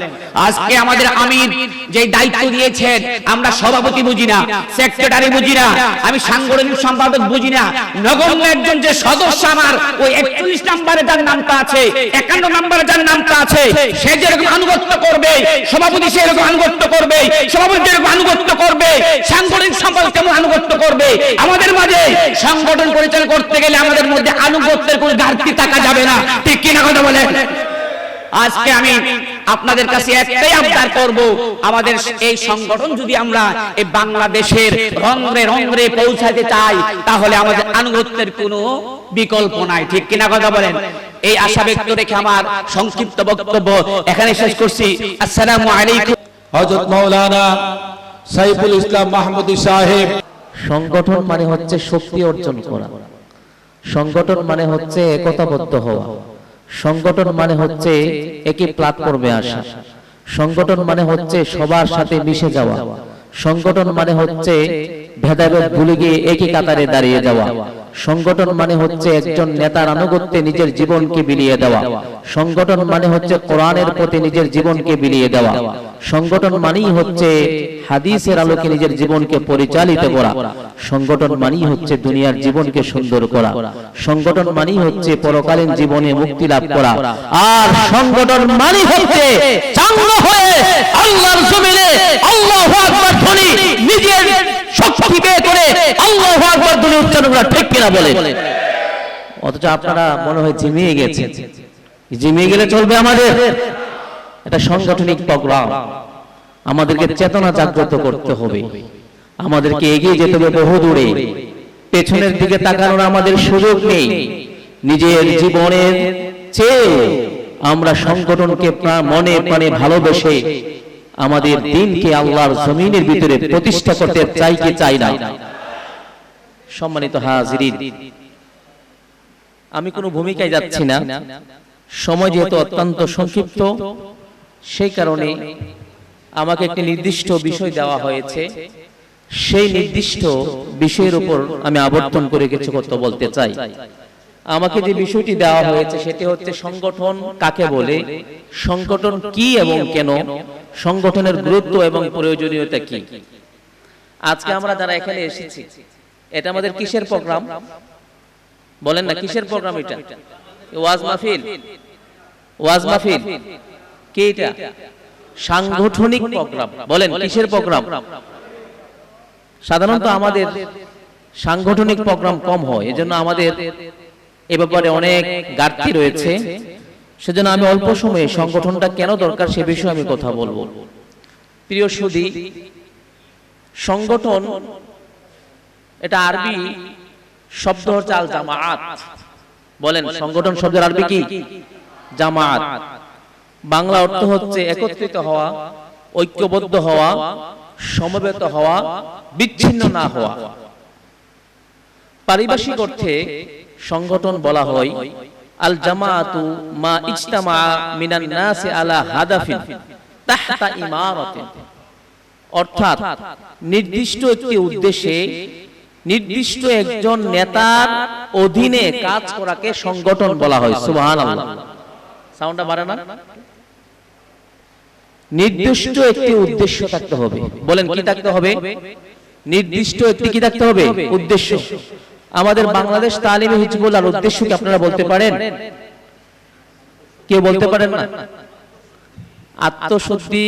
[SPEAKER 9] আজকে আমাদের আমির যে দায়িত্ব দিয়েছেন, আমরা সভাপতি বুঝি না, সেক্রেটারি বুঝি না, আমি সাংগঠনিক সম্পাদক বুঝি না, নগণ্য একজন যে সদস্য আমার ওই 41 নম্বরে যার নামটা আছে, 51 নম্বরে যার নামটা আছে, সে যেরকম আনুগত্য করবে সভাপতি সেরকম আনুগত্য করবে, সভাপতি যেরকম আনুগত্য করবে সাংগঠনিক সম্পাদক তেমন আনুগত্য করবে। আমাদের মাঝে সংগঠন পরিচালনা করতে গেলে আমাদের মধ্যে আনুগত্যের কোনো ঘাটতি থাকা যাবে না। ঠিক কিনা কথা বলেন? আজকে আমি আপনাদের কাছে একটাই আবদার করব, আমাদের এই সংগঠন যদি আমরা এই বাংলাদেশের রন্ধ্রে রন্ধ্রে পৌঁছাতে চাই, তাহলে আমাদের আনুগত্যের কোনো বিকল্প নাই। ঠিক কিনা কথা বলেন? এই আশা ব্যক্ত রেখে আমার সংক্ষিপ্ত বক্তব্য এখানে শেষ করছি। আসসালামু আলাইকুম।
[SPEAKER 3] হযরত মাওলানা সাইফুল ইসলাম মাহমুদী সাহেব।
[SPEAKER 10] সংগঠন মানে হচ্ছে শক্তি অর্জন করা, সংগঠন মানে হচ্ছে একতাবদ্ধ হওয়া, সংগঠন মানে হচ্ছে একই প্ল্যাটফর্মে আসা, সংগঠন মানে হচ্ছে সবার সাথে মিশে যাওয়া, সংগঠন মানে হচ্ছে ভেদাভেদ ভুলে গিয়ে একই কাতারে দাঁড়িয়ে যাওয়া, সংগঠন মানে হচ্ছে একজন নেতার আনুগত্যে নিজের জীবনকে বিলিয়ে দেওয়া, সংগঠন মানে হচ্ছে কোরআনের প্রতি নিজের জীবনকে বিলিয়ে দেওয়া, সংগঠন মানেই হচ্ছে হাদিসের আলোকে নিজের জীবনকে পরিচালিত করা, সংগঠন মানেই হচ্ছে দুনিয়ার জীবনকে সুন্দর করা, সংগঠন মানেই হচ্ছে পরকালীন জীবনে মুক্তি লাভ করা, আর সংগঠন মানেই হচ্ছে চাঙ্গা হয়ে আল্লাহর জমিনে আল্লাহু আকবার ধ্বনি নিজের শক্তি বের করে আল্লাহু আকবার ধ্বনি উচ্চারণ করা। ঠিক কিনা বলে? অথচ আপনারা মনে হয় জিমিয়ে গেছেন। জিমিয়ে গেলে চলবে? আমাদের এটা সাংগঠনিক প্রোগ্রাম, আমাদেরকে চেতনা জাগ্রত করতে হবে, আমাদেরকে এগিয়ে যেতে হবে বহু দূরে। পেছনের দিকে তাকানোর আমাদের সুযোগ নেই। নিজের জীবনের চেয়ে আমরা সংগঠনকে মনে প্রাণে ভালোবেসে আমাদের দিনকে আল্লাহর জমিনের ভিতরে প্রতিষ্ঠা করতে চাই কি চাই না? সম্মানিত হাজিরিন, আমি কোনো ভূমিকায় যাচ্ছি না, সময় যেহেতু অত্যন্ত সংক্ষিপ্ত, সেই কারণে আমাকে একটি নির্দিষ্ট বিষয় দেওয়া হয়েছে, সেই নির্দিষ্ট বিষয়ের উপর আমি আবর্তন করে কিছু কথা বলতে চাই। আমাকে যে বিষয়টি দেওয়া হয়েছে সেটি হচ্ছে সংগঠন কাকে বলে, সংগঠন কি এবং কেন, সংগঠনের গুরুত্ব এবং প্রয়োজনীয়তা কি। আজকে আমরা যারা এখানে এসেছি, এটা আমাদের কিসের প্রোগ্রাম বলেন না? কিসের প্রোগ্রাম এটা? ওয়াজ মাহফিল? ওয়াজ মাহফিল কি এটা? সাংগঠনিক প্রোগ্রাম। বলেন কিসের প্রোগ্রাম? সাধারণত আমাদের সাংগঠনিক প্রোগ্রাম কম হয়, এজন্য আমাদের এ ব্যাপারে অনেক ঘাটতি রয়েছে। সেজন্য আমি অল্প সময়ে সংগঠনটা কেন দরকার সে বিষয়ে আমি কথা বলবো। প্রিয় সুধী, সংগঠন এটা আরবি শব্দ হচ্ছে আল জামাআত। বলেন সংগঠন শব্দের আরবি কি? জামাআত। বাংলা অর্থ হচ্ছে একত্রিত হওয়া, ঐক্যবদ্ধ হওয়া, সমবেত হওয়া, বিচ্ছিন্ন না হওয়া। পারিভাষিক অর্থে সংগঠন বলা হয় আল জামাআতু মা ইজতামা মিনান নাসি আলা হাদাফিন তাহতা ইমারাতিন, অর্থাৎ নির্দিষ্ট একটি উদ্দেশ্যে নির্দিষ্ট একজন নেতার অধীনে কাজ করাকে সংগঠন বলা হয়। সুবহানাল্লাহ, সাউন্ডটা বাড়ে না? নির্দিষ্ট একটি উদ্দেশ্য থাকতে হবে। বলেন কি থাকতে হবে? নির্দিষ্ট একটি কি থাকতে হবে? উদ্দেশ্য। আমাদের বাংলাদেশ তালিমে হিজবুল্লাহর উদ্দেশ্য কি আপনারা বলতে পারেন? কেউ বলতে পারেন না? আত্মশুদ্ধি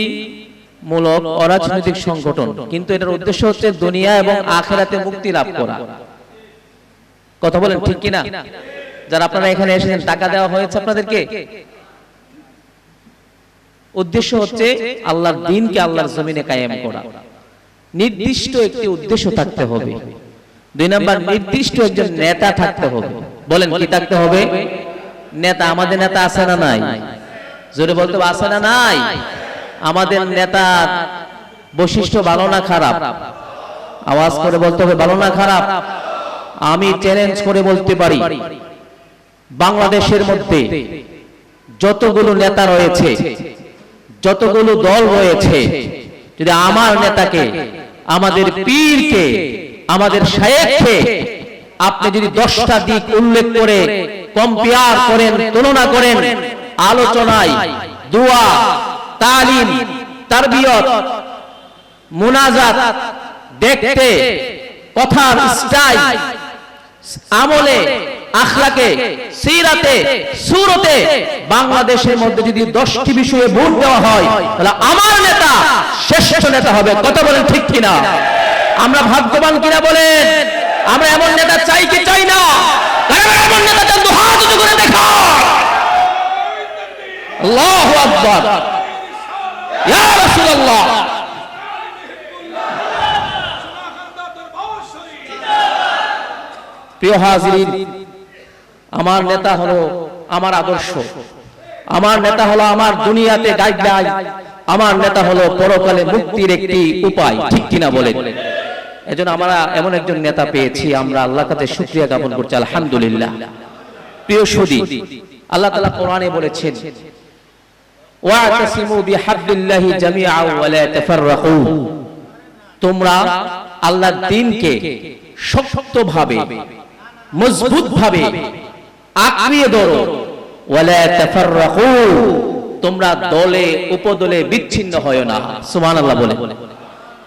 [SPEAKER 10] মূলক অরাজনৈতিক সংগঠন, কিন্তু এটার উদ্দেশ্য হচ্ছে দুনিয়া এবং আখিরাতে মুক্তি লাভ করা। কথা বলেন ঠিক কিনা? যারা আপনারা এখানে এসেছেন, টাকা দেওয়া হয়েছে আপনাদেরকে, উদ্দেশ্য হচ্ছে আল্লাহর দ্বীনকে আল্লাহর জমিনে কায়েম করা। নির্দিষ্ট একটি উদ্দেশ্য থাকতে হবে। 2 নাম্বার, নির্দিষ্ট একজন নেতা থাকতে হবে। বলেন কি থাকতে হবে? নেতা। আমাদের নেতা আছে না নাই? জোরে বলতে হবে, আছে না নাই? আমাদের নেতার বৈশিষ্ট্য ভালো না খারাপ? আওয়াজ করে বলতে হবে, ভালো না খারাপ? আমি চ্যালেঞ্জ করে বলতে পারি, বাংলাদেশের মধ্যে যতগুলো নেতা রয়েছে, যতগুলো দল রয়েছে, যদি আমার নেতাকে, আমাদের পীরকে, আমাদের শায়েখকে আপনি যদি 10টা দিক উল্লেখ করে কম্পেয়ার করেন, তুলনা করেন, আলোচনায়, দোয়া, তালিম, তারবিয়ত, মুনাজাত, দেখতে, কথার স্টাইল, আমলে, আখলাকে, সিরাতে, সুরতে বাংলাদেশের মধ্যে যদি 10টি বিষয়ে ভোট দেওয়া হয়, তাহলে আমার নেতা শ্রেষ্ঠ নেতা হবে। কথা বলেন ঠিক কিনা? আমরা ভাগ্যবান কিনা বলেন? আমরা এমন নেতা চাই কি চাই না? এমন নেতা চান তো হাত উঁচু করে দেখা। আল্লাহু আকবার, ইয়া রাসূলুল্লাহ। প্রিয় হাজিরিন, আমার নেতা হলো আমার আদর্শ, আমার নেতা হলো আমার দুনিয়াতে গাইডলাইন, আমার নেতা হলো পরকালে মুক্তির একটি উপায়। ঠিক কিনা বলেন? এজন্য আমরা এমন একজন নেতা পেয়েছি, আমরা আল্লাহর কাছে শুকরিয়া জ্ঞাপন করছি, আলহামদুলিল্লাহ। প্রিয় সুধী, আল্লাহ তাআলা কোরআনে বলেছেন, ওয়াতাসিমু বিহাবলিল্লাহি জামিআ ওয়া লা তাফাররাকু, তোমরা আল্লাহর দ্বীনকে শক্তভাবে, মজবুতভাবে আঁকড়িয়ে ধরো, ওয়া লা তাফাররাকু, তোমরা দলে উপদলে বিচ্ছিন্ন হয় না। সুবহানাল্লাহ বলে।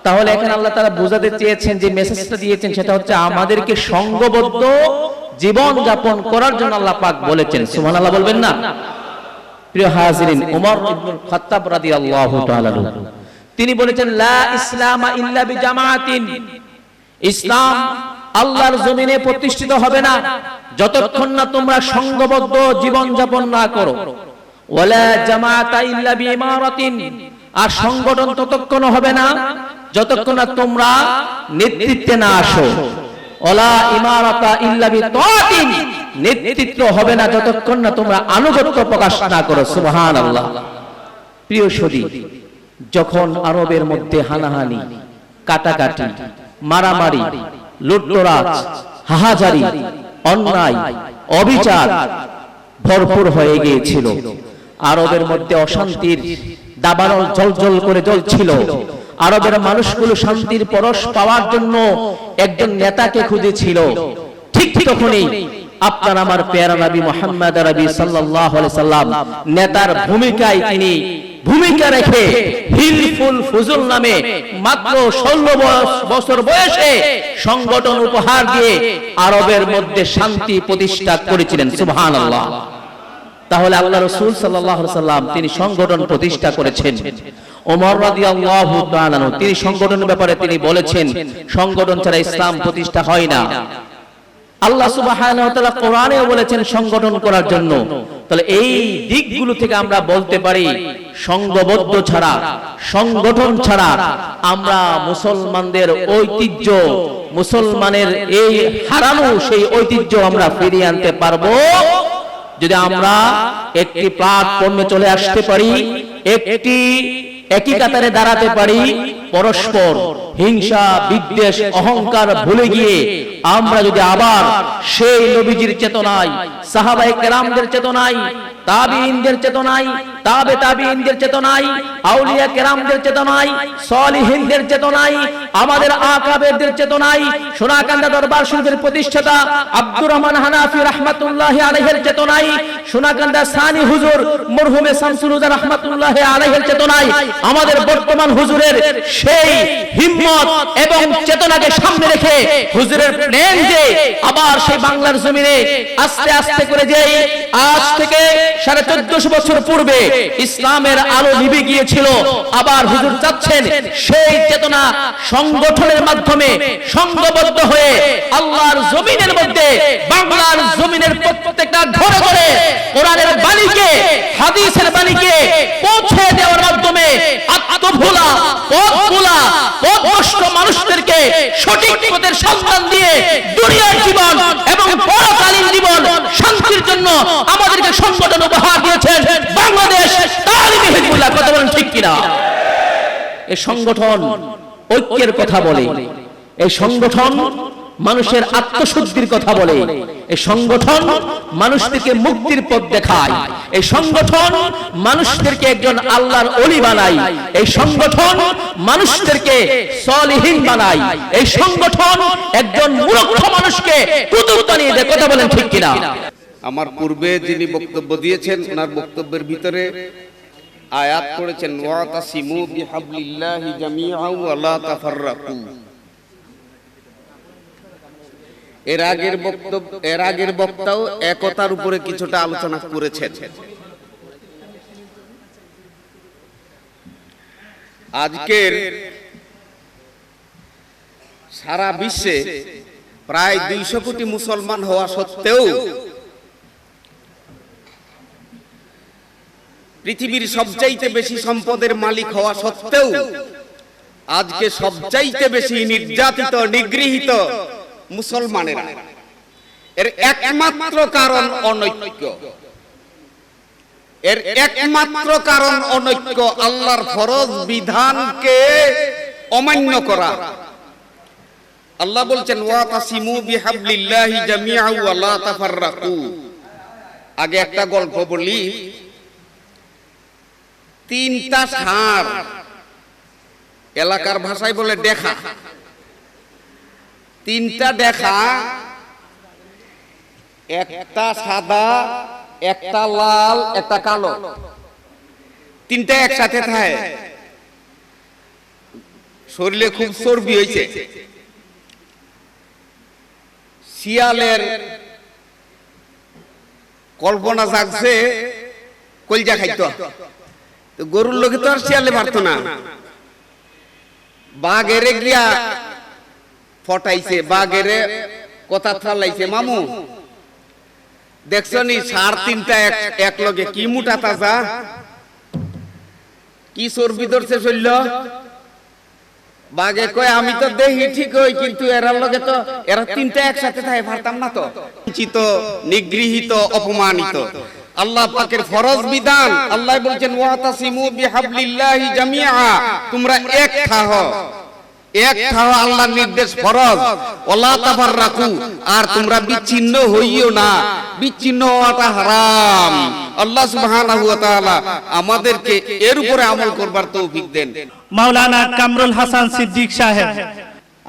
[SPEAKER 10] তাহলে এখানে আল্লাহ তাআলা বোঝাতে চেয়েছেন, যে মেসেজটা দিয়েছেন সেটা হচ্ছে আমাদেরকে সংঘবদ্ধ জীবন যাপন করার জন্য আল্লাহ পাক বলেছেন। সুবহানাল্লাহ বলবেন না? প্রিয় হাজিরিন, ওমর ইবনুল খাত্তাব রাদিয়াল্লাহু তাআলা তিনি বলেছেন, লা ইসলামা ইল্লা বিজামাআতিন, ইসলাম আল্লাহর জমিনে প্রতিষ্ঠিত হবে না যতক্ষণ না তোমরা সংঘবদ্ধ জীবন যাপন না করো। ওয়ালা জামাআতা ইল্লা বিইমারাতিন, আর সংগঠন ততক্ষণ হবে না যতক্ষণ না তোমরা নেতৃত্বে না আসো। ওয়ালা ইমারাতা ইল্লা বিতাআতিন, নেতৃত্ব হবে না যতক্ষণ না তোমরা আনুগত্য প্রকাশ না করো। সুবহানাল্লাহ। প্রিয় সুধী, যখন আরবের মধ্যে হানাহানি, কাটাকাটি, মারামারি, লুটতরাজ, হাহাজারি, অন্যায়, অবিচার ভরপুর হয়ে গিয়েছিল, আরবের মধ্যে অশান্তির দাবানল জ্বলজ্বল করে জ্বলছিল, আরবের মানুষগুলো শান্তির পরশ পাওয়ার জন্য একজন নেতাকে খুঁজেছিল। ঠিক তখনই আপনার আমার প্যারা নবী মুহাম্মদ আরবি সাল্লাল্লাহু আলাইহি সাল্লাম নেতার ভূমিকায় তিনি ভূমিকা রেখে হিলফুল ফুজুল নামে মাত্র 16 বছর বয়সে সংগঠন উপহার দিয়ে আরবের মধ্যে শান্তি প্রতিষ্ঠা করেছিলেন। সুবহানাল্লাহ। তাহলে আল্লাহ রাসূল সাল্লাল্লাহু আলাইহি সাল্লাম তিনি সংগঠন প্রতিষ্ঠা করেছেন। ওমর রাদিয়াল্লাহু তাআলা তিনি সংগঠনের ব্যাপারে তিনি বলেছেন, সংগঠন ছাড়া ইসলাম প্রতিষ্ঠা হয় না। আল্লাহ সুবহানাহু ওয়া তাআলা কোরআনেও বলেছেন সংগঠন করার জন্য। তাহলে এই দিকগুলো থেকে আমরা বলতে পারি সংঘবদ্ধ ছাড়া, সংগঠন ছাড়া আমরা মুসলমানদের ঐতিহ্য, মুসলমানের এই হারানো সেই ঐতিহ্য আমরা ফিরিয়ে আনতে পারবো যদি আমরা একটি প্ল্যাটফর্মে চলে আসতে পারি, একই কাতারে দাঁড়াতে পারি, পরস্পর হিংসা, বিদ্বেষ, অহংকার ভুলে গিয়ে আমরা যদি আবার সেই নবীজির চেতনায়, সাহাবায়ে কেরামদের চেতনায়, তাবিঈনদের চেতনায়, তাবে তাবিঈনদের চেতনায়, আউলিয়া কেরামদের চেতনায়, সলিহিনদের চেতনায়, আমাদের আকাবেরদের চেতনায়, সোনাকান্দা দরবার শরীফের প্রতিষ্ঠাতা আব্দুর রহমান হানাফি রাহমাতুল্লাহি আলাইহির চেতনায়, সোনাকান্দা সানি হুজুর মরহুমে শামসুল হুদা রাহমাতুল্লাহি আলাইহির চেতনায়, আমাদের বর্তমান হুজুরের সেই হিম্মত এবং চেতনাকে সামনে রেখে হুজুরের প্রেম যে আবার সেই বাংলার জমিনে আস্তে আস্তে করে যে আজ থেকে 1450 বছর পূর্বে ইসলামের আলো নিভে গিয়েছিল, আবার হুজুর চাচ্ছেন সেই চেতনা সংগঠনের মাধ্যমে সংঘবদ্ধ হয়ে আল্লাহর জমিনের মধ্যে, বাংলার জমিনের প্রত্যেকটা ঘরে ঘরে কোরআনের বাণীকে, হাদিসের বাণীকে পৌঁছে দেওয়ার মাধ্যমে আত্মভোলা, পথভোলা, পথভ্রষ্ট মানুষদেরকে সঠিক পথের সন্ধান দিয়ে দুনিয়ার জীবন এবং পরকালীন জীবন শান্তির জন্য আমাদেরকে সংগঠন উপহার দিয়েছেন বাংলাদেশ তালিমি হিজবুল্লাহ। কথা বলেন ঠিক কিনা? এই সংগঠন ঐক্যের কথা বলে, এই সংগঠন মানুষের আত্মশুদ্ধির কথা বলে, এই সংগঠন মানুষদেরকে মুক্তির পথ দেখায়, এই সংগঠন মানুষদেরকে একজন আল্লাহর ওলি বানায়, এই সংগঠন মানুষদেরকে সলিহিন বানায়, এই সংগঠন একজন মূর্খ মানুষকে কুতুব বানিয়ে দেয়। কথা বলেন ঠিক কিনা?
[SPEAKER 11] আমার পূর্বে যিনি বক্তব্য দিয়েছেন ওনার বক্তব্যের ভিতরে আয়াত করেছেন ওয়াতাসিমু বিহাবলিল্লাহি জামিআন ওয়া লা তাফাররাকু। এর আগের বক্তাও একতার উপরে কিছুটা আলোচনা করেছেন। আজকের সারা বিশ্বে প্রায় 200 কোটি মুসলমান হওয়া সত্ত্বেও, পৃথিবীর সবচাইতে বেশি সম্পদের মালিক হওয়া সত্ত্বেও আজকে সবচাইতে বেশি নির্যাতিত, নিগৃহীত মুসলমানেরা। এর একমাত্র কারণ অনৈক্য, এর একমাত্র কারণ অনৈক্য, আল্লাহর ফরজ বিধানকে অমান্য করা। আল্লাহ বলছেন ওয়াতাসিমু বিহাবলিল্লাহি জামিআন ওয়া লা তাফাররাকু। আগে একটা গল্প বলি। 3টা ষাঁড়, এলাকার ভাষায় বলে দেখা, 3টা দেখা, একটা সাদা, একটা লাল, একটা কালো, 3টা একসাথে থাকে। শরীরে খুব চর্বি হয়েছে। শিয়ালের কল্পনা জাগছে কলজা খাইতো, গরুর লোকে তো আর শিয়ালে পারতো না। বাঘেরে গিয়া ফটাইছে, বাঘেরে কথা থালাইছে, মামু দেখছো নি ষাঁড় 3টা এক লগে কি মুটা তাজা, কি চর্বি ধরছে চলল। বাঘে কয় আমি তো দেখি ঠিক হই, কিন্তু এরার লগে তো এরা 3টা একসাথে থাকে পারতাম না তো। বঞ্চিত, নিগৃহীত, অপমানিত। আল্লাহ পাকের ফরজ বিধান, আল্লাহ বলছেন ওয়াতাসিমু বিহাবলিল্লাহি জামিআ, তোমরা এক থাকো, এক থাকো, আল্লাহর নির্দেশ ফরজ। ওয়ালা তাফাররাকু, আর তোমরা বিচ্ছিন্ন হইও না, বিচ্ছিন্ন হওয়াটা হারাম। আল্লাহ সুবহানাহু ওয়া তাআলা আমাদেরকে এর উপরে আমল করবার তৌফিক দেন।
[SPEAKER 4] মাওলানা কামরুল হাসান সিদ্দিক সাহেব।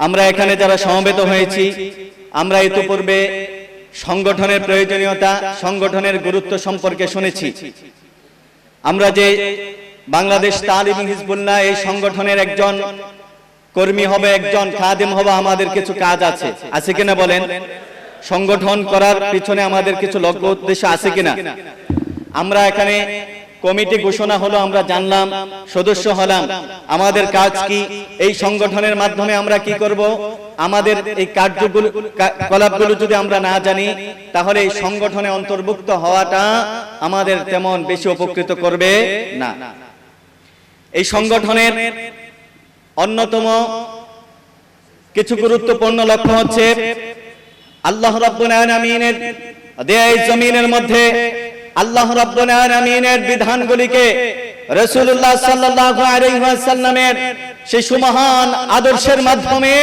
[SPEAKER 1] আমরা এখানে যারা সমবেত হয়েছি, আমরা ইতিপূর্বে সংগঠনের প্রয়োজনীয়তা, সংগঠনের গুরুত্ব সম্পর্কে শুনেছি। আমরা যে বাংলাদেশ তালিমি হিজবুল্লাহ, এই সংগঠনের একজন কর্মী হবে, একজন খাদেম হবে, আমাদের কিছু কাজ আছে, আছে কিনা বলেন? সংগঠন করার পিছনে আমাদের কিছু লক্ষ্য উদ্দেশ্য আছে কিনা? আমরা এখানে কমিটি ঘোষণা হলো, আমরা জানলাম, সদস্য হলাম, আমাদের কাজ কি, এই সংগঠনের মাধ্যমে আমরা কি করব? আমাদের এই কার্যকলাপগুলো যদি আমরা না জানি, তাহলে এই সংগঠনে অন্তর্ভুক্ত হওয়াটা আমাদের তেমন বেশি উপকৃত করবে না। এই সংগঠনের অন্যতম কিছু গুরুত্বপূর্ণ লক্ষ্য হচ্ছে আল্লাহ রাব্বুল আলামিনের দেয়া এই জমিনের মধ্যে আল্লাহ রাব্বুল আলামিনের বিধানগুলিকে রাসূলুল্লাহ সাল্লাল্লাহু আলাইহি ওয়াসাল্লামের সেই সুমহান আদর্শের মাধ্যমে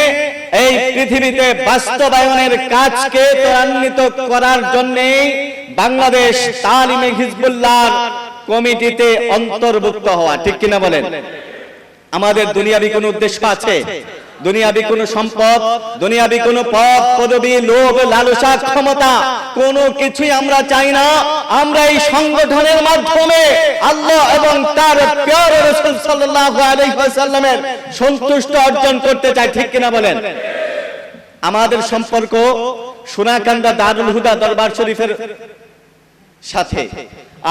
[SPEAKER 1] এই পৃথিবীতে বাস্তবায়নের কাজকে ত্বরান্বিত করার জন্য বাংলাদেশ তালিমে হিজবুল্লাহ কমিটিতে অন্তর্ভুক্ত হওয়া, ঠিক কিনা বলেন? আমাদের দুনিয়াবি কোনো উদ্দেশ্য আছে? দুনিয়াবি কোনো সম্পদ, দুনিয়াবি কোনো পদ পদবি, লোভ লালসা, ক্ষমতা কোনো কিছুই আমরা চাই না। আমরা এই সংগঠনের মাধ্যমে আল্লাহ এবং তার প্রিয় রাসূল সাল্লাল্লাহু আলাইহি ওয়াসাল্লামের সন্তুষ্টি অর্জন করতে চাই, ঠিক কিনা বলেন? আমাদের সম্পর্ক সোনাকান্দা দারুল হুদা দরবার শরীফের সাথে,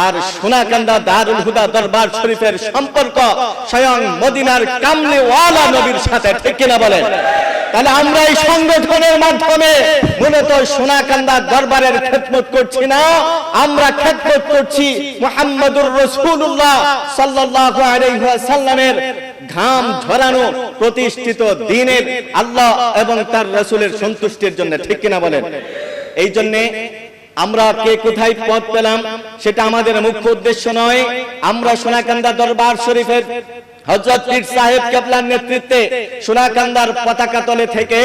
[SPEAKER 1] আর সোনাকান্দা দারুল হুদা দরবার শরীফের সম্পর্ক স্বয়ং মদিনার কামলিওয়ালা নবীর সাথে, ঠিক কিনা বলেন? তাহলে আমরা এই সংগঠনের মাধ্যমে মূলত সোনাকান্দা দরবারের খেদমত করছি না, আমরা খেদমত করছি মুহাম্মদুর রাসূলুল্লাহ সাল্লাল্লাহু আলাইহি ওয়াসাল্লামের ঘাম ঝরানো প্রতিষ্ঠিত দ্বীনের আল্লাহ এবং তার রাসূলের সন্তুষ্টির জন্য, ঠিক কিনা বলেন? এই জন্য আমরা কে কোথায় পদ পেলাম সেটা আমাদের মুখ্য উদ্দেশ্য নয়। আমরা সোনাকান্দা দরবার শরীফের হযরত পীর সাহেব কেবলার নেতৃত্বে সোনাকান্দার পতাকা তলে থেকে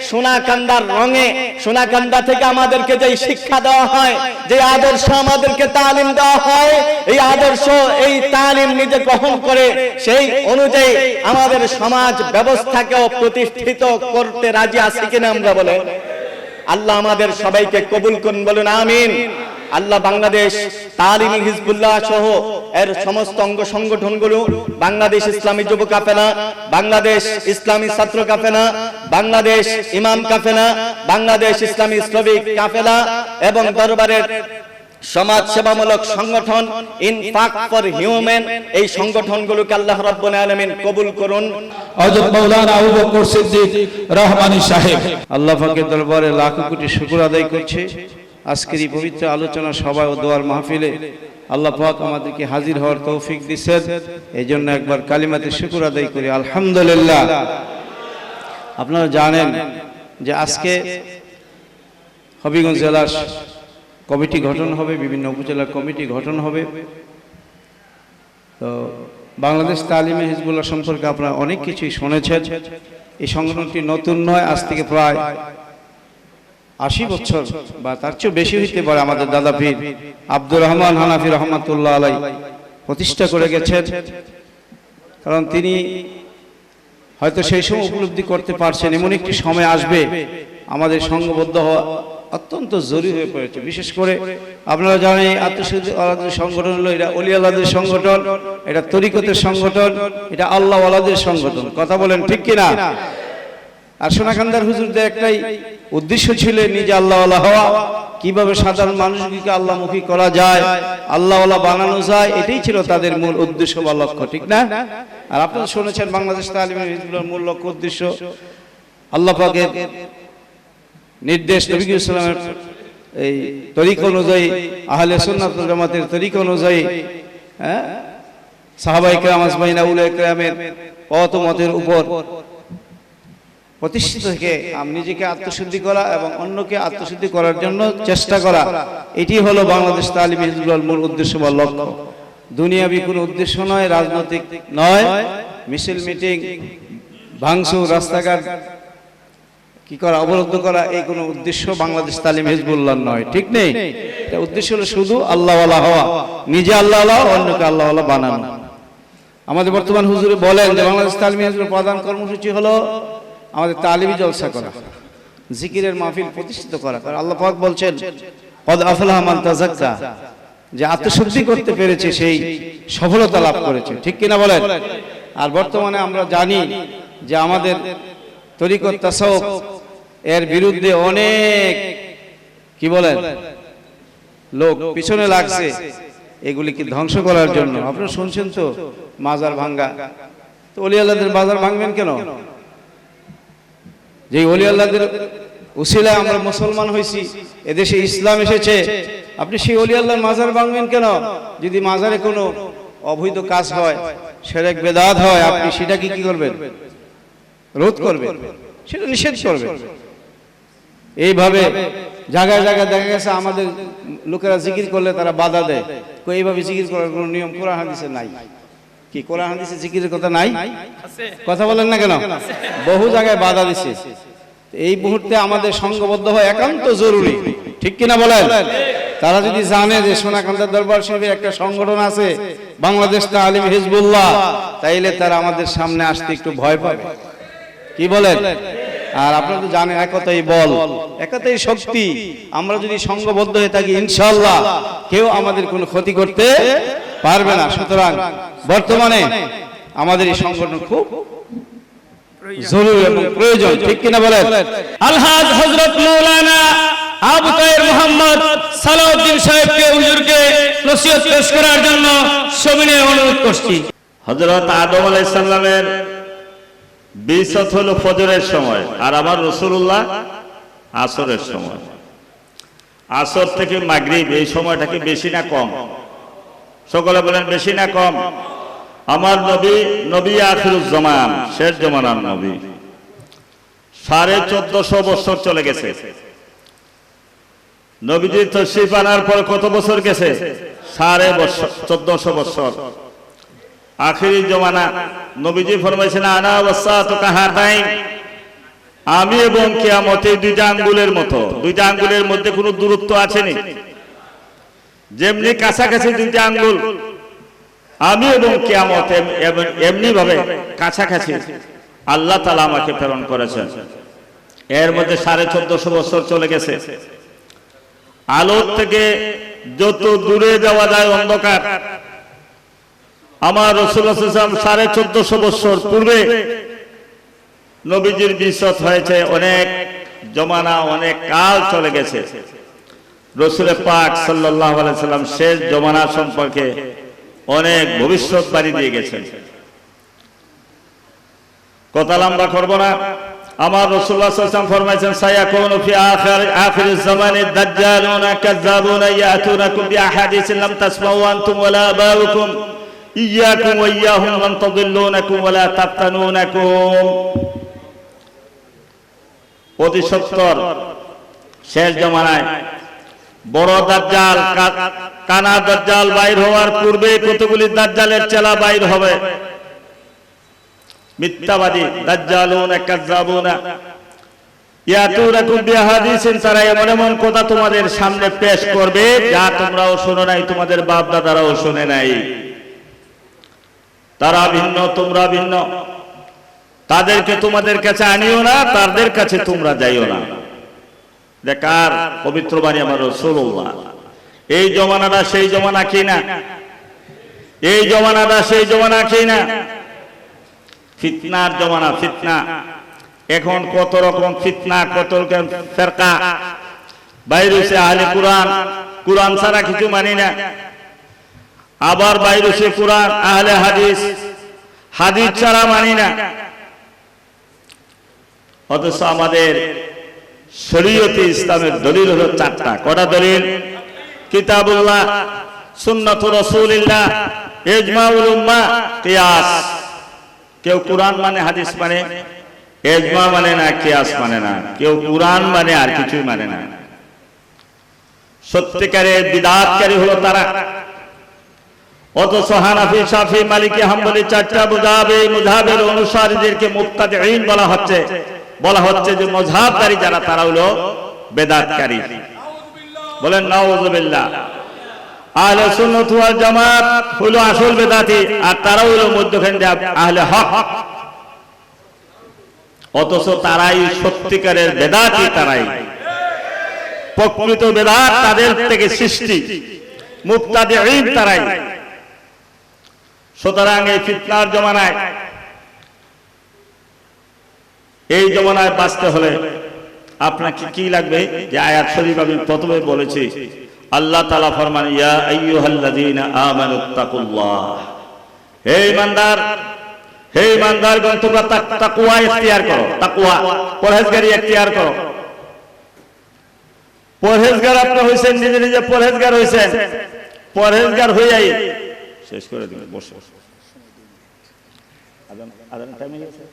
[SPEAKER 1] সোনাকান্দার রঙে, সোনাকান্দা থেকে আমাদেরকে যে শিক্ষা দেওয়া হয়, যে আদর্শ আমাদেরকে তালিম দেওয়া হয়, এই আদর্শ এই তালিম নিজে গ্রহণ করে সেই অনুযায়ী আমাদের সমাজ ব্যবস্থাকেও প্রতিষ্ঠিত করতে রাজি আছি কিনা আমরা বলে? আল্লাহ আমাদের সবাইকে কবুল করুন, বলুন আমিন। আল্লাহ বাংলাদেশ তালিমি হিজবুল্লাহ সহ এর সমস্ত অঙ্গ সংগঠনগুলো, বাংলাদেশ ইসলামী যুব কাফেলা, বাংলাদেশ ইসলামী ছাত্র কাফেলা, বাংলাদেশ ইমাম কাফেলা, বাংলাদেশ ইসলামী শ্রমিক কাফেলা এবং দরবারের সমাজ সেবামূলক সংগঠন ইনফাক ফর হিউম্যান, এই সংগঠনগুলোকে আল্লাহ রাব্বুল আলামিন কবুল করুন।
[SPEAKER 3] হযরত মাওলানা আবু বকর সিদ্দিক রহমানী সাহেব,
[SPEAKER 2] আল্লাহ পাকের দরবারে লাখ কোটি শুকর আদায় করছে আজকের এই পবিত্র আলোচনা সভা ও দোয়ার মাহফিলে আল্লাহ পাক আমাদেরকে হাজির হওয়ার তৌফিক দিয়েছেন। এই জন্য একবার কালিমাতে শুকর আদায় করি আলহামদুলিল্লাহ। আপনারা জানেন যে আজকে হবিগঞ্জ জেলার কমিটি গঠন হবে, বিভিন্ন উপজেলার কমিটি গঠন হবে। তো বাংলাদেশ তালিমে হিজবুল্লাহ সম্পর্কে আপনারা অনেক কিছুই শুনেছেন। এই সংগঠনটি নতুন নয়, আজ থেকে প্রায় 80 বছর বা তার চেয়েও বেশি হইতে পারে আমাদের দাদা পীর আব্দুর রহমান হানাফি রহমাতুল্লাহ আলাই প্রতিষ্ঠা করে গেছেন। কারণ তিনি হয়তো সেই সময় উপলব্ধি করতে পারছেন এমন একটি সময় আসবে আমাদের সংঘবদ্ধ হওয়া অত্যন্ত জরুরি হয়ে পড়েছে। বিশেষ করে আপনারা জানেন আত্মশুদ্ধি আলাদের সংগঠন হলো, এটা ওলি আল্লাহদের সংগঠন, এটা তরিকতের সংগঠন, এটা আল্লাহ আলাদের সংগঠন। কথা বলেন ঠিক কিনা? আর সোনাকান্দার হুজুরদের একটাই উদ্দেশ্য ছিল নিজে আল্লাহওয়ালা হওয়া, কিভাবে সাধারণ মানুষকে আল্লাহমুখী করা যায়, আল্লাহওয়ালা বানানো যায়, এটাই ছিল তাদের মূল উদ্দেশ্য বা লক্ষ্য, ঠিক না? আর আপনারা শুনেছেন বাংলাদেশ তালিমে হিজবুল্লাহর মূল লক্ষ্য উদ্দেশ্য আল্লাহ পাকের নির্দেশ, নবী সাল্লাল্লাহু আলাইহি ওয়াসাল্লামের এই তরিকা অনুযায়ী, আহলে সুন্নাত ওয়াল জামাতের তরিকা অনুযায়ী, সাহাবায়ে কেরাম আজমাইন আউলিয়ায়ে কেরামের পথ মতের উপর প্রতিষ্ঠিত থেকে নিজেকে আত্মশুদ্ধি করা এবং অন্যকে আত্মশুদ্ধি করার জন্য চেষ্টা করা, এটি হলো বাংলাদেশ তালিম হিজবুল্লাহর মূল উদ্দেশ্য বা লক্ষ্য। দুনিয়াবি কোনো উদ্দেশ্য নয়, রাজনৈতিক নয়, মিছিল মিটিং ভাঙচুর, রাস্তাঘাট কি করা, অবরোধ করা, এই কোনো উদ্দেশ্য বাংলাদেশ তালিম হিজবুল্লাহর নয়, ঠিক নেই? এটা উদ্দেশ্য হলো শুধু আল্লাহওয়ালা হওয়া, নিজে আল্লাহওয়ালা, অন্যকে আল্লাহওয়ালা বানানো। আমাদের বর্তমান হুজুরে বলেন যে বাংলাদেশ তালিম হিজবুল্লাহর প্রধান কর্মসূচি হলো আমাদের তালিমি জলসা করা, জিকিরের মাহফিল প্রতিষ্ঠিত করা। কারণ আল্লাহ পাক বলছেন কদ আফলাহা মান তাযাক্কা, যে আত্মশুদ্ধি করতে পেরেছে সেই সফলতা লাভ করেছে, ঠিক কিনা বলেন? আর বর্তমানে আমরা জানি যে আমাদের তরিকত তাসাউফ এর বিরুদ্ধে অনেক কি বলেন লোক পিছনে লাগছে এগুলিকে ধ্বংস করার জন্য। আপনারা শুনছেন তো মাজার ভাঙ্গা, তো ওলি আল্লাহদের মাজার ভাঙবেন কেন? যে ওলি আল্লাহদের উসিলায় আমরা মুসলমান হয়েছি, এদেশে ইসলাম এসেছে, আপনি সেই ওলি আল্লাহর মাজার ভাঙবেন কেন? যদি মাজারে কোনো অবৈধ কাজ হয়, শিরক বেদাত হয়, আপনি সেটা কি করবেন? রোধ করবেন, সেটা নিষেধ করবেন। এইভাবে জায়গায় জায়গায় দেখা গেছে আমাদের লোকেরা জিকির করলে তারা বাধা দেয়, এইভাবে জিকির করার কোনো নিয়ম কোরআন হাদিসে নাই। কি কোরআন হাদিসে জিকিরের কথা নাই? কথা বলেন না কেন? বহু জায়গায় বাধা দিচ্ছে। এই মুহূর্তে আমাদের সংঘবদ্ধ হওয়া একান্ত জরুরি, ঠিক কিনা বলেন? তারা যদি জানে যে সোনাকান্দা দরবার শরীফের একটা সংগঠন আছে বাংলাদেশ তালিম হিজবুল্লাহ, তাইলে তারা আমাদের সামনে আসতে একটু ভয় পাবে। কি বলেন? আর আপনারা তো জানেন একতাই বল, একতাই শক্তি। আমরা যদি সংঘবদ্ধ হয়ে থাকি ইনশাআল্লাহ কেউ আমাদের কোনো ক্ষতি করতে পারবে না। সুতরাং বর্তমানে আমাদের এই সংগঠন খুব জরুরি এবং প্রয়োজন, ঠিক কিনা বলেন?
[SPEAKER 4] আলহাজ হযরত মাওলানা আবু তাহের মোহাম্মদ সালাউদ্দিন সাহেবকে হুজুরকে নসিহত পেশ করার জন্য সবিনয়ে অনুরোধ করছি।
[SPEAKER 12] হযরত আদম আলাইহিস সালামের বিচত হলো ফজরের সময়, আর আমার রাসূলুল্লাহ আসরের সময়। আসর থেকে মাগরিব এই সময়টা কি বেশি না কম? সকলে বলেন বেশি না কম? আমার নবী, নবী আখিরুজ জামান, শেষ জামানার নবী, 1450 বছর চলে গেছে। নবীজির তশরিফ আনার পর কত বছর গেছে? 1450 বছর। আখিরি জমানা। নবীজি ফরমাইছেন আনা ওয়াসাতুকা হাতাইন, আমি এবং কিয়ামতের দুইটা আঙ্গুলের মতো। দুইটা আঙ্গুলের মধ্যে কোনো দূরত্ব আছে নি? যেমনি কাছাকাছি দুইটা আঙ্গুল, আমি এবং কিয়ামত এমনি ভাবে কাছাকাছি আল্লাহ তাআলা আমাকে প্রেরণ করেছেন। এর মধ্যে 1450 বছর চলে গেছে। আলোর থেকে যত দূরে যাওয়া যায় অন্ধকার। আমার রাসূলুল্লাহ সাল্লাল্লাহু আলাইহি ওয়াসাল্লাম 1450 বছর পূর্বে নবীজির বিচত হয়েছে। অনেক জমানা, অনেক কাল চলে গেছে। রাসূল পাক সাল্লাল্লাহু আলাইহি ওয়াসাল্লাম শেষ জমানা সম্পর্কে অনেক ভবিষ্যৎবাণী দিয়ে গেছেন। কথা লম্বা করব না। আমার রাসূলুল্লাহ সাল্লাল্লাহু আলাইহি ওয়াসাল্লাম ফরমাইছেন সায়াকুনু ফি আখিরিজ জামানি দাজ্জালুনা কাযাবুনা ইয়াতুনাকুম বিআহাদিসিন লাম তাসমাউ আনতুম ওয়ালা আবাউকুম ইয়াকুম ওয়া ইয়াহুম মান তাদিল্লুনাকুম ওয়ালা তাফতানুনাকুম। অতি সত্তর শেষ জামানায় বড় দাজ্জাল, কানা দাজ্জাল বাইর হওয়ার পূর্বে কতগুলি দাজ্জালের চেলা বাইর হবে। মিথ্যাবাদী দাজ্জালুনা কাযাবুনা ইয়াতুনাকুম বিআহাদিসিন, তারা এমন এমন কথা তোমাদের সামনে পেশ করবে যা তোমরাও শোনো নাই, তোমাদের বাপ দাদারাও শুনে নাই। তারা ভিন্ন, তোমরা ভিন্ন। তাদেরকে তোমাদের কাছে আনিও না, তাদের কাছে তোমরা যাইও না। দেখার পবিত্র বাণী আমার রাসূলুল্লাহ। এই জমানাটা সেই জমানা কি না? এই জমানাটা সেই জমানা কি না? ফিতনার জমানা, ফিতনা। এখন কত রকম ফিতনা, কত রকম ফিরকা বাইরে হইছে। আহলে কুরআন, কুরআন ছাড়া কিছু মানি না। আবার বাইরে হইছে কুরআন আহলে হাদিস, হাদিস ছাড়া মানি না। অথচ আমাদের শরীয়তে ইসলামের দলিল হলো 4টা। কটা দলিল? কিতাবুল্লাহ, সুন্নাতুর রাসূলিল্লাহ, ইজমাউল উম্মাহ, কিয়াস। কেউ কুরআন মানে, হাদিস মানে, ইজমা মানে না, কিয়াস মানে না। কেউ কুরআন মানে আর কিছুই মানে না। সত্যিকারের বিদআতকারী হলো তারা। অথচ হানাফি, শাফি, মালিকি, হাম্বলি 4টা মুযহাবের অনুসারীদেরকে মুবতাদিঈন বলা হচ্ছে। বলা হচ্ছে যে মযহাবকারী যারা তারা হলো বেদাতকারী। বলেন নাউযুবিল্লাহ। আহলে সুন্নাত ওয়াল জামাত হলো আসল বেদাতি, আর তারা হলো মধ্যখানে আহলে হক। অথচ তারাই সত্যিকারের বেদাতি, তারাই প্রকৃত বেদাত, তাদের থেকে সৃষ্টি। মুবতাদিঈন তারাই। সুতরাং এই ফিতনার জমানায়, এই জমানায় বাঁচতে হলে আপনাকে কি লাগবে? যে আয়াত শরীফ আমি প্রথমে বলেছি, আল্লাহ তাআলা ফরমান ইয়া আইয়ুহাল্লাযীনা আমানুত্তাকুল্লাহ, হে ঈমানদার হে ইমানদারগণ তোমরা তাকওয়া ইখতিয়ার করো, তাকওয়া পরহেজগারি ইখতিয়ার করো। পরহেজগার আপনি হইছেন, নিজে নিজে পরহেজগার হইছেন, পরহেজগার হইয়াই শেষ করে দিন। বসে আদান টাইম হয়ে গেছে,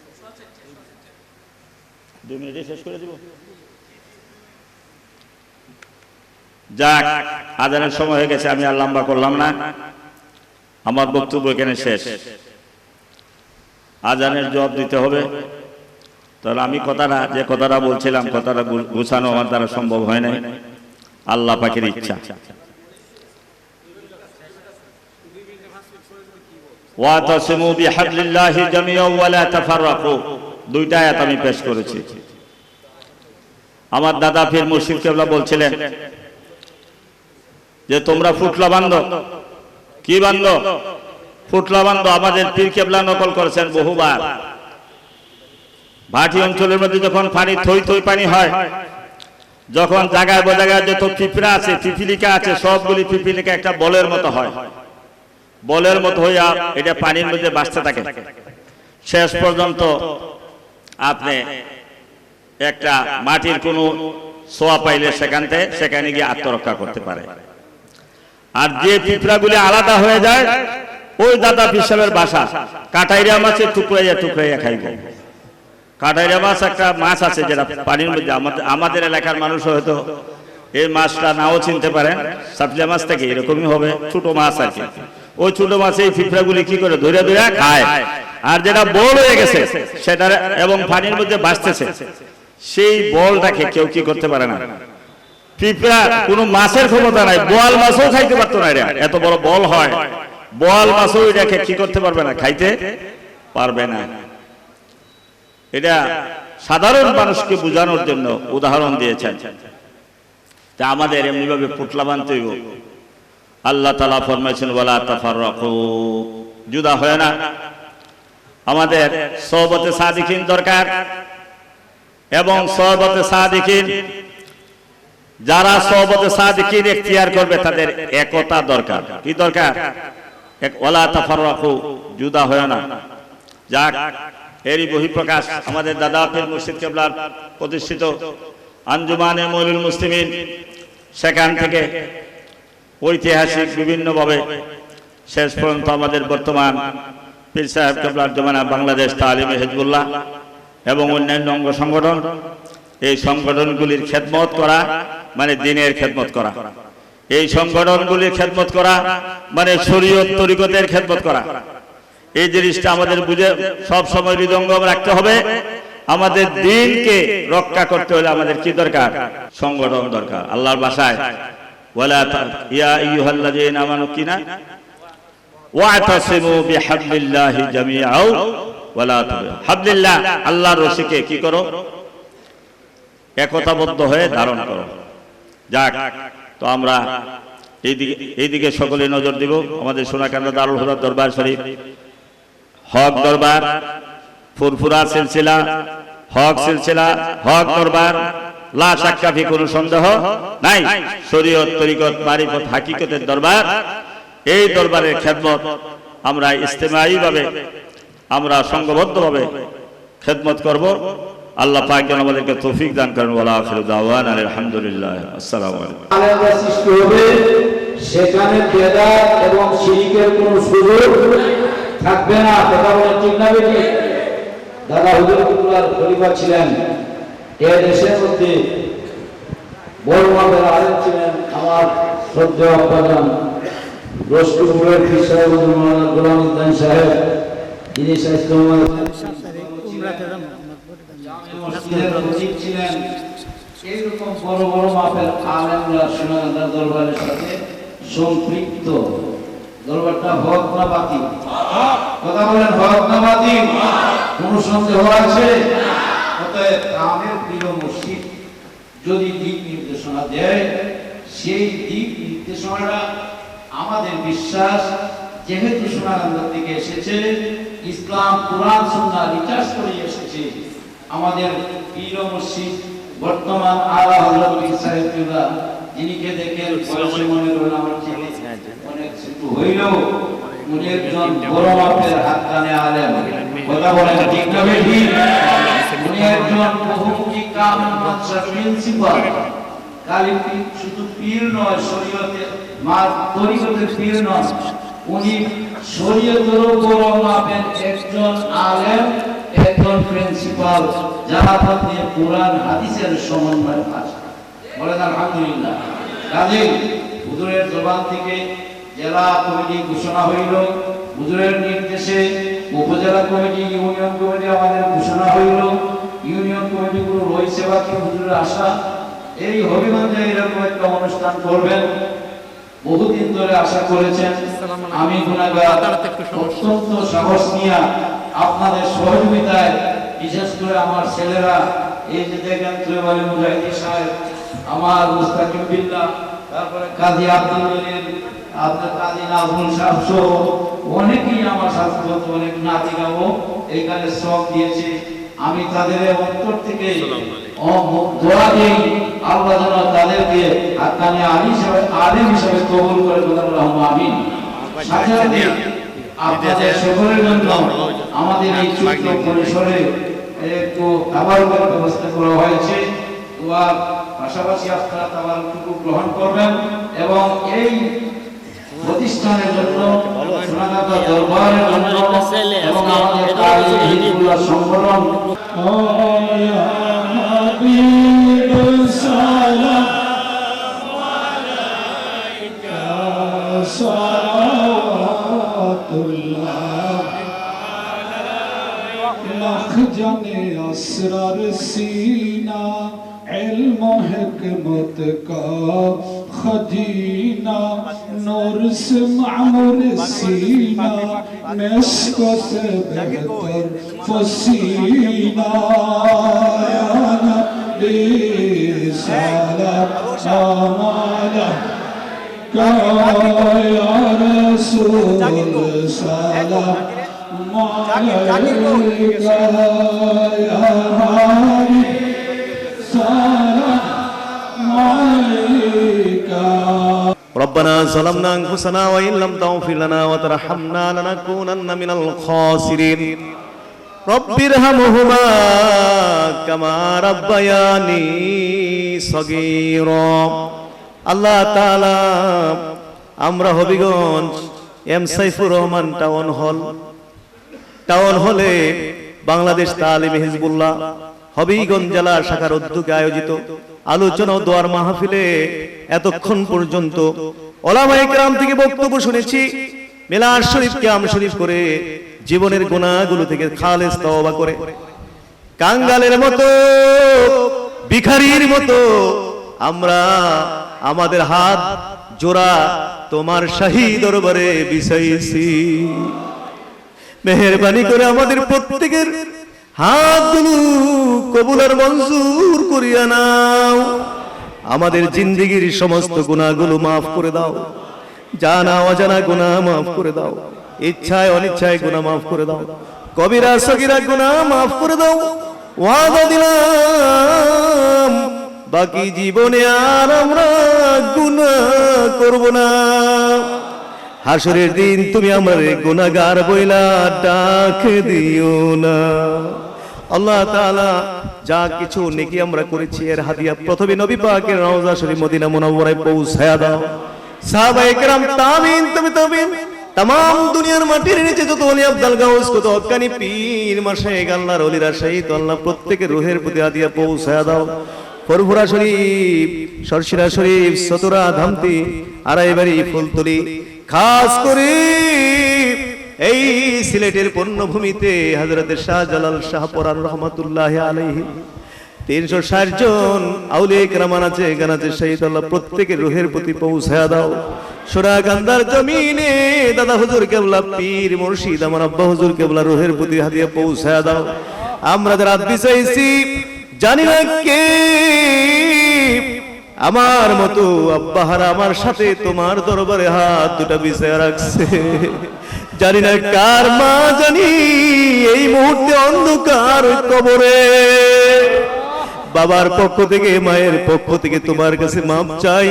[SPEAKER 12] 2 মিনিটে শেষ করে দিব। যাক, আজানের সময় হয়ে গেছে, আমি আর লম্বা করলাম না, আমার বক্তব্য এখানে শেষ। আজানের জবাব দিতে হবে, তাহলে আমি যে কথাটা বলছিলাম, কথাটা গুছানো আমার দ্বারা সম্ভব হয় নাই, আল্লাহ পাকের ইচ্ছা। ওয়াতাসিমু বিহাবলিল্লাহি জামিআন ওয়া লা তাফাররাকু, 2টা আয়াত আমি পেশ করেছি। আমার দাদা পীর মুর্শিদ কেবলা বলছিলেন যে তোমরা ফুটলা বান্ধো। কি বান্ধো? ফুটলা বান্ধো। আমাদের পীর কেবলা নকল করেছেন বহুবার। ভাটি অঞ্চলের মধ্যে যখন পানি থই থই পানি হয়, যখন জায়গায় জায়গায় যত পিঁপড়া আছে, পিপিলিকা আছে, সবগুলি পিপিলিকা একটা বলের মতো হয়, বলের মতো হইয়া এটা পানির মধ্যে বাঁচতে থাকে। শেষ পর্যন্ত আপনি একটা মাটির কোনো ছোঁয়া পাইলে সেখানে গিয়ে আত্মরক্ষা করতে পারে। আর যে পিঁপড়াগুলি আলাদা হয়ে যায়, ওই দাদা পিসাবের বাসা কাটাইরা মাছের টুকরাইয়া টুকরাইয়া খাইব। কাটাইরা মাছ একটা মাছ আছে যেটা পানির মধ্যে, আমাদের এলাকার মানুষ হয়তো এই মাছটা নাও চিনতে পারেন, সাপলা মাছ থেকে এরকমই হবে, ছোট মাছ আর কি। ওই ছোট মাছ এই পিঁপড়াগুলি কি করে ধরে ধরে খায়। আর যেটা বল হয়ে গেছে সেটা এবং পানির মধ্যে বাঁচতেছে, সেই বলটাকে কেউ কি করতে পারে না। পিঁপড়া কোনো মাছের ক্ষমতা নাই, বোয়াল মাছও খাইতে পারতো না, এত বড় বল হয়, বোয়াল মাছও এটাকে কি করতে পারবে না, খাইতে পারবে না। এটা সাধারণ মানুষকে বোঝানোর জন্য উদাহরণ দিয়েছেন যে আমাদের এমনিভাবে পুটলা বানতে হইব। আল্লাহ তাআলা ফরমাইছেন ওয়ালা তাফাররাকু, জুদা হয় না। আমাদের সোহবতে সাদিকিন দরকার, এবং সোহবতে সাদিকিন, যারা সোহবতে সাদিকিন ইখতিয়ার করবে তাদের একতা দরকার। কি দরকার? ওয়ালা তাফাররাকু, জুদা হয় না। যাক, এরই বহিঃপ্রকাশ আমাদের দাদা পীর মুর্শিদ কেবলার প্রতিষ্ঠিত আঞ্জুমানে মুমিনুল মুসলিমিন, সেখান থেকে ঐতিহাসিক বিভিন্নভাবে শেষ পর্যন্ত আমাদের বর্তমান পীর সাহেব কেবলার জমানা বাংলাদেশ তালিমে হিজবুল্লাহ এবং অন্যান্য অঙ্গ সংগঠন, এই সংগঠনগুলির খেদমত করা মানে দিনের খেদমত করা। এই সংগঠনগুলির খেদমত করা মানে শরীয়ত তরিকতের খেদমত করা। এই জিনিসটা আমাদের বুঝে সব সময় হৃদয়ঙ্গম রাখতে হবে। আমাদের দিনকে রক্ষা করতে হলে আমাদের কি দরকার? সংগঠন দরকার। আল্লাহর ভাষায় ওয়ালা ইয়া আইয়ুহাল্লাযীনা আমানু কিনা ওয়াতাসিমু বিহাবলিল্লাহি জামিআন ওয়ালা তাফাররাকু। হাবলিল্লাহ, আল্লাহর রশিকে কি করো? একতাবদ্ধ হয়ে ধারণ করো। যাক, তো আমরা এইদিকে সকলে নজর দিব। আমাদের সোনাকান্দা দারুল হুদা দরবার শরীফ, হক দরবার, ফুরফুরা সিলসিলা, হক সিলসিলা, হক দরবার, লা শাক্কা ফি, কোনো সন্দেহ নাই, শরীয়ত তরিকত মারিফত হাকিকতের দরবার। এই দরবারের খেদমত আমরা ইজতিমাঈ ভাবে, আমরা সংঘবদ্ধভাবে খেদমত করব। আল্লাহ পাক যেন আমাদেরকে তৌফিক দান করেন। ওয়া আখিরু দাওয়ানা আলহামদুলিল্লাহ। আসসালামু আলাইকুম।
[SPEAKER 13] আলাদা সৃষ্টি হবে, সেখানে বেদাত এবং শিরকের কোনো সুযোগ থাকবে না। কথা বলে ঠিক না বেটি? দাদা হুজুরুল্লাহর খলিফা ছিলেন, এ দেশের মধ্যে বড় মাপের আলেম ছিলেন আমার শ্রদ্ধেয় আব্বাজান রশিদপুরের পীর সাহেব মাওলানা গোলাম উদ্দিন সাহেব, যিনি স্বাস্থ্য ছিলেন। এইরকম বড় বড় মাপের আলেমরা সোনাগান্ধার দরবারের সাথে সম্পৃক্ত। দরবারটা হক না বাতিল? কথা বলেন, হক না বাতিল? কোন সন্দেহ আছে? অতএব আমাদের প্রিয় মসজিদ যদি দিক নির্দেশনা দেয়, সেই দিক নির্দেশনাটা আমাদের বিশ্বাস, যেহেতু সোনাগান্ধা থেকে এসেছে, ইসলাম কুরআন সুন্নাহ রিসার্চ করে এসেছে, আমাদের প্রিয় মসজিদ বর্তমান আলা হযরত পীর সাহেব কিবলা, যিনিকে দেখেন বয়সে মনে করেন আমার ছেলে অনেক ছোট হইলেও উনি একজন বড় মাপের হাক্কানি আলেম। কথা বলেন ঠিক না ঠিক? উনি একজন বহুমুখী কামেল মাদ্রাসার প্রিন্সিপাল। খালি শুধু পীর নয়, শরীয়তে তরিকতের পীর নয়, উনি শরীয়তেরও বড় মাপের একজন আলেম, একজন প্রিন্সিপাল, যার হাত দিয়ে কোরআন হাদিসের সমন্বয় ভাষা। বলেন আলহামদুলিল্লাহ। কাজেই হুজুরের জবান থেকে জেলা কমিটি ঘোষণা হইল, হুজুরের নির্দেশে উপজেলা কমিটি, ইউনিয়ন কমিটি আমাদের ঘোষণা হইল। ইউনিয়ন কমিটিগুলো রয়েছে বাকি হুজুরের আশা এই হবিগঞ্জে এরকম একটা অনুষ্ঠান করবেন, বহুদিন ধরে আশা করেছেন। আমি গুনাহগার অত্যন্ত সাহস নিয়ে আপনাদের সহযোগিতায়, বিশেষ করে আমার ছেলেরা, এই যে দেখেন তুলেবাড়ি মুজাহিদি সাহেব, আমার মুস্তাকিম বিল্লাহ, তারপরে কাজী আব্দুল জলিল, আপনার কাজী নাজমুল সাহেব সহ অনেকেই আমার সাথে অনেক নাতিরাও এইখানে শ্রম দিয়েছে। আমি তাদের অন্তর থেকে দোয়া দিই, আল্লাহ যেন তাদেরকে হাক্কানি আলেম হিসেবে কবুল করে বলেন আমিন। সাথে সাথে আপনাদের সকলের জন্য আমাদের এই ছোট্ট পরিসরে একটু খাবারের ব্যবস্থা করা হয়েছে। দোয়ার পাশাপাশি আপনারা খাবারটুকু গ্রহণ করবেন এবং এই প্রতিষ্ঠানের জন্য, সোনাগাছা দরবারের জন্য এবং আমাদের হিজবুল্লাহ সংগঠন
[SPEAKER 14] जाने असरार सीना इल्म हिकमत का खजीना नूर से मामूर सीना मिस्क से बेहतर फसीना या नबी सलाम अलैका या रसूल सलाम
[SPEAKER 1] ربنا ظلمنا أنفسنا وإن لم تغفر لنا وترحمنا لنكونن من الخاسرين رب ارحمهما كما ربياني صغيرا আল্লাহ তাআলা আমরা হবিগঞ্জ এম সাইফুর রহমান টাউন হলে বাংলাদেশ তালিম হিজবুল্লাহ হবিগঞ্জ জেলা শাখার উদ্যোগে আয়োজিত আলোচনা ও দোয়ার মাহফিলে এতক্ষণ পর্যন্ত ওলামায়ে কেরাম থেকে বক্তব্য শুনেছি। মিলাদ শরীফ কিয়াম শরীফ করে জীবনের গুনাহগুলো থেকে খালেস তওবা করে কাঙ্গালের মতো, ভিখারির মতো আমরা আমাদের হাত জোড়া তোমার শাহী দরবারে বিছাইছি। মেহেরবানি করে আমাদের প্রত্যেকের হাতগুলো কবুল আর মঞ্জুর করিয়া নাও। আমাদের জিন্দেগীর সমস্ত গুনাহগুলো মাফ করে দাও, জানা অজানা গুনাহ মাফ করে দাও, ইচ্ছায় অনিচ্ছায় গুনাহ মাফ করে দাও, কবিরা সগীরা গুনাহ মাফ করে দাও। ওয়াদা দিলাম বাকি জীবনে আর আমরা গুনাহ করব না। হাসরের দিন তুমি আমার গুনাহগার বইলা ডাক দিও না। আল্লাহ তাআলা যা কিছু নেকি আমরা করেছি এর হাদিয়া প্রথমে নবী পাকের রওজা শরীফ মদিনা মুনাওয়ারায় পৌঁছায়া দাও। সাহাবায়ে কেরাম তাবিন তাবিন तमाम দুনিয়ার মাটির নিচে যত ওলি আব্দুল গাউস কত হক্কানি পীর মাশায়েখ আল্লাহর ওলিরা শহীদ আল্লাহ প্রত্যেকের রূহের প্রতি হাদিয়া পৌঁছায়া দাও। ফুরফুরা শরীফ, সরসিরা শরীফ, সতুরা, ধামতি, আড়াইবাড়ি, ফুলতলি, খাস করে এই সিলেটের পূর্ণভূমিতে হযরত শাহজালাল শাহপরান রহমাতুল্লাহ আলাইহি 360 জন আউলিয়া কেরামান আছে, গান আছে শহীদ আল্লাহ প্রত্যেকের রূহের প্রতি পৌঁছায়া দাও। সোনাগান্দার জমিনে দাদা হুজুর কেবলা পীর মুর্শিদ আমার আব্বা হুজুর কেবলা রূহের প্রতি হাদিয়া পৌঁছায়া দাও। আমরা যারা বিছাইছি জানি না কে আমার মতো আব্বাহারা আমার সাথে তোমার দরবারে হাত দুটা বিছায়া রাখছে। জানি না কার মা জানি এই মুহূর্তে অন্ধকার কবরে। বাবার পক্ষ থেকে মায়ের পক্ষ থেকে তোমার কাছে মাফ চাই।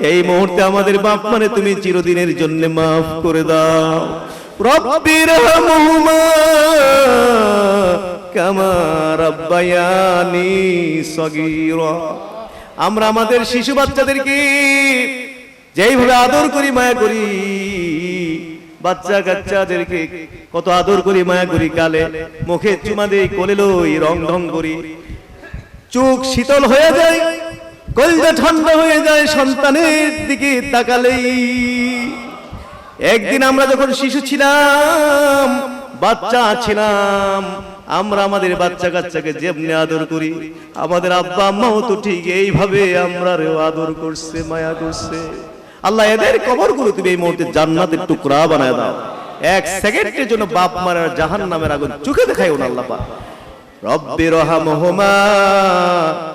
[SPEAKER 1] এই মুহূর্তে আমাদের বাপ মানে তুমি চিরদিনের জন্য মাফ করে দাও। রব্বিরহামহুমা কামা রাব্বায়ানি সগীরা। আমরা আমাদের শিশু বাচ্চাদেরকে যেইভাবে আদর করি মায়া করি, বাচ্চা কাচ্চাদেরকে কত আদর করি মায়া করি, কালে মুখে চুমা দেই, কোলে লই, রং ঢং করি, চোখ শীতল হয়ে যায়, কলিজা ঠান্ডা হয়ে যায় সন্তানের দিকে তাকালেই। একদিন আমরা যখন শিশু ছিলাম, বাচ্চা ছিলাম, আমরা আমাদের বাচ্চা কাচ্চাকে যেমনি আদর করি, আমাদের আব্বা আম্মাও তো ঠিক এইভাবে আমরাও আদর করছে, মায়া করছে। আল্লাহ এদের কবরগুলো তুমি এই মুহূর্তে জান্নাতের টুকরা বানায় দাও। এক সেকেন্ডের জন্য বাপ মারার জাহান্নামের আগুন চোখে দেখায়ও না আল্লাহ পাক। রব্বিরহামহুমা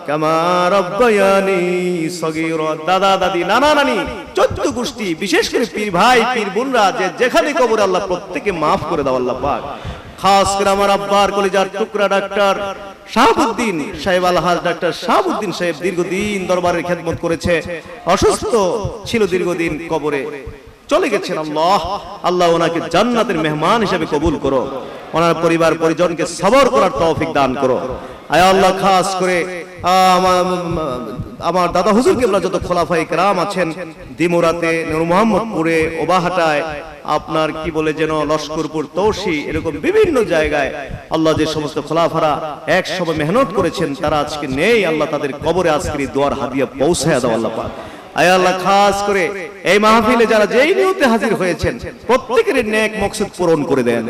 [SPEAKER 1] কামা রাব্বায়ানি সগীরা। দাদা দাদি নানা নানি 14 গোষ্ঠী, বিশেষ করে পীর ভাই পীর বোনরা যে যেখানে কবর, আল্লাহ প্রত্যেকে মাফ করে দাও আল্লাহ পাক। খাস করে আমার আব্বার কলিজার টুকরা ডাক্তার শাহাবুদ্দিন সাহেব, আলহাজ ডাক্তার শাহাবুদ্দিন সাহেব দীর্ঘদিন দরবারের খেদমত করেছে, অসুস্থ ছিল দীর্ঘদিন, কবরে চলে গেছেন। আল্লাহ ওনাকে জান্নাতের মেহমান হিসেবে কবুল করো, ওনার পরিবার পরিজনকে সবর করার তৌফিক দান করো। আয় আল্লাহ, খাস করে আমার দাদা হুজুর কেবলা যত খোলাফায়ে কেরাম আছেন, দিমুরাতে, নূর মোহাম্মদপুরে, ওবাহাটায়, আপনার কি বলে যেন লস্করপুর, তৌসি, এরকম বিভিন্ন জায়গায় আল্লাহ যে সমস্ত খোলাফারা এক সময় মেহনত করেছেন, তারা আজকে নেই। আল্লাহ তাদের কবরে আজকের দোয়ার হাদিয়া পৌঁছায় দাও আল্লাহ পাক। আয় আল্লাহ, খাস করে এই মাহফিলে যারা যেই নিয়তে হাজির হয়েছেন, প্রত্যেকের নেক মকসুদ পূরণ করে দেন।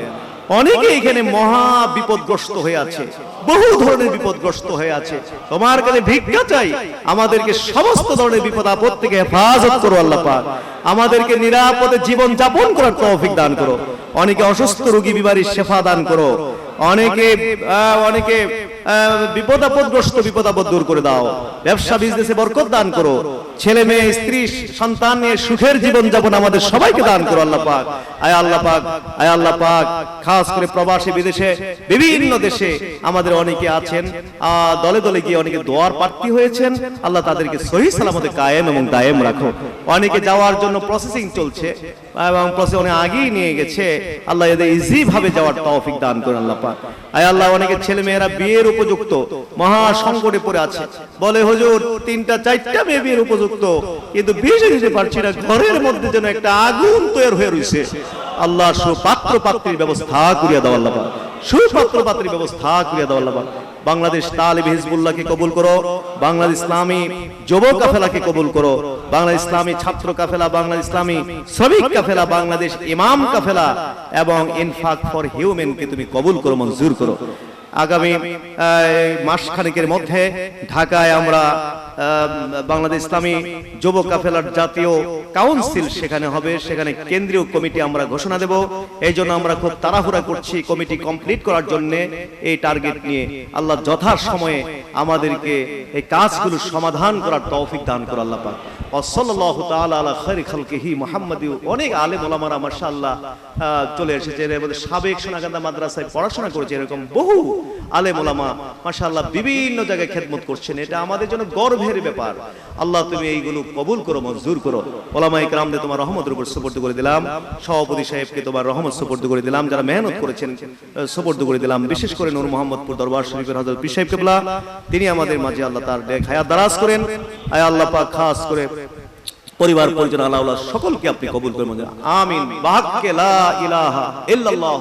[SPEAKER 1] অনেকে এখানে মহা বিপদগ্রস্ত হয়ে আছে, বহু ধরনের বিপদগ্রস্ত হয়ে আছে, তোমার কাছে ভিক্ষা চাই, আমাদেরকে সমস্ত ধরনের বিপদ আপদ থেকে হেফাজত করো আল্লাহ পাক। আমাদেরকে নিরাপদে জীবন যাপন করার তৌফিক দান করো। অনেকে অসুস্থ রোগী বিমারির শেফা দান করো, অনেকে বিপদ আপদ দূর করে দাও, ব্যবসা বিজনেসে বরকত দান করো, ছেলে মেয়ে স্ত্রী সন্তান নিয়ে সুখের জীবন যাপন আমাদের সবাইকে দান করো আল্লাহ পাক। আয় আল্লাহ পাক, আয় আল্লাহ পাক, খাস করে প্রবাসী বিদেশে বিভিন্ন দেশে আমাদের অনেকে আছেন, দলে দলে গিয়ে অনেকে দোয়ার প্রার্থী হয়েছেন, আল্লাহ তাদেরকে সহি সালামতে কায়েম এবং দায়েম রাখো। অনেকে যাওয়ার জন্য প্রসেসিং চলছে এবং প্রসেস অনেক আগেই নিয়ে গেছে, আল্লাহ এদের ইজি ভাবে যাওয়ার তৌফিক দান করুন আল্লাহ পাক। আয় আল্লাহ, অনেকে ছেলে মেয়েরা বিয়ের উপযুক্ত, মহা সংকটে পড়ে আছে, বলে হুজুর 3টা 4টা মেয়ে বিয়ের উপযুক্ত, কিন্তু বিয়ে দিতে পারছি না, ঘরের মধ্যে যেন একটা আগুন তৈরি হয়ে রয়েছে। আল্লাহ সুপাত্র পাত্রীর ব্যবস্থা করিয়া দাও আল্লাহ পাক, সুপাত্র পাত্রীর ব্যবস্থা করিয়া দাও আল্লাহ পাক। বাংলাদেশ তালিব হিজবুল্লাহকে কবুল করো, বাংলাদেশ ইসলামী যুব কাফেলাকে কবুল করো, বাংলাদেশ ইসলামী ছাত্র কাফেলা, বাংলাদেশ ইসলামী শ্রমিক কাফেলা, বাংলাদেশ ইমাম কাফেলা এবং ইনফাক ফর হিউম্যানকে তুমি কবুল করো, মঞ্জুর করো। আগামী মাসখানেকের মধ্যে ঢাকায় আমরা বাংলাদেশ ইসলামী যুব কাফেলার জাতীয় কাউন্সিল সেখানে হবে, সেখানে কেন্দ্রীয় কমিটি আমরা ঘোষণা দেব। এই জন্য আমরা খুব তাড়াহুড়া করছি কমিটি কমপ্লিট করার জন্য, এই টার্গেট নিয়ে। আল্লাহ যথা সময়ে আমাদেরকে এই কাজগুলো সমাধান করার তৌফিক দান করো আল্লাহ পাক। সাল্লাল্লাহু তাআলা আলা খায়রি খালকিহি মুহাম্মাদি। অনেক আলেম ওলামারা মাশাআল্লাহ চলে এসেছে, এর মধ্যে সাবেক সোনাগান্দা মাদ্রাসায় পড়াশোনা করেছে, এরকম বহু আলেম ওলামা মাশাআল্লাহ বিভিন্ন জায়গায় খেদমত করছেন। এটা আমাদের জন্য গর্বের ব্যাপার। আল্লাহ তুমি এইগুলো কবুল করো, মঞ্জুর করো। ওলামায়ে কেরামদের তোমার রহমতের উপর সুপর্দ করে দিলাম, সভাপতি সাহেবকে তোমার রহমত সুপর্দ করে দিলাম, যারা মেহনত করেছেন সুপর্দ করে দিলাম, বিশেষ করে নূর মোহাম্মদপুর দরবার শরীফের হযরত পীর সাহেব কিবলা, তিনি আমাদের মাঝে আল্লাহ তার নেক হায়াত দারাজ করেন। আয় আল্লাহ পাক, খাস করে পরিবার পরিজন আল্লাহ সকলকে আপনি কবুল করে। আমিন। বাহাক্কে লা ইলাহা ইল্লাল্লাহ।